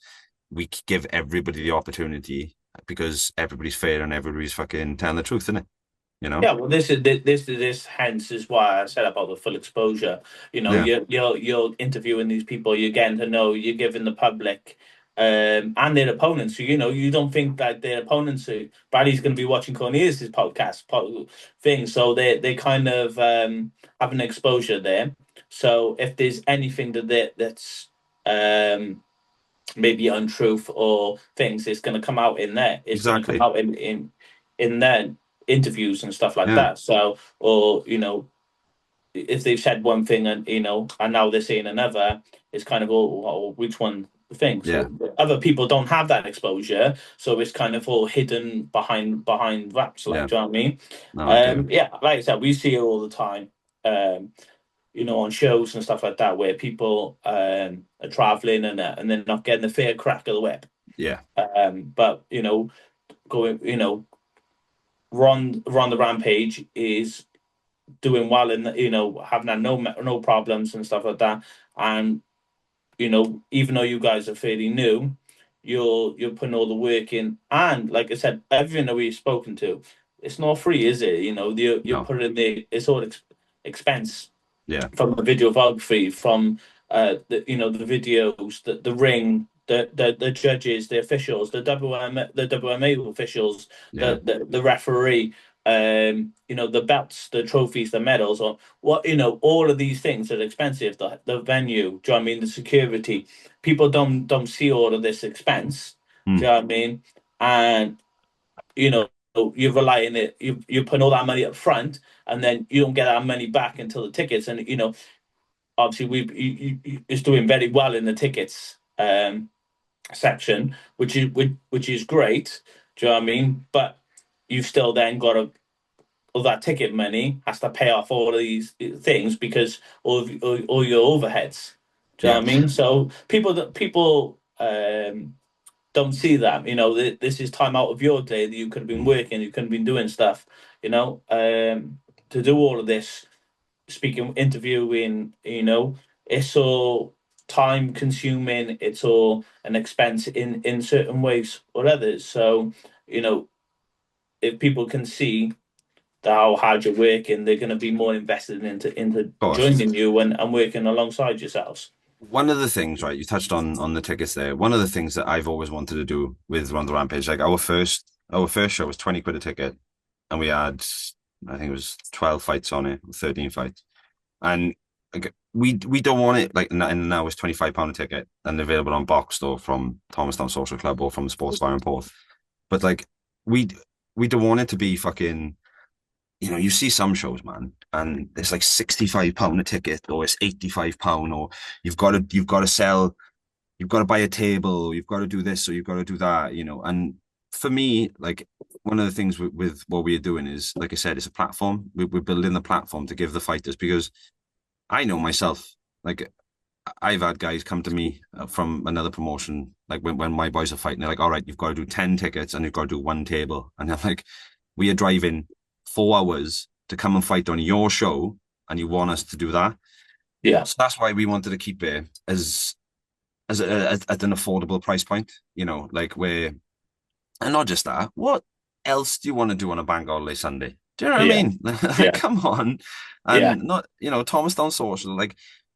we give everybody the opportunity because everybody's fair and everybody's fucking telling the truth, isn't it? Yeah, well, this hence is why I said about the full exposure. Yeah, You're interviewing these people, you're getting to know, you're giving the public and their opponents. So, you don't think that their opponents are Bradley's going to be watching Cornelius' thing, so they kind of have an exposure there. So if there's anything that's maybe untruth or things, it's going to come out in there. It's going to come exactly. out in their interviews and stuff like Yeah, that. So, or if they've said one thing and now they're saying another, it's kind of all which one the thing. yeah. So other people don't have that exposure, so it's kind of all hidden behind wraps. Like, Yeah. do you know what I mean? No, I do. Yeah, like I said, we see it all the time. Um, on shows and stuff like that, where people are traveling and they're not getting the fair crack of the whip. Yeah. But going, Rhondda Rampage is doing well and having had no problems and stuff like that. And even though you guys are fairly new, you're putting all the work in. And like I said, everything that we've spoken to, it's not free, is it? You're No. putting it's all expense Yeah. from the videography, from the videos, the ring, the judges, the officials, the WMA officials, Yeah. the referee, the belts, the trophies, the medals, or what all of these things are expensive. The venue, do you know what I mean? The security, people don't see all of this expense. Do Mm. you know what I mean? And you know you're relying it, you put all that money up front, and then you don't get that money back until the tickets. And obviously it's doing very well in the tickets section, which is great. Do you know what I mean? But you've still then got to all that ticket money has to pay off all of these things because all your overheads. Do you know Yeah. what I mean? So people don't see that. This is time out of your day that you could have been Mm. working, you could have been doing stuff. To do all of this, speaking, interviewing. It's all time consuming. It's all an expense in certain ways or others. So if people can see how hard you're working, they're going to be more invested into Of course. joining you and working alongside yourselves. One of the things, right, you touched on the tickets there. One of the things that I've always wanted to do with Rhondda Rampage, like our first show was 20 quid a ticket, and we had, I think it was 12 fights on it, 13 fights. And like, we don't want it like, and now it's £25 a ticket and available on Bokst or from Thomastown Social Club or from Sports Bar in Porth. But like we we don't want it to be fucking, you see some shows, man, and it's like £65 a ticket, or it's £85, or you've got to sell, you've got to buy a table, you've got to do this, or you've got to do that. And for me, like one of the things with what we're doing is, like I said, it's a platform. We're building the platform to give the fighters, because I know myself, like I've had guys come to me from another promotion, like when my boys are fighting, they're like, all right, you've got to do 10 tickets and you've got to do one table. And they're like, we are driving 4 hours to come and fight on your show, and you want us to do that? Yeah, So that's why we wanted to keep it as at an affordable price point, like where, and not just that, what else do you want to do on a bank holiday Sunday? Do you know what I yeah, mean? Like, yeah, come on. yeah, And not, Thomastown Social, like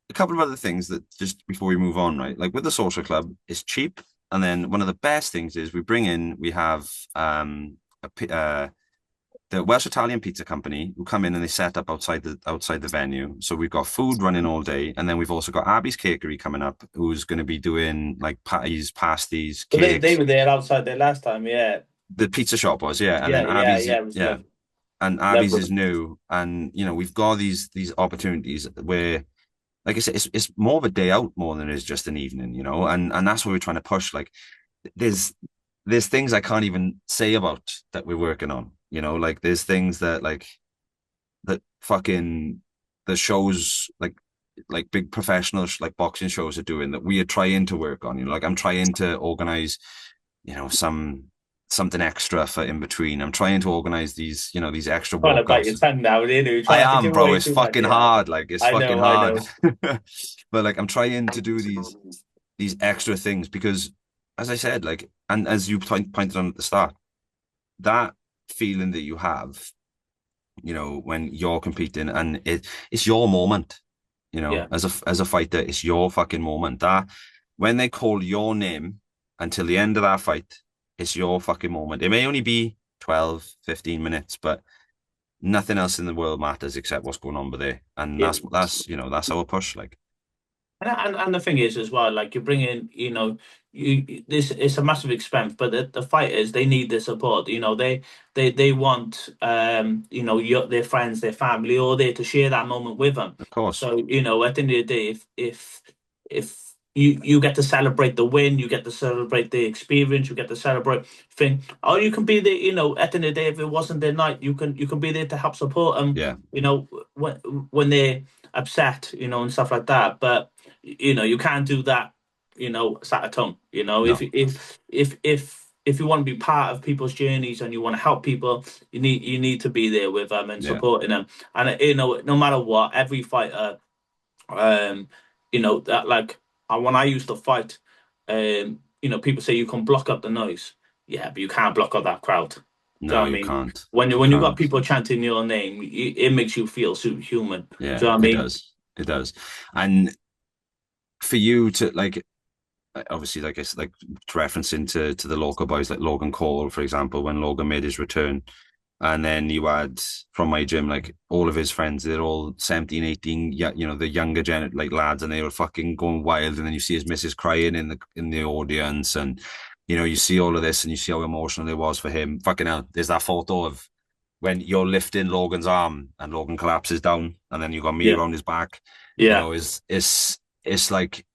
a couple of other things that, just before we move on, right? Like with the social club, it's cheap. And then one of the best things is we have the Welsh Italian Pizza Company, who come in and they set up outside the venue. So we've got food running all day, and then we've also got Abby's Cakery coming up, who's going to be doing like patties, pasties, but they cakes. were there outside there last time. Yeah, The pizza shop was, yeah, and yeah, then yeah, Abby's, yeah. It was yeah, good. and Abby's is Level. new, and we've got these opportunities where, like I said, it's more of a day out more than it is just an evening, and that's what we're trying to push. Like there's there's things I can't even say about that we're working on. Like there's things that that fucking the shows like big professional like boxing shows are doing that we are trying to work on. Like I'm trying to organize, something extra for in between. I'm trying to organize these extra Trying to bite walkouts. your tongue now, you know, I trying to am, give bro. away It's too much. fucking Yeah, hard. Like it's fucking I hard. know. But like I'm trying to do these extra things because, as I said, like, and as you pointed on at the start, that feeling that you have, when you're competing and it's your moment, Yeah, as a fighter, it's your fucking moment. That when they call your name until the end of that fight, it's your fucking moment. It may only be 12, 15 minutes, but nothing else in the world matters except what's going on with it. And yeah. that's our push. Like, And the thing is as well, like you bring in, this it's a massive expense, but the fighters they need the support. They want their friends, their family, all there to share that moment with them. of course, So at the end of the day, if you get to celebrate the win, you get to celebrate the experience, you get to celebrate thing, or you can be there. At the end of the day, if it wasn't their night, you can be there to help support them. yeah, When they're upset, and stuff like that, but you can't do that, sat at home. If no, you want to be part of people's journeys and you want to help people, you need to be there with them and yeah, supporting them. And no matter what, every fighter, um, that like when I used to fight, people say you can block up the noise. Yeah, but you can't block up that crowd. Do you know no, what I you mean? can't, When you when you got can't. people chanting your name, it makes you feel superhuman. Do Yeah, you know what I it mean? does, it does. And for you to like, obviously, like it's like to reference into the local boys like Logan Cole, for example, when Logan made his return. And then you had from my gym, like all of his friends, they're all 17, 18, yeah, the younger like lads, and they were fucking going wild. And then you see his missus crying in the audience, and you see all of this, and you see how emotional it was for him. Fucking hell, there's that photo of when you're lifting Logan's arm and Logan collapses down, and then you got me Yeah, around his back. yeah. It's like,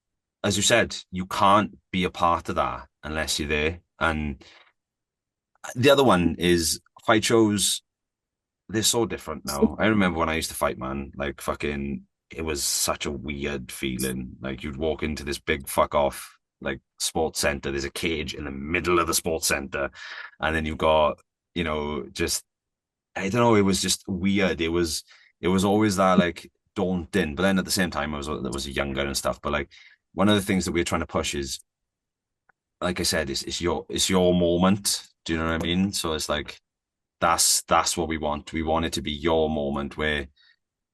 as you said, you can't be a part of that unless you're there. And the other one is fight shows, they're so different now. I remember when I used to fight, man, like fucking, it was such a weird feeling. Like you'd walk into this big fuck off like sports center. There's a cage in the middle of the sports center, and then you've got, just I don't know. It was just weird. It was always that like daunting, but then at the same time, I was younger and stuff. But like one of the things that we're trying to push is, like I said, it's your moment. Do you know what I mean? So it's like that's what we want. We want it to be your moment where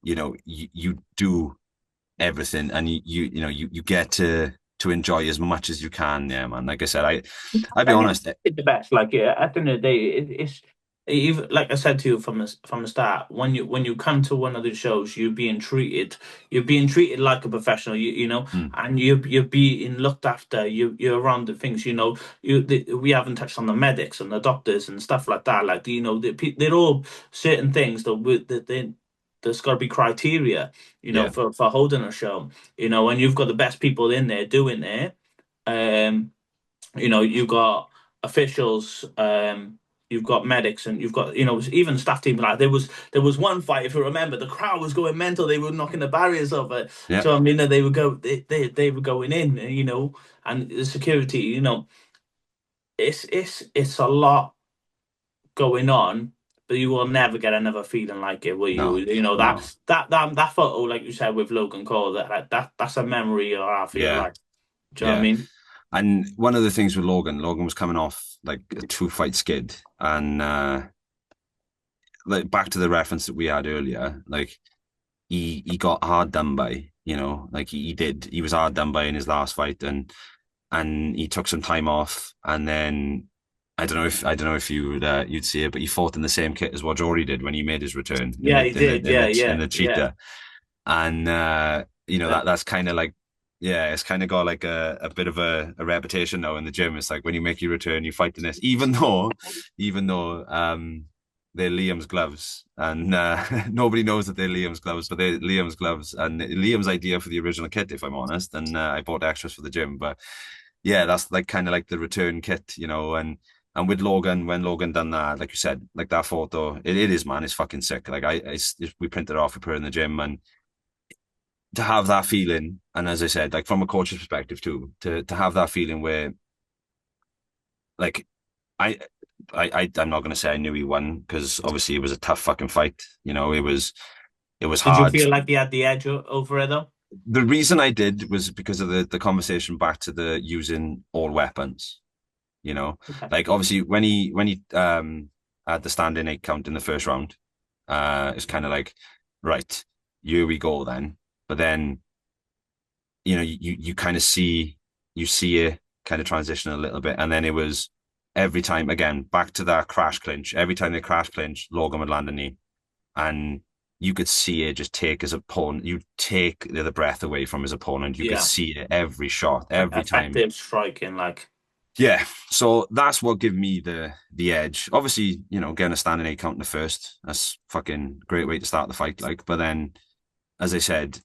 you do everything and you get to enjoy as much as you can. Yeah, man. Like I said, I'll be And yeah, honest. it's the best. Like, yeah, at the end of the day, it's even like I said to you from the start. When you come to one of the shows, you're being treated like a professional. Mm, And you're being looked after. You're around the things. We haven't touched on the medics and the doctors and stuff like that. Like, they're all certain things there's got to be criteria. yeah, For holding a show. And you've got the best people in there doing it. Um you've got officials, you've got medics, and you've got, even staff team. Like there was one fight, if you remember, the crowd was going mental. They were knocking the barriers over. yeah, So I mean, they were going in, and the security, it's a lot going on. But you will never get another feeling like it, will you? no, You know that no, that that that photo, like you said with Logan Cole, that's a memory you'll have for your yeah, life. Do you know what I yeah. mean? And one of the things with Logan was coming off like a two-fight skid, and like back to the reference that we had earlier, like he got hard done by, like he did. He was hard done by in his last fight, and he took some time off, and then I don't know if you'd see it, but he fought in the same kit as what Jory did when he made his return in Yeah, the he in the did. in Yeah, the in yeah, the yeah. cheetah, and that's kind of like, yeah, it's kind of got like a bit of a reputation now in the gym. It's like when you make your return, you fight in this, even though they're Liam's gloves, and nobody knows that they're Liam's gloves, but they're Liam's gloves and Liam's idea for the original kit, if I'm honest. And I bought extras for the gym, but yeah, that's like kind of like the return kit, and with Logan, when Logan done that, like you said, like that photo, it is, man, it's fucking sick. Like we printed it off, we put it in the gym, and to have that feeling, and as I said, like from a coach's perspective too, to have that feeling where like I I'm not gonna say I knew he won because obviously it was a tough fucking fight. It was Did you hard. feel like you had the edge over it though? The reason I did was because of the conversation back to the using all weapons. Okay. Like obviously when he had the standing 8 count in the first round, it's kind of like, right, here we go then. But then you kind of see it kind of transition a little bit, and then it was every time again back to that crash clinch. Every time they crash clinch, Logan would land a knee, and you could see it just take his opponent. You take the breath away from his opponent. You could Yeah. see it every shot, every time. Effective striking, like. Yeah, so that's what gave me the edge. Obviously, getting a standing 8 count in the first, that's fucking great way to start the fight. Like, but then, as I said,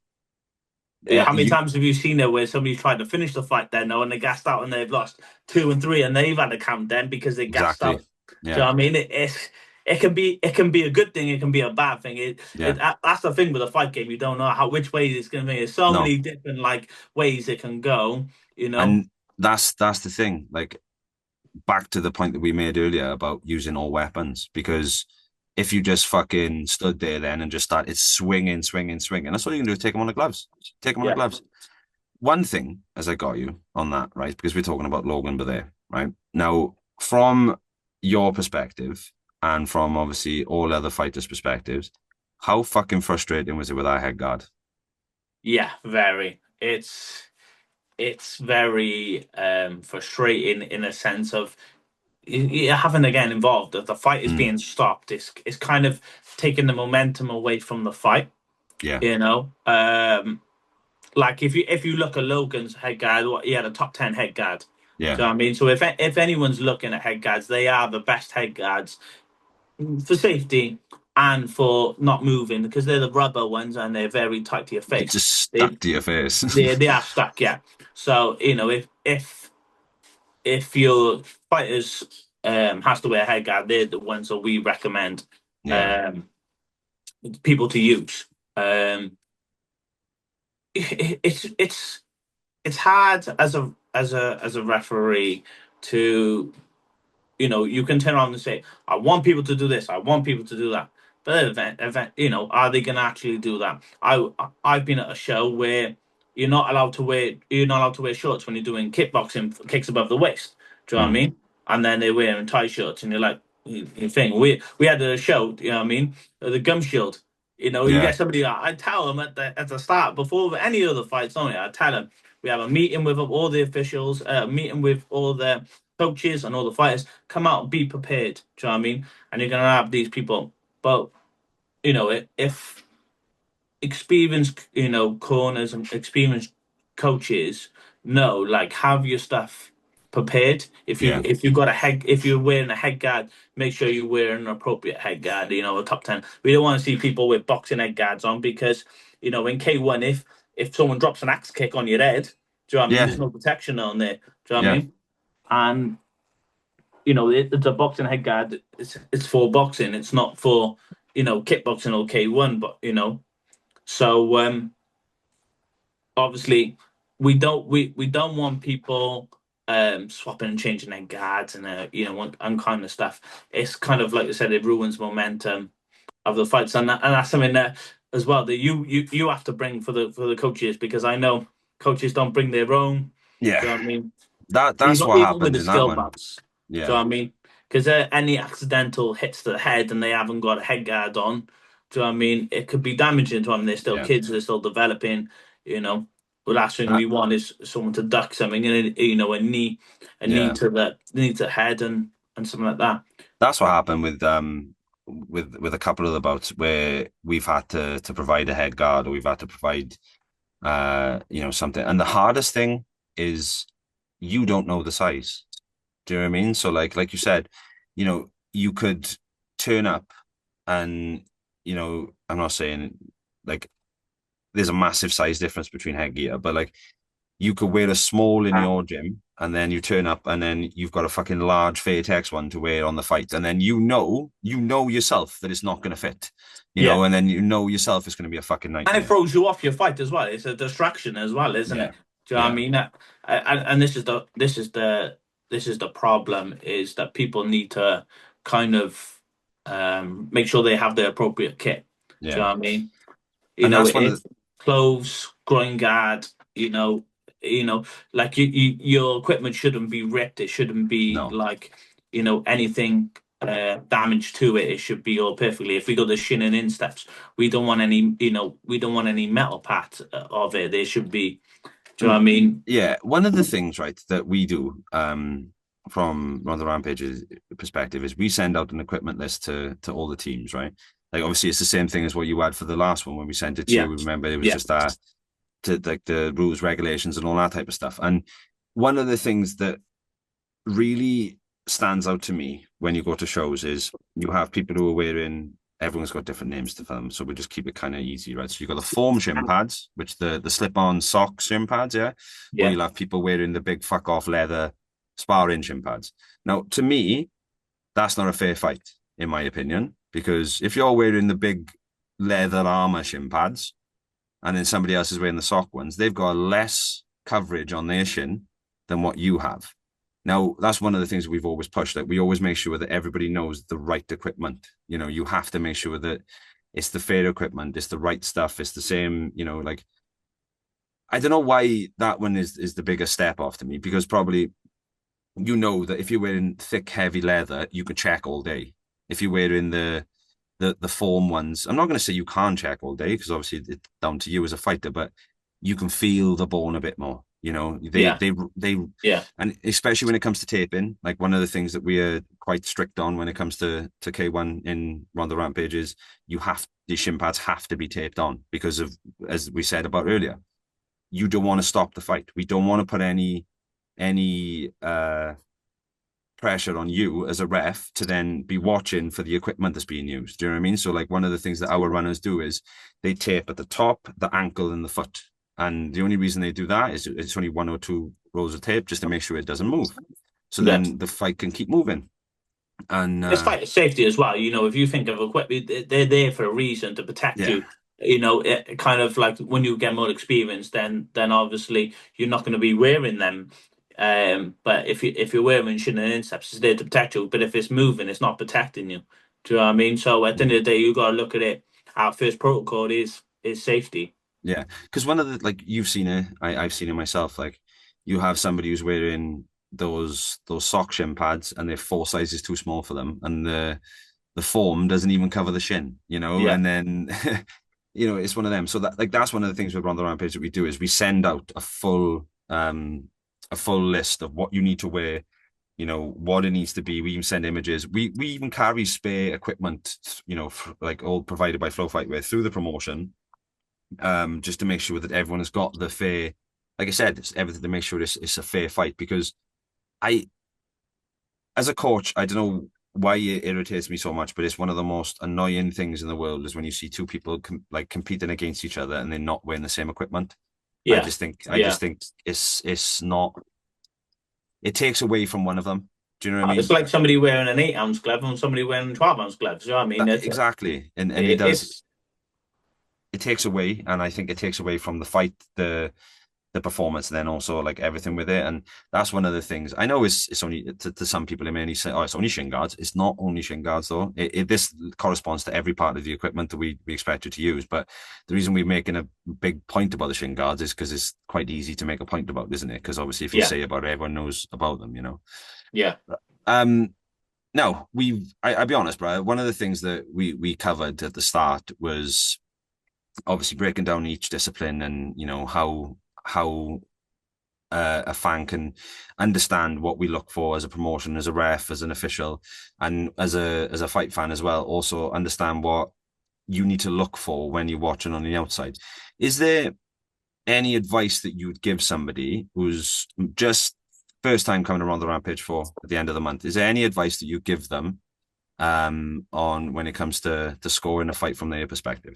Yeah, how many you times have you seen it where somebody's tried to finish the fight then, no, and they gassed out and they've lost two and three and they've had to count then because they gassed exactly, out. Do you yeah, know what I mean? It can be a good thing, it can be a bad thing. yeah, That's the thing with a fight game. You don't know which way it's going to be. There's so no, many different like ways it can go. You know. and that's the thing. Like back to the point that we made earlier about using all weapons, because if you just fucking stood there then and just started swinging, swinging, swinging, that's all you can do is take them on the gloves. Take them on the Yeah. gloves. One thing, as I got you on that, right? Because we're talking about Logan Belair, right? Now, from your perspective and from obviously all other fighters' perspectives, how fucking frustrating was it with our head guard? Yeah. Very. It's very frustrating in a sense of you haven't again involved. If the fight is Mm, being stopped, it's kind of taking the momentum away from the fight. yeah, You know, like if you look at Logan's head guard, he had a top 10 head guard. yeah. Do you know what I mean? So if anyone's looking at head guards, they are the best head guards for safety and for not moving because they're the rubber ones and they're very tight to your They're face. just They stuck to your face. they are stuck, yeah. So if your fighters has to wear a head guard, they're the ones that we recommend Yeah, um, people to use. It's hard as a referee to you can turn around and say, I want people to do this, I want people to do that. But are they going to actually do that? I've been at a show where you're not allowed to wear shorts when you're doing kickboxing, kicks above the waist. Do you know what I mm, mean? And then they're wearing tie shirts, and you're like, you think we had a show, you know what I mean? The gum shield. You yeah, get somebody. I tell them at the start before any other fights. Only I tell them we have a meeting with all the officials, a meeting with all the coaches and all the fighters. Come out, be prepared. Do you know what I mean? And you're gonna have these people. But if experienced, corners and experienced coaches know, like, have your stuff prepared. If you yeah, if you've got if you're wearing a head guard, make sure you wear an appropriate head guard. A top 10. We don't want to see people with boxing head guards on because in K1, if someone drops an axe kick on your head, do you know what I mean? yeah, There's no protection on there. Do you know what I yeah. mean? And it's a boxing head guard. It's for boxing. It's not for kickboxing or K1. But so obviously we don't want people swapping and changing their guards and and kind of stuff. It's kind of like I said, it ruins momentum of the fights, and that's something that as well that you have to bring for the coaches because I know coaches don't bring their own. Do Yeah. you know what I mean? That's Even what even with happened the in that skill one. belts. Do you Yeah. know what I mean? Because any accidental hits to the head and they haven't got a head guard on, do you know what I mean? It could be damaging to them. They're still Yeah. kids. They're still developing. You know, the last thing That, we want is someone to duck something, and a knee yeah. to the head and something like that. That's what happened with a couple of the bouts where we've had to provide a head guard or we've had to provide something. And the hardest thing is you don't know the size. Do you know what I mean? So like you said, you could turn up and I'm not saying like there's a massive size difference between headgear, but like you could wear a small in your gym, and then you turn up, and then you've got a fucking large Fatex one to wear on the fight, and then you know yourself that it's not going to fit, Yeah. and then you know yourself it's going to be a fucking And it nightmare. throws you off your fight as well. It's a distraction as well, isn't Yeah, it? Do you know what I yeah, mean? And this is the problem is that people need to kind of make sure they have the appropriate kit. Do you yeah, know what I mean? and that's It one of is clothes, groin guard, you know, you know, like your equipment shouldn't be ripped. It shouldn't be no. like, anything damage to it. It should be all perfectly. If we go the shin and insteps, we don't want any metal part of it. They should be. Do you know what I And mean? yeah, one of the things, right, that we do from Rhondda Rampage's perspective is we send out an equipment list to all the teams, right? Like obviously it's the same thing as what you had for the last one when we sent it to Yeah, you. Remember, it was yeah, just to like the rules, regulations, and all that type of stuff. And one of the things that really stands out to me when you go to shows is you have people who are wearing, everyone's got different names to them, so we just keep it kind of easy, right? So you've got the foam shin pads, which the slip-on sock shin pads, yeah, or yeah, you'll have people wearing the big fuck off leather sparring shin pads. Now, to me, that's not a fair fight, in my opinion, because if you're wearing the big leather armor shin pads and then somebody else is wearing the sock ones, they've got less coverage on their shin than what you have. Now, that's one of the things we've always pushed, that we always make sure that everybody knows the right equipment. You have to make sure that it's the fair equipment, it's the right stuff, it's the same, like I don't know why that one is the biggest step off to me, because probably that if you're wearing thick, heavy leather, you could check all day. If you're wearing the foam ones, I'm not going to say you can't check all day because obviously it's down to you as a fighter, but you can feel the bone a bit more. yeah, yeah, and especially when it comes to taping, like one of the things that we are quite strict on when it comes to K1 in Rhondda Rampage is these shin pads have to be taped on because of, as we said about earlier, you don't want to stop the fight. We don't want to put any pressure on you as a ref to then be watching for the equipment that's being used. Do you know what I mean? So like one of the things that our runners do is they tape at the top, the ankle, and the foot. And the only reason they do that is it's only one or two rolls of tape just to make sure it doesn't move. So yeah. then the fight can keep moving. And It's fighter safety as well. If you think of equipment, they're there for a reason to protect yeah, you. It kind of like when you get more experience, then obviously you're not going to be wearing them. But if you're wearing shin and insteps, it's there to protect you. But if it's moving, it's not protecting you. Do you know what I mean? So at the end yeah. of the day, you got to look at it. Our first protocol is safety. Yeah, because one of the, like you've seen it, I've seen it myself. Like you have somebody who's wearing those sock shin pads, and they're 4 sizes too small for them, and the foam doesn't even cover the shin, Yeah, and then it's one of them. So that's one of the things with Rhondda Rampage that we do is we send out a full list of what you need to wear, what it needs to be. We even send images. We even carry spare equipment, like all provided by Fightwear through the promotion, just to make sure that everyone has got the fair, like I said, it's everything to make sure it's a fair fight. Because I, as a coach, I don't know why it irritates me so much, but it's one of the most annoying things in the world is when you see two people competing against each other and they're not wearing the same equipment. I yeah, just think, I yeah. just think it's not. It takes away from one of them. Do you know what I It's mean? like somebody wearing an 8-ounce glove and somebody wearing 12-ounce gloves. You know what I mean? Exactly, and it does. It's It takes away, and I think it takes away from the fight, the performance, and then also like everything with it. And that's one of the things I know is it's only to some people, it may only say, oh, it's only shin guards. It's not only shin guards though. This corresponds to every part of the equipment that we expect you to use. But the reason we're making a big point about the shin guards is because it's quite easy to make a point about, isn't it? Because obviously if you yeah, say about it, everyone knows about them, yeah. Um, no, I'll be honest, bro. One of the things that we covered at the start was obviously breaking down each discipline, and how a fan can understand what we look for as a promotion, as a ref, as an official, and as a fight fan as well. Also understand what you need to look for when you're watching on the outside. Is there any advice that you would give somebody who's just first time coming around the Rampage for at the end of the month? Is there any advice that you give them on when it comes to scoring a fight from their perspective?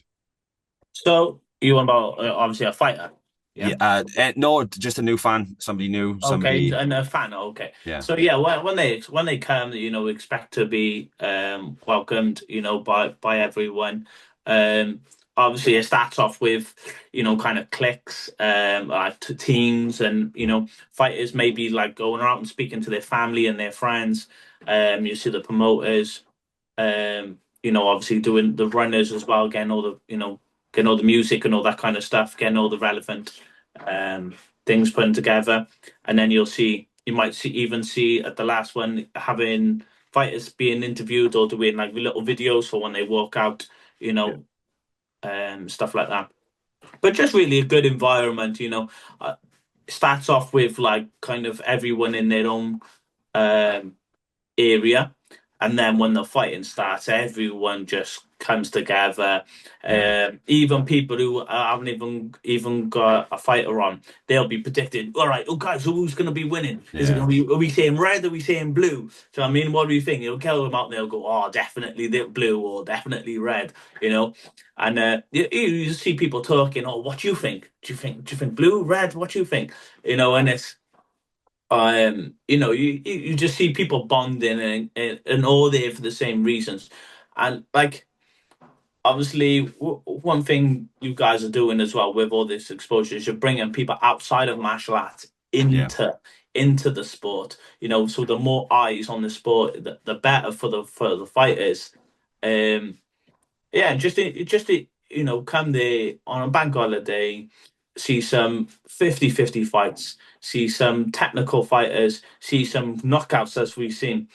So you want about obviously a fighter. Yeah. Yeah, no, just a new fan, somebody new, Okay, somebody. and a fan. Okay, Yeah, so yeah, when they come, expect to be welcomed, by everyone. Um, Obviously, it starts off with kind of cliques, teams, and fighters maybe like going out and speaking to their family and their friends. You see the promoters, obviously doing the runners as well, getting all the music and all that kind of stuff, getting all the relevant um things put together, and then you might even see at the last one having fighters being interviewed or doing like little videos for when they walk out, you yeah, know, stuff like that. But just really a good environment, starts off with like kind of everyone in their own um area. And then when the fighting starts, everyone just comes together. yeah, Even people who haven't even got a fighter on, they'll be predicting. All right, okay, so who's going to be winning? Is it yeah, going to be? Are we saying red? Are we saying blue? So I mean, what do you think? You'll kill them out, and they'll go, "Oh, definitely the blue or definitely red." You know, and you see people talking. Oh, what do you think? Do you think blue, red? What do you think? And it's you just see people bonding and all there for the same reasons. And like obviously one thing you guys are doing as well with all this exposure is you're bringing people outside of martial arts yeah, into the sport. So the more eyes on the sport, the better for the fighters. Um, yeah, come there on a bank holiday, see some 50-50 fights, see some technical fighters, see some knockouts as we've seen,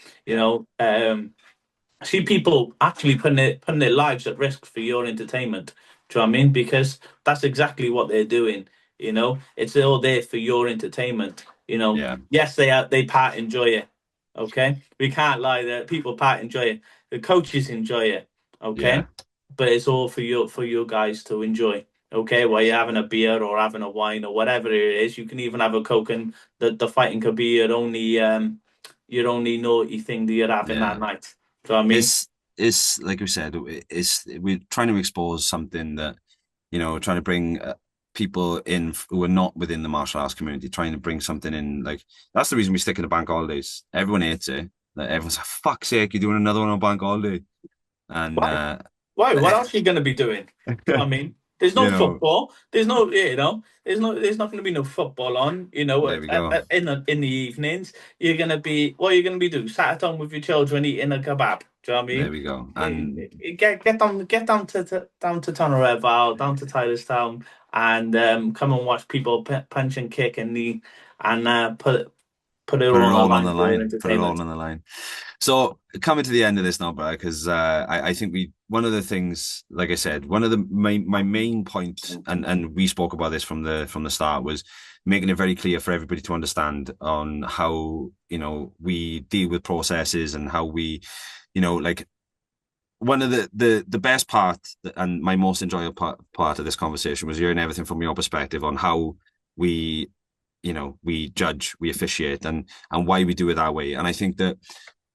see people actually putting their lives at risk for your entertainment. Do you know what I mean? Because that's exactly what they're doing. It's all there for your entertainment. yeah, Yes, they part enjoy it. Okay, we can't lie that people part enjoy it. The coaches enjoy it. yeah, Okay, but it's all for you guys to enjoy. Okay, while you're having a beer or having a wine or whatever it is, you can even have a coke, and the fighting could be your only naughty thing that you're having that yeah. night. Do you know what I mean? It's like we said, it's we're trying to expose something that trying to bring people in who are not within the martial arts community, trying to bring something in. Like that's the reason we stick in the bank holidays. Everyone hates it. Like, everyone's like, "Fuck's sake, you're doing another one on bank holiday," and Why? Why? What else are you going to be doing? Do you know what I mean? There's no you know, football. There's going to be no football on. there we go. In the evenings, you're going to be what are you going to be doing? Sat at home with your children eating a kebab. Do you know what I There mean? we go. And Get down to Tonnereval, down to Tylerstown, and come and watch people punch and kick and put it put all it on the all on line the for your line. Put it all entertainment. on the line. So coming to the end of this now, Brad, because I think one of the things, like I said, one of my main point, and we spoke about this from the start, was making it very clear for everybody to understand on how we deal with processes and how we, like one of the best part and my most enjoyable part of this conversation was hearing everything from your perspective on how we we judge, we officiate, and why we do it that way. And I think that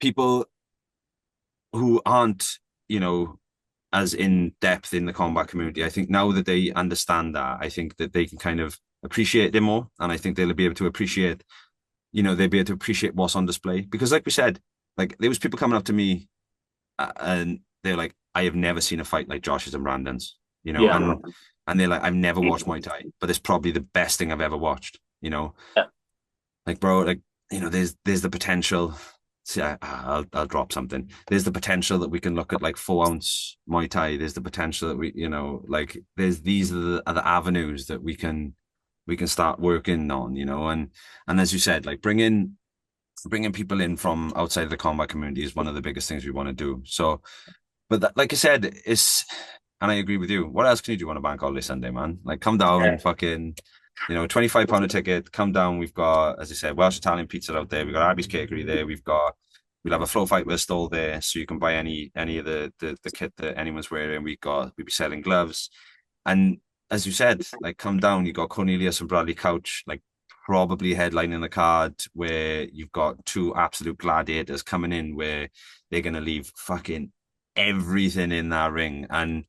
people who aren't, as in depth in the combat community, I think now that they understand that, I think that they can kind of appreciate them more. And I think they'll be able to appreciate, they'll be able to appreciate what's on display. Because like we said, like there was people coming up to me and they're like, I have never seen a fight like Josh's and Brandon's, Yeah. and they're like, I've never watched Muay Thai, but it's probably the best thing I've ever watched. Yeah. Like, bro, like, there's the potential. See, I'll drop something. There's the potential that we can look at like 4 ounce Muay Thai. There's the potential that like these are the avenues that we can start working on. And as you said, like bringing people in from outside of the combat community is one of the biggest things we want to do. So, but that, like I said, and I agree with you. What else can you do on a bank holiday Sunday, man? Like, come down, Yeah. fucking, £25 a ticket. Come down. We've got, as I said, Welsh Italian pizza out there. We've got Abby's Cakery there. We'll have a Flow Fightwear stall there, so you can buy any of the kit that anyone's wearing. We'll be selling gloves, and as you said, like come down. You got Cornelius and Bradley Couch, like probably headlining the card, where you've got two absolute gladiators coming in, where they're gonna leave fucking everything in that ring. And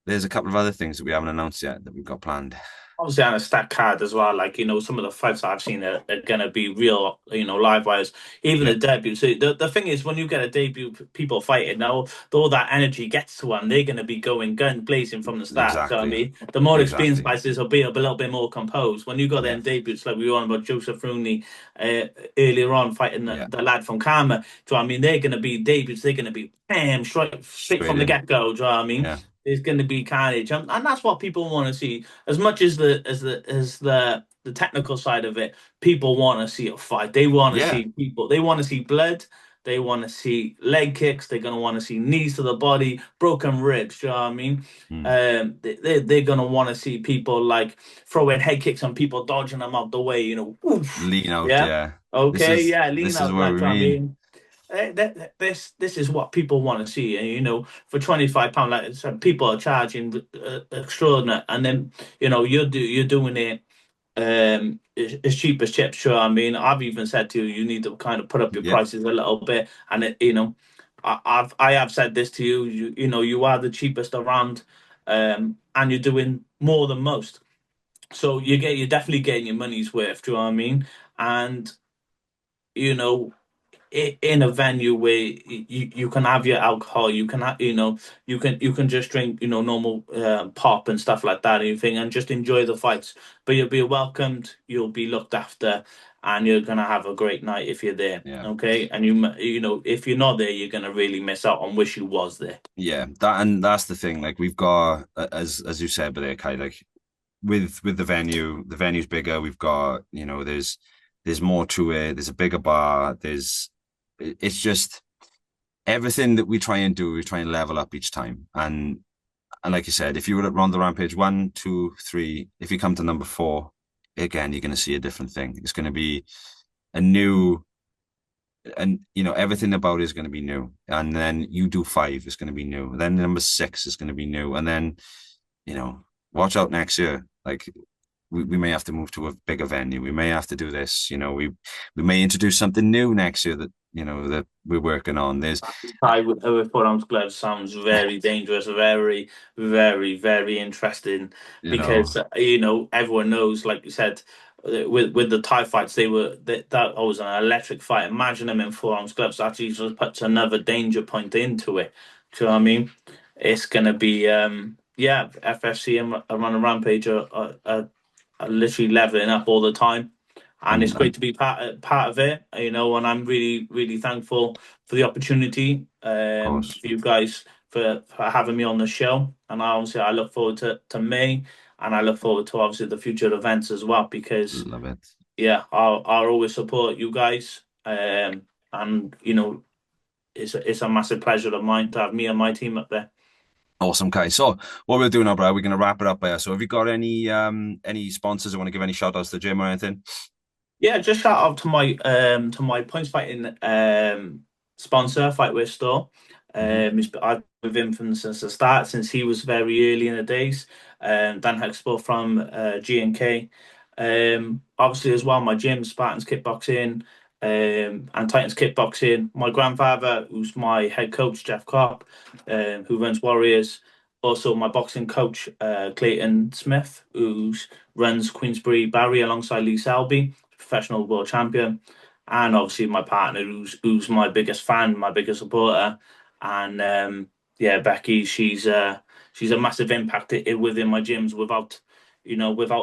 there's a couple of other things that we haven't announced yet that we've got planned. Obviously on a stat card as well. Like, some of the fights that I've seen are going to be real, live wires, even Yeah, the debut. So the thing is, when you get a debut, people fighting now, all that energy gets to them, they're going to be going gun blazing from the start. So, I exactly, mean, the more experienced exactly. fighters will be a little bit more composed. When you got Yeah, them debuts, like we were on about Joseph Rooney earlier on, fighting the, yeah, the lad from Karma. Do you know what I mean? They're going to be debuts, they're going to be bam, straight straight from the in. get go. Do you know what I mean? Yeah, There's going to be carnage, and that's what people want to see as much as the technical side of it. People want to see a fight. They want to yeah. see people. They want to see blood. They want to see leg kicks. They're gonna want to see knees to the body, broken ribs. You know what I mean? Mm. They're gonna want to see people like throwing head kicks and people dodging them out the way. Oof. Lean out. Yeah. Yeah, Okay. Yeah. Lean this is out. what Like we I mean. mean, this is what people want to see, and for £25, like I said, people are charging extraordinary, and then you're doing it as cheap as chips. Sure, I mean, I've even said to you, you need to kind of put up your Yeah, prices a little bit, and I have said this to you. You are the cheapest around, and you're doing more than most, so you're definitely getting your money's worth. Do you know what I mean? And you know in a venue where you can have your alcohol, you can have, you can just drink, normal pop and stuff like that, anything, and just enjoy the fights. But you'll be welcomed, you'll be looked after, and you're gonna have a great night if you're there. yeah, Okay, and if you're not there, you're gonna really miss out and wish you was there. yeah. That's the thing. Like we've got, as you said, but there, Kai, like with the venue's bigger. We've got, there's more to it. There's a bigger bar. It's just everything that we try and do. We try and level up each time. And like you said, if you were at Rhondda Rampage 1, 2, 3, if you come to number 4, again, you're going to see a different thing. It's going to be a new, and everything about it is going to be new. And then you do 5, it's going to be new. Then number 6 is going to be new. And then, you know, watch out next year. Like we may have to move to a bigger venue. We may have to do this. We may introduce something new next year that we're working on. There's, Tie with forearms gloves sounds very dangerous, very, very, very interesting you know, because everyone knows, like you said, with the Thai fights, that was an electric fight. Imagine them in forearms gloves. That just puts another danger point into it. Do you know what I mean? It's gonna be yeah, FFC and Run Rampage are literally leveling up all the time, and it's great and to be part of it. And I'm really really thankful for the opportunity, of course, for you guys for having me on the show. And obviously I look forward to May, and I look forward to obviously the future events as well because love it. yeah, I'll always support you guys. And it's a massive pleasure of mine to have me and my team up there. Awesome, Kai. So what we'll do now, bro, we're going to wrap it up there. So have you got any sponsors or want to give any shout outs to the gym or anything? Yeah, just shout out to my points fighting sponsor, Fightwear store. Hmm. I've been with him since the start, since he was very early in the days. Dan Hexpo from G&K. Obviously as well, my gym, Spartans Kickboxing, and Titans Kickboxing. My grandfather, who's my head coach, Jeff Copp, who runs Warriors. Also my boxing coach, Clayton Smith, who runs Queensbury Barry alongside Lee Selby, professional world champion, and obviously my partner, who's my biggest fan, my biggest supporter, and yeah, Becky, she's a massive impact within my gyms. Without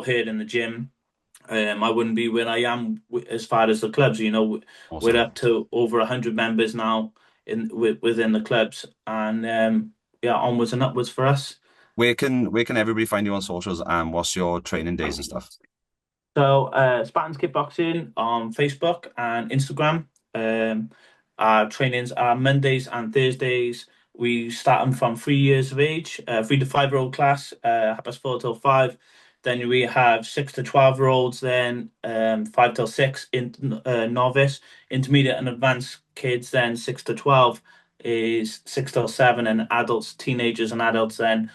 her in the gym, I wouldn't be where I am as far as the clubs. We're Awesome. up to over 100 members now within the clubs, and yeah, onwards and upwards for us. Where can everybody find you on socials and what's your training days and stuff? So, Spartans Kickboxing on Facebook and Instagram. Our trainings are Mondays and Thursdays. We start them from 3 years of age, 3 to 5 year old class, 4:30 till 5. Then we have 6 to 12 year olds, then 5 till 6 in novice, intermediate and advanced kids. Then 6 to 12 is 6 till 7, and adults, teenagers and adults then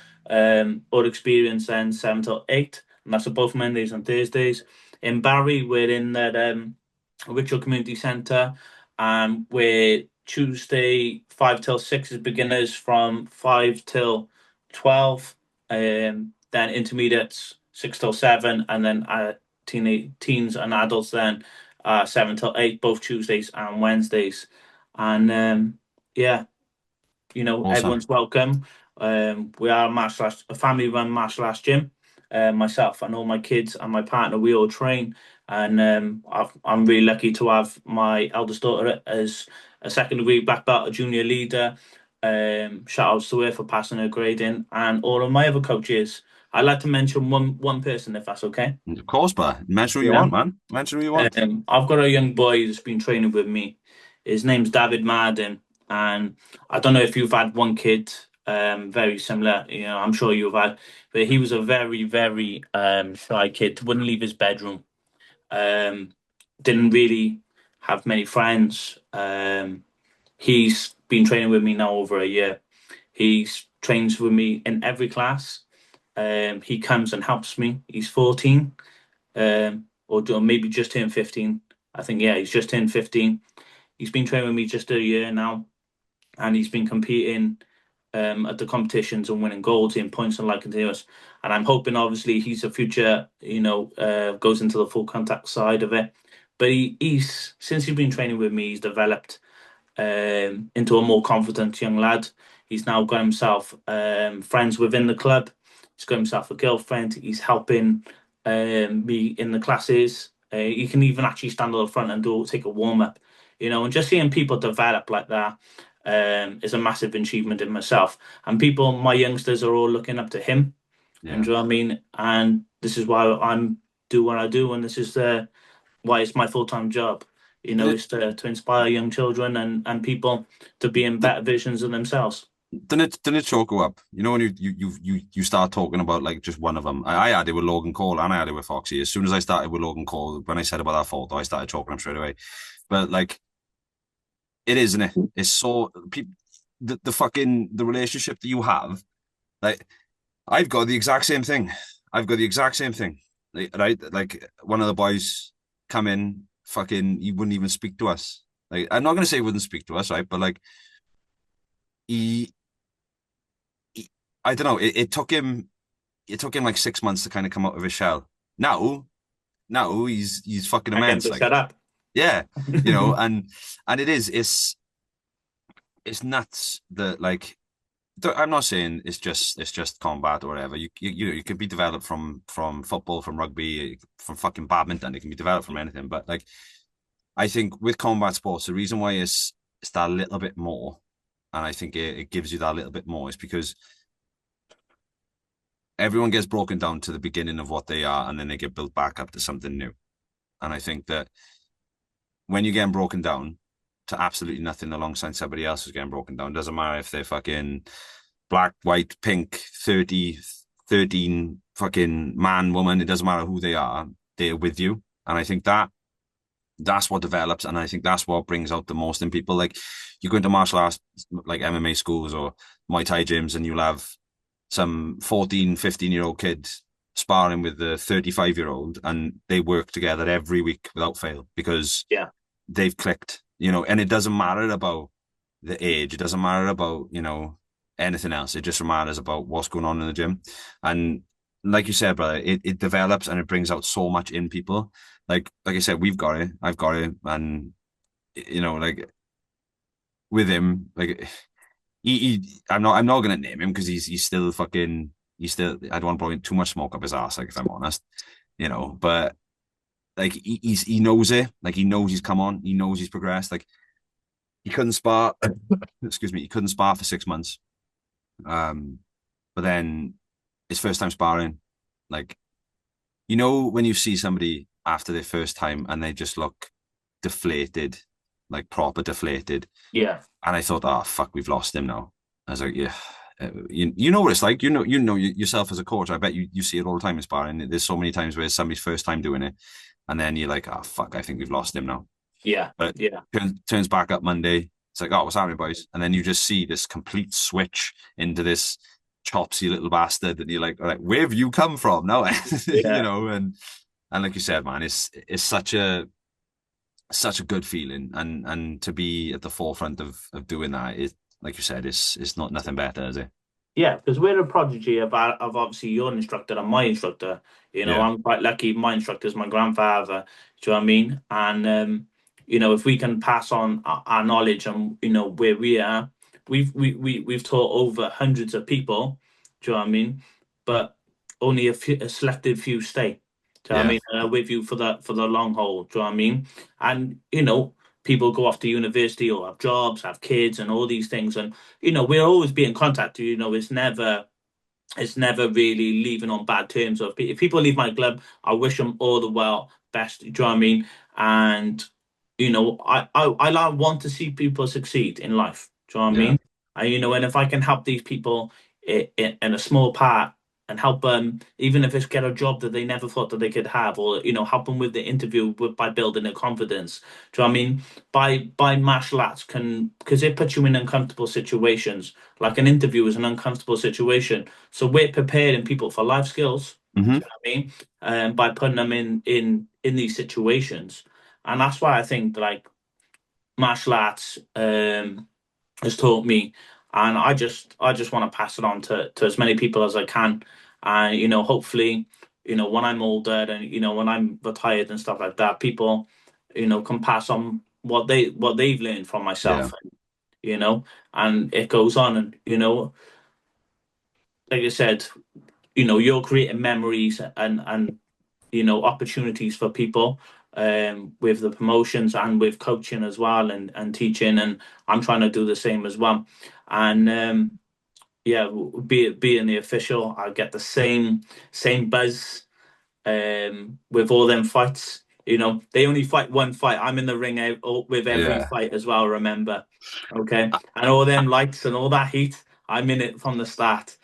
or experience then 7 till 8, and that's for both Mondays and Thursdays. In Barry, we're in that Ritual Community Centre, and we're Tuesday 5 till 6 is beginners, from 5 till 12 then intermediates 6 till 7, and then teens and adults then 7 till 8, both Tuesdays and Wednesdays. And yeah, Awesome. everyone's welcome. We are a family-run martial arts gym. Myself and all my kids and my partner, we all train, and I'm really lucky to have my eldest daughter as a second degree black belt, a junior leader. Shout outs to her for passing her grading, and all of my other coaches. I'd like to mention one person, if that's okay. Of course, but mention who you Yeah. want, man. Mention who you want. I've got a young boy who's been training with me. His name's David Marden, and I don't know if you've had one kid, very similar. I'm sure you've had, but he was a very, very shy kid. Wouldn't leave his bedroom. Um, didn't really have many friends. He's been training with me now over a year. He trains with me in every class. He comes and helps me. He's 14, or maybe just turned 15. I think, yeah, he's just turned 15. He's been training with me just a year now, and he's been competing at the competitions and winning golds in points and like continuous. And I'm hoping, obviously, he's a future, goes into the full contact side of it. But he's since he's been training with me, he's developed into a more confident young lad. He's now got himself friends within the club. He's got himself a girlfriend. He's helping me in the classes. He can even actually stand on the front and take a warm up, and just seeing people develop like that is a massive achievement in myself. And my youngsters are all looking up to him. And Yeah. do you know what I mean? And this is why I'm do what I do, and this is why it's my full-time job. Did it, Is to inspire young children and people to be in better visions of themselves. didn't it choke you up? You know when you start talking about like just one of them. I had it with Logan Cole and I had it with Foxy. As soon as I started with Logan Cole, when I said about that photo, I started choking him straight away. But like it is, isn't it? It's so people the fucking the relationship that you have. Like I've got the exact same thing. I've got the exact same thing. Right? Like one of the boys come in, fucking, he wouldn't even speak to us. Like I'm not gonna say he wouldn't speak to us, right? But like he, he I don't know. It took him like 6 months to kind of come out of his shell. Now, now he's fucking I get immense. to Like set up. yeah, you know, and it's nuts that like I'm not saying it's just combat or whatever. You can be developed from football, from rugby, from fucking badminton. It can be developed from anything. But like I think with combat sports, the reason why it's that little bit more, and I think it gives you that little bit more, is because everyone gets broken down to the beginning of what they are, and then they get built back up to something new. And I think that when you're getting broken down to absolutely nothing alongside somebody else who's getting broken down, doesn't matter if they're fucking black, white, pink, 30, 13, fucking man, woman, it doesn't matter who they are, they're with you. And I think that's what develops, and I think that's what brings out the most in people. Like you go into martial arts, like MMA schools or Muay Thai gyms, and you'll have some 14, 15-year-old kid sparring with the 35-year-old, and they work together every week without fail because Yeah, they've clicked, and it doesn't matter about the age. It doesn't matter about, anything else. It just matters about what's going on in the gym. And like you said, brother, it develops and it brings out so much in people. Like I said, we've got it. I've got it. And, like with him, like I'm not gonna name him because he's still fucking I don't want to blow too much smoke up his ass, like if I'm honest, but like he knows it, like he knows he's come on, he knows he's progressed. Like he couldn't spar, excuse me, he couldn't spar for 6 months. But then his first time sparring, like when you see somebody after their first time and they just look deflated, like proper deflated. yeah, And I thought, oh fuck, we've lost him now. I was like, yeah. You know what it's like. You know yourself as a coach. I bet you see it all the time in sparring. There's so many times where it's somebody's first time doing it, and then you're like, oh fuck, I think we've lost him now. yeah, But yeah, turns back up Monday. It's like, oh, what's happening, boys? And then you just see this complete switch into this chopsy little bastard, and you're like, all right, where have you come from now? yeah. And like you said, man, it's such a good feeling, and to be at the forefront of doing that, it like you said, it's not nothing better, is it? Yeah, because we're a prodigy of obviously your instructor and my instructor. Yeah. I'm quite lucky. My instructor is my grandfather. Do you know what I mean? And if we can pass on our knowledge and where we are, we've taught over hundreds of people. Do you know what I mean? But only a selected few stay. Do you know what I Yeah. mean? With you for the long haul. Do you know what I mean? And people go off to university or have jobs, have kids, and all these things, and we'll always be in contact. It's never really leaving on bad terms. Or if people leave my club, I wish them all the best. Do you know what I mean? And I want to see people succeed in life. Do you know what I Yeah. mean? And if I can help these people in a small part and help them, even if it's get a job that they never thought that they could have, or help them with the interview by building their confidence. Do you know what I mean? By martial arts can because it puts you in uncomfortable situations. Like an interview is an uncomfortable situation, so we're preparing people for life skills. Do Hmm. you know what I mean? By putting them in these situations, and that's why I think like martial arts has taught me, and I just want to pass it on to as many people as I can, and hopefully, when I'm older and when I'm retired and stuff like that, people, can pass on what they've learned from Yeah. myself, you know, and it goes on, and like I said, you're creating memories and opportunities for people with the promotions and with coaching as well and teaching, and I'm trying to do the same as well. And yeah, being the official, I get the same buzz with all them fights. They only fight one fight. I'm in the ring with every Yeah. fight as well, remember. Okay. And all them lights and all that heat, I'm in it from the start.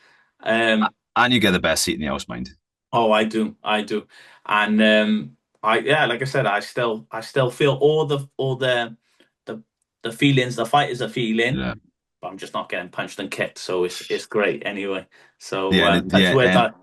Um, And you get the best seat in the house, mind. Oh, I do, I do, and yeah, like I said, I still feel the the feelings the fighters are feeling, Yeah. but I'm just not getting punched and kicked, so it's great anyway. The So en the touch wood, en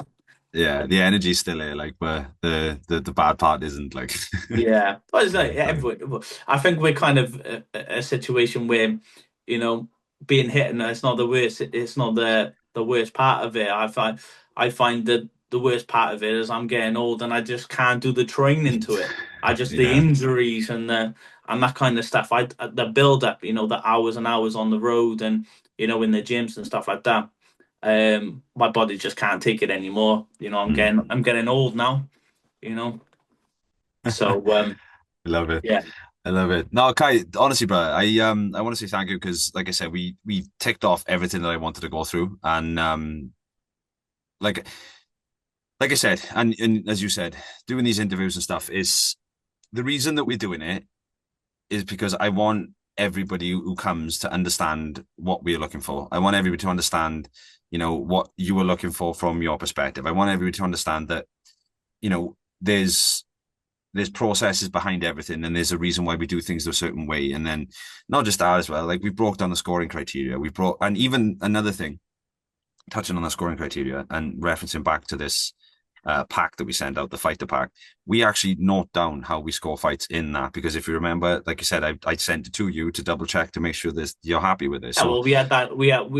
Yeah, the energy's still here, like, but the bad part isn't like. yeah, but it's like So, everyone. I think we're kind of a situation where, you know, being hit and it's not the worst. It's not the worst part of it. I find that the worst part of it is I'm getting old and I just can't do the training to it. I just the yeah. injuries and that kind of stuff. The build up, the hours and hours on the road and in the gyms and stuff like that. My body just can't take it anymore. Mm. I'm getting old now. You know, so I love it. yeah. I love it. No, Kai, honestly, bro, I want to say thank you because, like I said, we ticked off everything that I wanted to go through, and like like I said, and as you said, doing these interviews and stuff is the reason that we're doing it is because I want everybody who comes to understand what we're looking for. I want everybody to understand, what you were looking for from your perspective. I want everybody to understand that, there's processes behind everything and there's a reason why we do things a certain way. And then not just that as well, like we broke down the scoring criteria. And even another thing, touching on the scoring criteria and referencing back to this pack that we send out, the fighter pack, we actually note down how we score fights in that. Because if you remember, like you said, I sent it to you to double check to make sure this you're happy with this. Yeah, So well, we had that.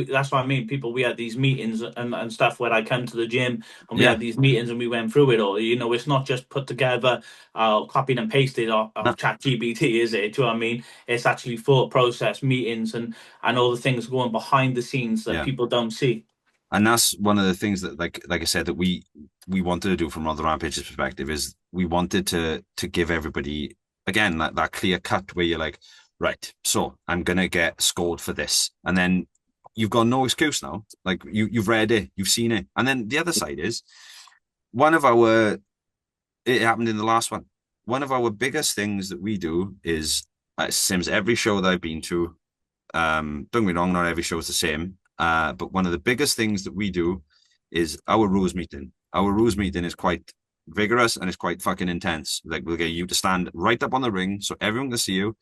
That's what I mean. People, we had these meetings and stuff where I come to the gym and we yeah, had these meetings and we went through it all. It's not just put together, copied and pasted no, off ChatGPT, is it? Do you know what I mean? It's actually thought process meetings and all the things going behind the scenes that yeah. people don't see. And that's one of the things that, like I said, that we wanted to do from Rhondda Rampage's perspective is we wanted to give everybody again that clear cut where you're like, right, so I'm gonna get scored for this, and then you've got no excuse now. Like you've read it, you've seen it, and then the other side is one of our it happened in the last one. One of our biggest things that we do is it seems every show that I've been to. Don't get me wrong, not every show is the same. But one of the biggest things that we do is our rules meeting. Our rules meeting is quite vigorous and it's quite fucking intense. Like we'll get you to stand right up on the ring so everyone can see you.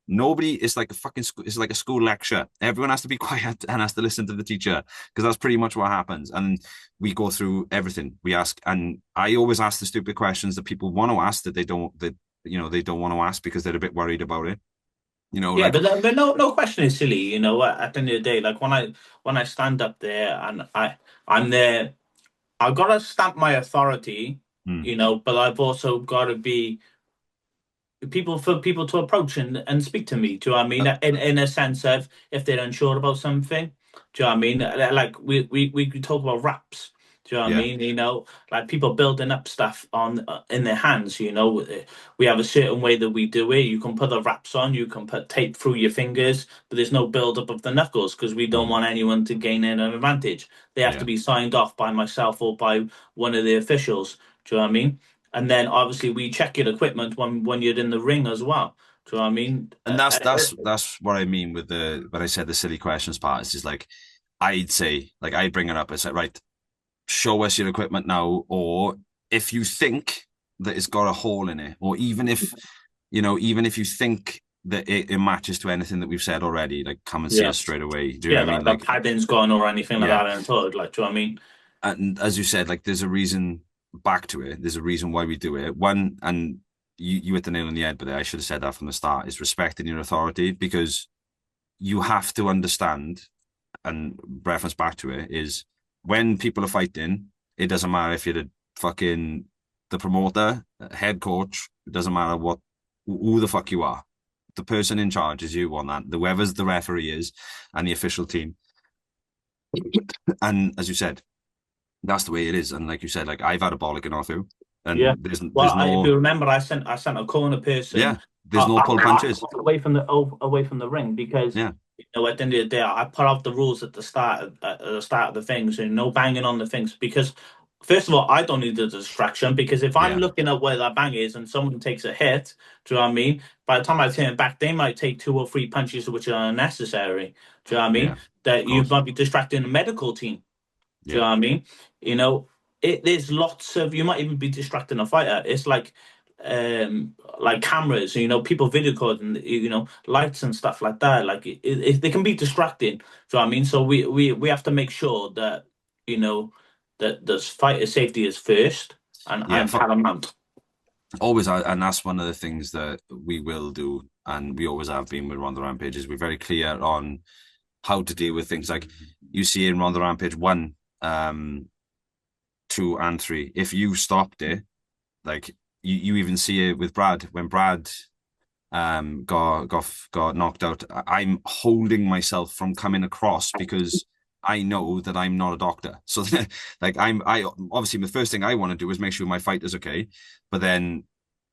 Nobody is like a fucking school, it's like a school lecture. Everyone has to be quiet and has to listen to the teacher because that's pretty much what happens. And we go through everything. We ask, and I always ask the stupid questions that people want to ask that they don't want to ask because they're a bit worried about it. Yeah, Like, but no question is silly. At the end of the day, like when I stand up there and I'm there, I've got to stamp my authority. mm, But I've also got to be people for people to approach and speak to me. Do you know what I mean? uh, In a sense of if they're unsure about something. Do you know what I mean? Like we could talk about raps. Do you know what I yeah, mean? Like people building up stuff on in their hands. We have a certain way that we do it. You can put the wraps on. You can put tape through your fingers, but there's no build up of the knuckles because we don't mm, want anyone to gain an advantage. They have to yeah. be signed off by myself or by one of the officials. Do you know what I mean? And then obviously we check your equipment when you're in the ring as well. Do you know what I mean? And that's what I mean with the when I said the silly questions part. Is just like I'd say, like I'd bring it up. I said, right, show us your equipment now, or if you think that it's got a hole in it, or even if you think that it matches to anything that we've said already, like come and see Yeah, us straight away. Do you know yeah, what I mean? like the Like, padding's gone or anything like yeah. that. And thought, like, do you know what I mean? And as you said, like there's a reason back to it. There's a reason why we do it. One, and you hit the nail on the head, but I should have said that from the start, is respecting your authority because you have to understand and reference back to it is when people are fighting, it doesn't matter if you're fucking the promoter, head coach, it doesn't matter who the fuck you are. The person in charge is you on that. Whoever's the referee is and the official team. And as you said, that's the way it is. And like you said, like I've had a bollock off you, Yeah. and Well, there's if no you remember, I sent a corner yeah, person there's no pull punches. away from the ring because Yeah, at the end of the day, I put out the rules at the start of the things, and no banging on the things because. First of all, I don't need the distraction because if I'm yeah, looking at where that bang is and someone takes a hit, do you know what I mean? By the time I turn back, they might take two or three punches which are unnecessary. Do you know what I yeah, mean? of That you course. might be distracting the medical team. Do you Yeah, know what I mean? You know, there's lots of you might even be distracting a fighter. It's like cameras, people video recording, lights and stuff like that. Like they can be distracting. Do you know what I mean? So we have to make sure that you know that the fighter safety is first yeah. and paramount. Always, and that's one of the things that we will do, and we always have been with Rhondda Rampage. Is we're very clear on how to deal with things like you see in Rhondda Rampage 1, 2, and 3. If you stopped it, like you even see it with Brad when Brad got knocked out. I'm holding myself from coming across because I know that I'm not a doctor. So like I obviously the first thing I want to do is make sure my fight is okay, but then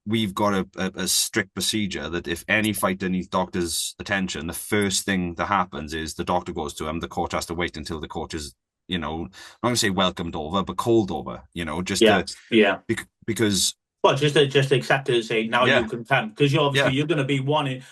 we've got a strict procedure that if any fighter needs doctor's attention, the first thing that happens is the doctor goes to him. The coach has to wait until the coach is, I'm not going to say welcomed over, but called over, just Yeah, to yeah. because Well, just accept it and say now you yeah, can come because yeah, you're going to be wanting.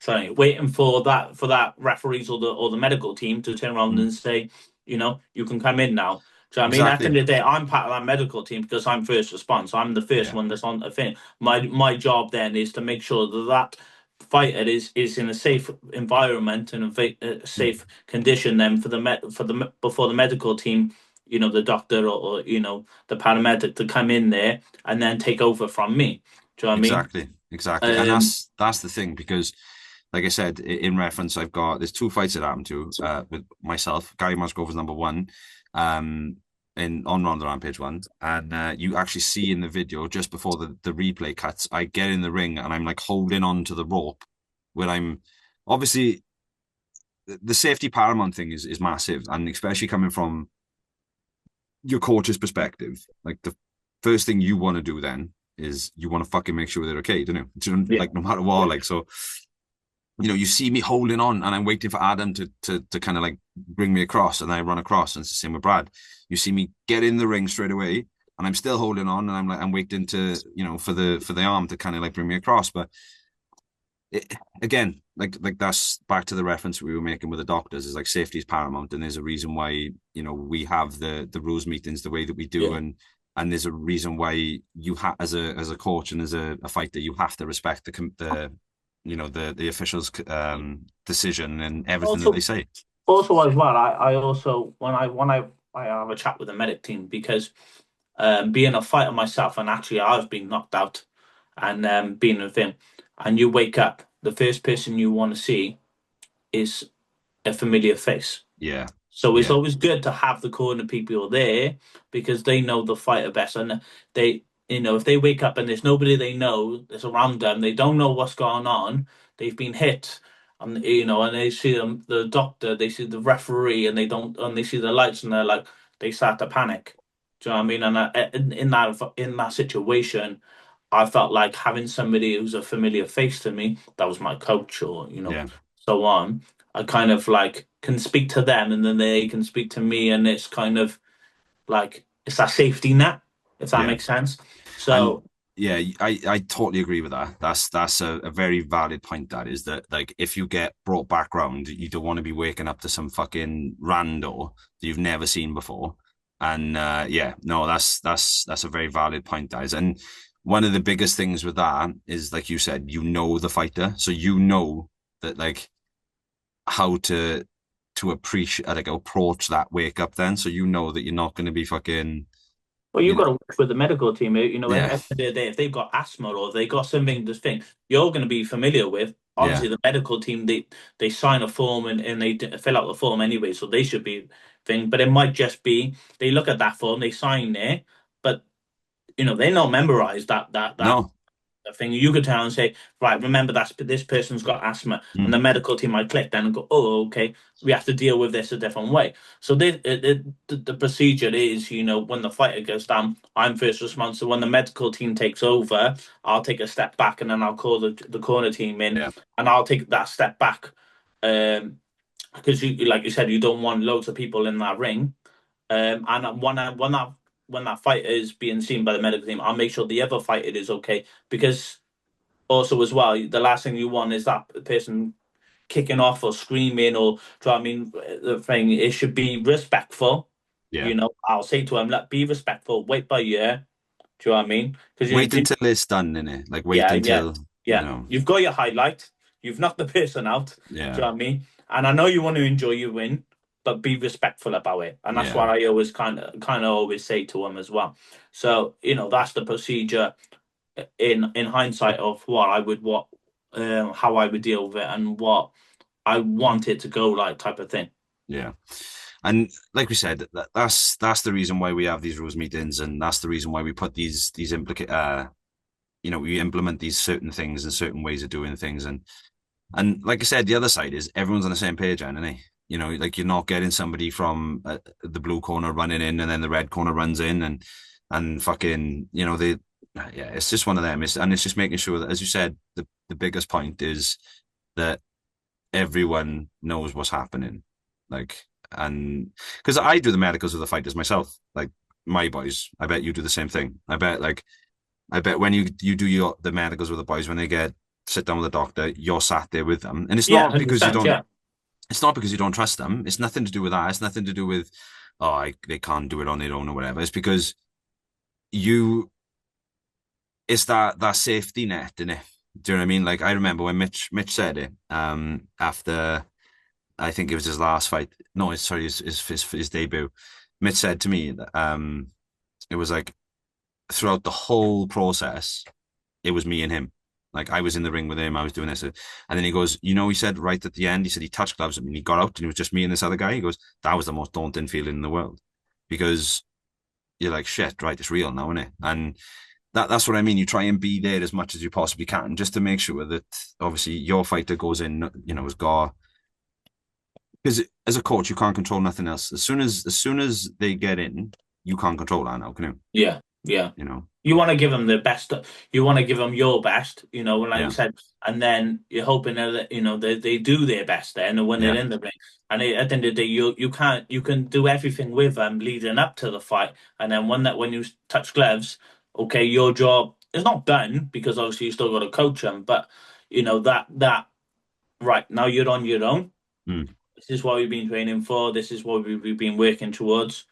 Sorry, waiting for that referees or the medical team to turn around mm, and say, you can come in now. Do you know what I mean? At the exactly, end of the day, I'm part of that medical team because I'm first response. I'm the first yeah, one that's on the thing. My job then is to make sure that fighter is in a safe environment and a mm, safe condition then before the medical team, the doctor or the paramedic to come in there and then take over from me. Do you know what I mean? exactly, and Um, that's the thing because. Like I said, in reference, there's two fights that happened to with myself. Gary Musgrove's number one, in on Ronda Rampage 1, and you actually see in the video just before the replay cuts, I get in the ring and I'm like holding on to the rope, where I'm obviously the safety paramount thing is massive, and especially coming from your coach's perspective, like the first thing you want to do then is you want to fucking make sure they're okay, don't you? yeah. Like no matter what, like so you see me holding on and I'm waiting for Adam to kind of like bring me across and I run across and it's the same with Brad. You see me get in the ring straight away and I'm still holding on and I'm waiting to, for the arm to kind of like bring me across. But again, like that's back to the reference we were making with the doctors is like safety is paramount and there's a reason why, we have the rules meetings the way that we do Yeah. and there's a reason why you have as a coach and as a fighter you have to respect the officials' decision and everything that they Also, say. also as well, I also when I have a chat with the medic team because being a fighter myself and actually I've been knocked out and being a thing, and you wake up. the first person you want to see is a familiar face. Yeah, So it's yeah, always good to have the corner people there because they know the fighter best, and they, if they wake up and there's nobody they know that's around them, they don't know what's going on. They've been hit, and and they see them, the doctor, they see the referee, and they don't, and they see the lights, and they're like, they start to panic. Do you know what I mean? And in that situation, I felt like having somebody who's a familiar face to me, that was my coach or, yeah, so on. I kind of like can speak to them and then they can speak to me, and it's kind of like it's that safety net, if that yeah. makes sense. And So, yeah, I totally agree with that. That's a very valid point. That is that like if you get brought back round, you don't want to be waking up to some fucking rando that you've never seen before. And yeah, no, that's a very valid point, guys. And one of the biggest things with that is, like you said, you know the fighter, so you know that like how to appreciate like approach that wake up then. So you know that you're not going to be fucking, well, you you've got know, to work with the medical team. At yeah, the end of the day, if they've got asthma or they've got something this thing you're going to be familiar with. yeah, Obviously, the medical team they sign a form and they fill out the form anyway, so they should be thing. But it might just be they look at that form, they sign it, but they not memorize that no, thing. You could tell and say, right, remember that this person's got asthma, and mm, the medical team might click then and go, oh, okay, we have to deal with this a different way. So the procedure is, when the fighter goes down, I'm first responsible. When the medical team takes over, I'll take a step back and then I'll call the corner team in, yeah, and I'll take that step back. Because you, like you said, you don't want loads of people in that ring. And when that fighter is being seen by the medical team, I'll make sure the other fighter is okay. Because also as well, the last thing you want is that person kicking off or screaming or do you know what I mean? The thing it should be respectful. yeah. I'll say to him, let be respectful, wait by ear. Do you know what I mean? Because Wait until it's done, innit? Like wait yeah, yeah, until, yeah. You've got your highlight. You've knocked the person out. Do you yeah, know what I mean? And I know you want to enjoy your win, but be respectful about it. And that's yeah, what I always kind of always say to them as well. So that's the procedure in hindsight of how I would deal with it and what I want it to go like type of thing. yeah. And like we said, that's the reason why we have these rules meetings, and that's the reason why we put these implicate we implement these certain things and certain ways of doing things, and like I said, the other side is everyone's on the same page, isn't it? Like you're not getting somebody from the blue corner running in and then the red corner runs in and fucking they yeah, it's just one of them. It's just making sure that, as you said, the biggest point is that everyone knows what's happening. Like, and because I do the medicals of the fighters myself, like my boys, I bet you do the same thing. I bet when you do the medicals with the boys, when they get sit down with the doctor, you're sat there with them. And Yeah, 100%. Yeah, it's not because you don't trust them. It's nothing to do with that. It's nothing to do with, they can't do it on their own or whatever. It's because you, it's that safety net, innit? Do you know what I mean? Like I remember when Mitch said it, after I think it was his last fight. No, it's sorry, his debut. Mitch said to me that it was like throughout the whole process, it was me and him. Like I was in the ring with him, I was doing this, and then he goes, he said right at the end, he said he touched gloves at me, and he got out, and it was just me and this other guy. He goes, that was the most daunting feeling in the world, because you're like, shit, right, it's real now, isn't it? And that's what I mean. You try and be there as much as you possibly can, just to make sure that obviously your fighter goes in, has got, because as a coach, you can't control nothing else. As soon as they get in, you can't control that now, can you? yeah, yeah. You know, You want to give them the best. You want to give them your best, like you yeah, said, and then you're hoping that they do their best then, and when they're yeah, in the ring. And at the end of the day, you can do everything with them leading up to the fight, and then when you touch gloves, okay, your job is not done because obviously you still got to coach them, but that right now you're on your own. mm, This is what we've been training for. This is what we've been working towards.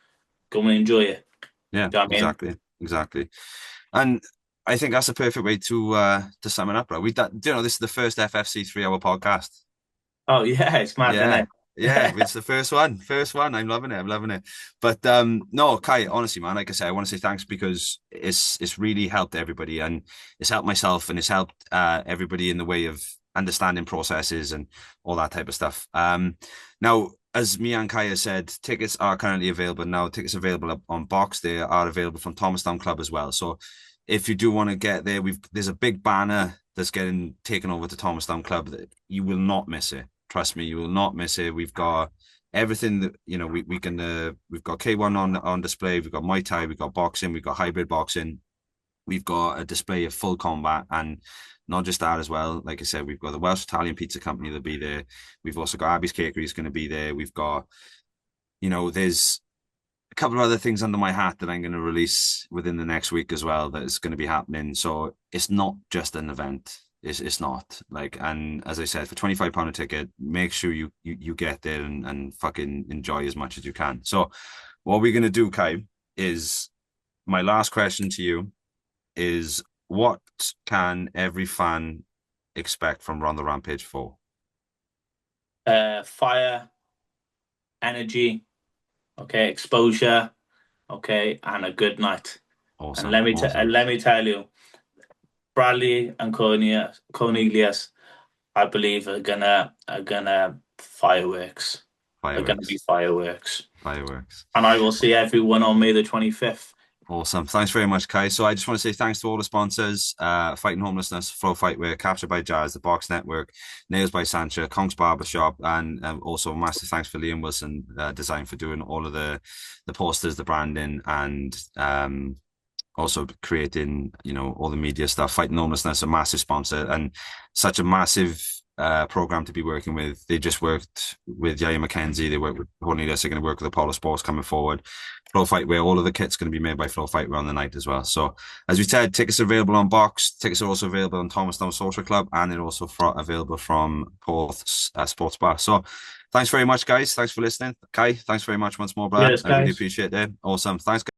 Go and enjoy it. yeah, Do you know what I mean? exactly, exactly. And I think that's a perfect way to sum it up, right? This is the first FFC 3 hour podcast. Oh yeah, it's mad, isn't Yeah, it? yeah, it's the first one. I'm loving it. I'm loving it. But no, Kai, honestly, man, like I said, I want to say thanks because it's really helped everybody, and it's helped myself, and it's helped everybody in the way of understanding processes and all that type of stuff. Now, as me and Caie said, tickets are currently available now. Tickets available on Bokst. They are available from Thomastown Club as well. So if you do want to get there, there's a big banner that's getting taken over to Thomastown Club. That you will not miss it. Trust me, you will not miss it. We've got everything that we can. We've got K1 on display. We've got Muay Thai. We've got boxing. We've got hybrid boxing. We've got a display of full combat, and not just that as well. Like I said, we've got the Welsh Italian Pizza Company that'll be there. We've also got Abby's Cakery is going to be there. We've got, there's a couple of other things under my hat that I'm going to release within the next week as well that is going to be happening. So it's not just an event. It's not like, and as I said, for £25 a ticket, make sure you get there and fucking enjoy as much as you can. So what we're going to do, Caie, is my last question to you is, what can every fan expect from Rhondda Rampage 4? Fire, energy, okay, exposure, okay, and a good night. Awesome. And let me tell you, Bradley and Cornelius, I believe are gonna fireworks. Are gonna be fireworks. Fireworks. And I will see everyone on May the 25th. Awesome. Thanks very much, Caie. So I just want to say thanks to all the sponsors, Fighting Homelessness, Flow Fightwear, Captured by Jazz, the Bokst Network, Nails by Sancha, Conk's Barbershop, and also massive thanks for Liam Wilson Design for doing all of the posters, the branding, and also creating, all the media stuff. Fighting Homelessness, a massive sponsor and such a massive program to be working with. They just worked with Yaya McKenzie. They worked with Cornelius. They're going to work with Apollo Sports coming forward. Flow Fightwear, all of the kit's going to be made by Flow Fightwear on the night as well. So, as we said, tickets are available on Bokst. Tickets are also available on Thomastown Social Club, and they're also available from Porth's Sports Bar. So, thanks very much, guys. Thanks for listening. Caie, thanks very much once more, Brad. Yes, I really guys. appreciate it. Awesome. Thanks, guys.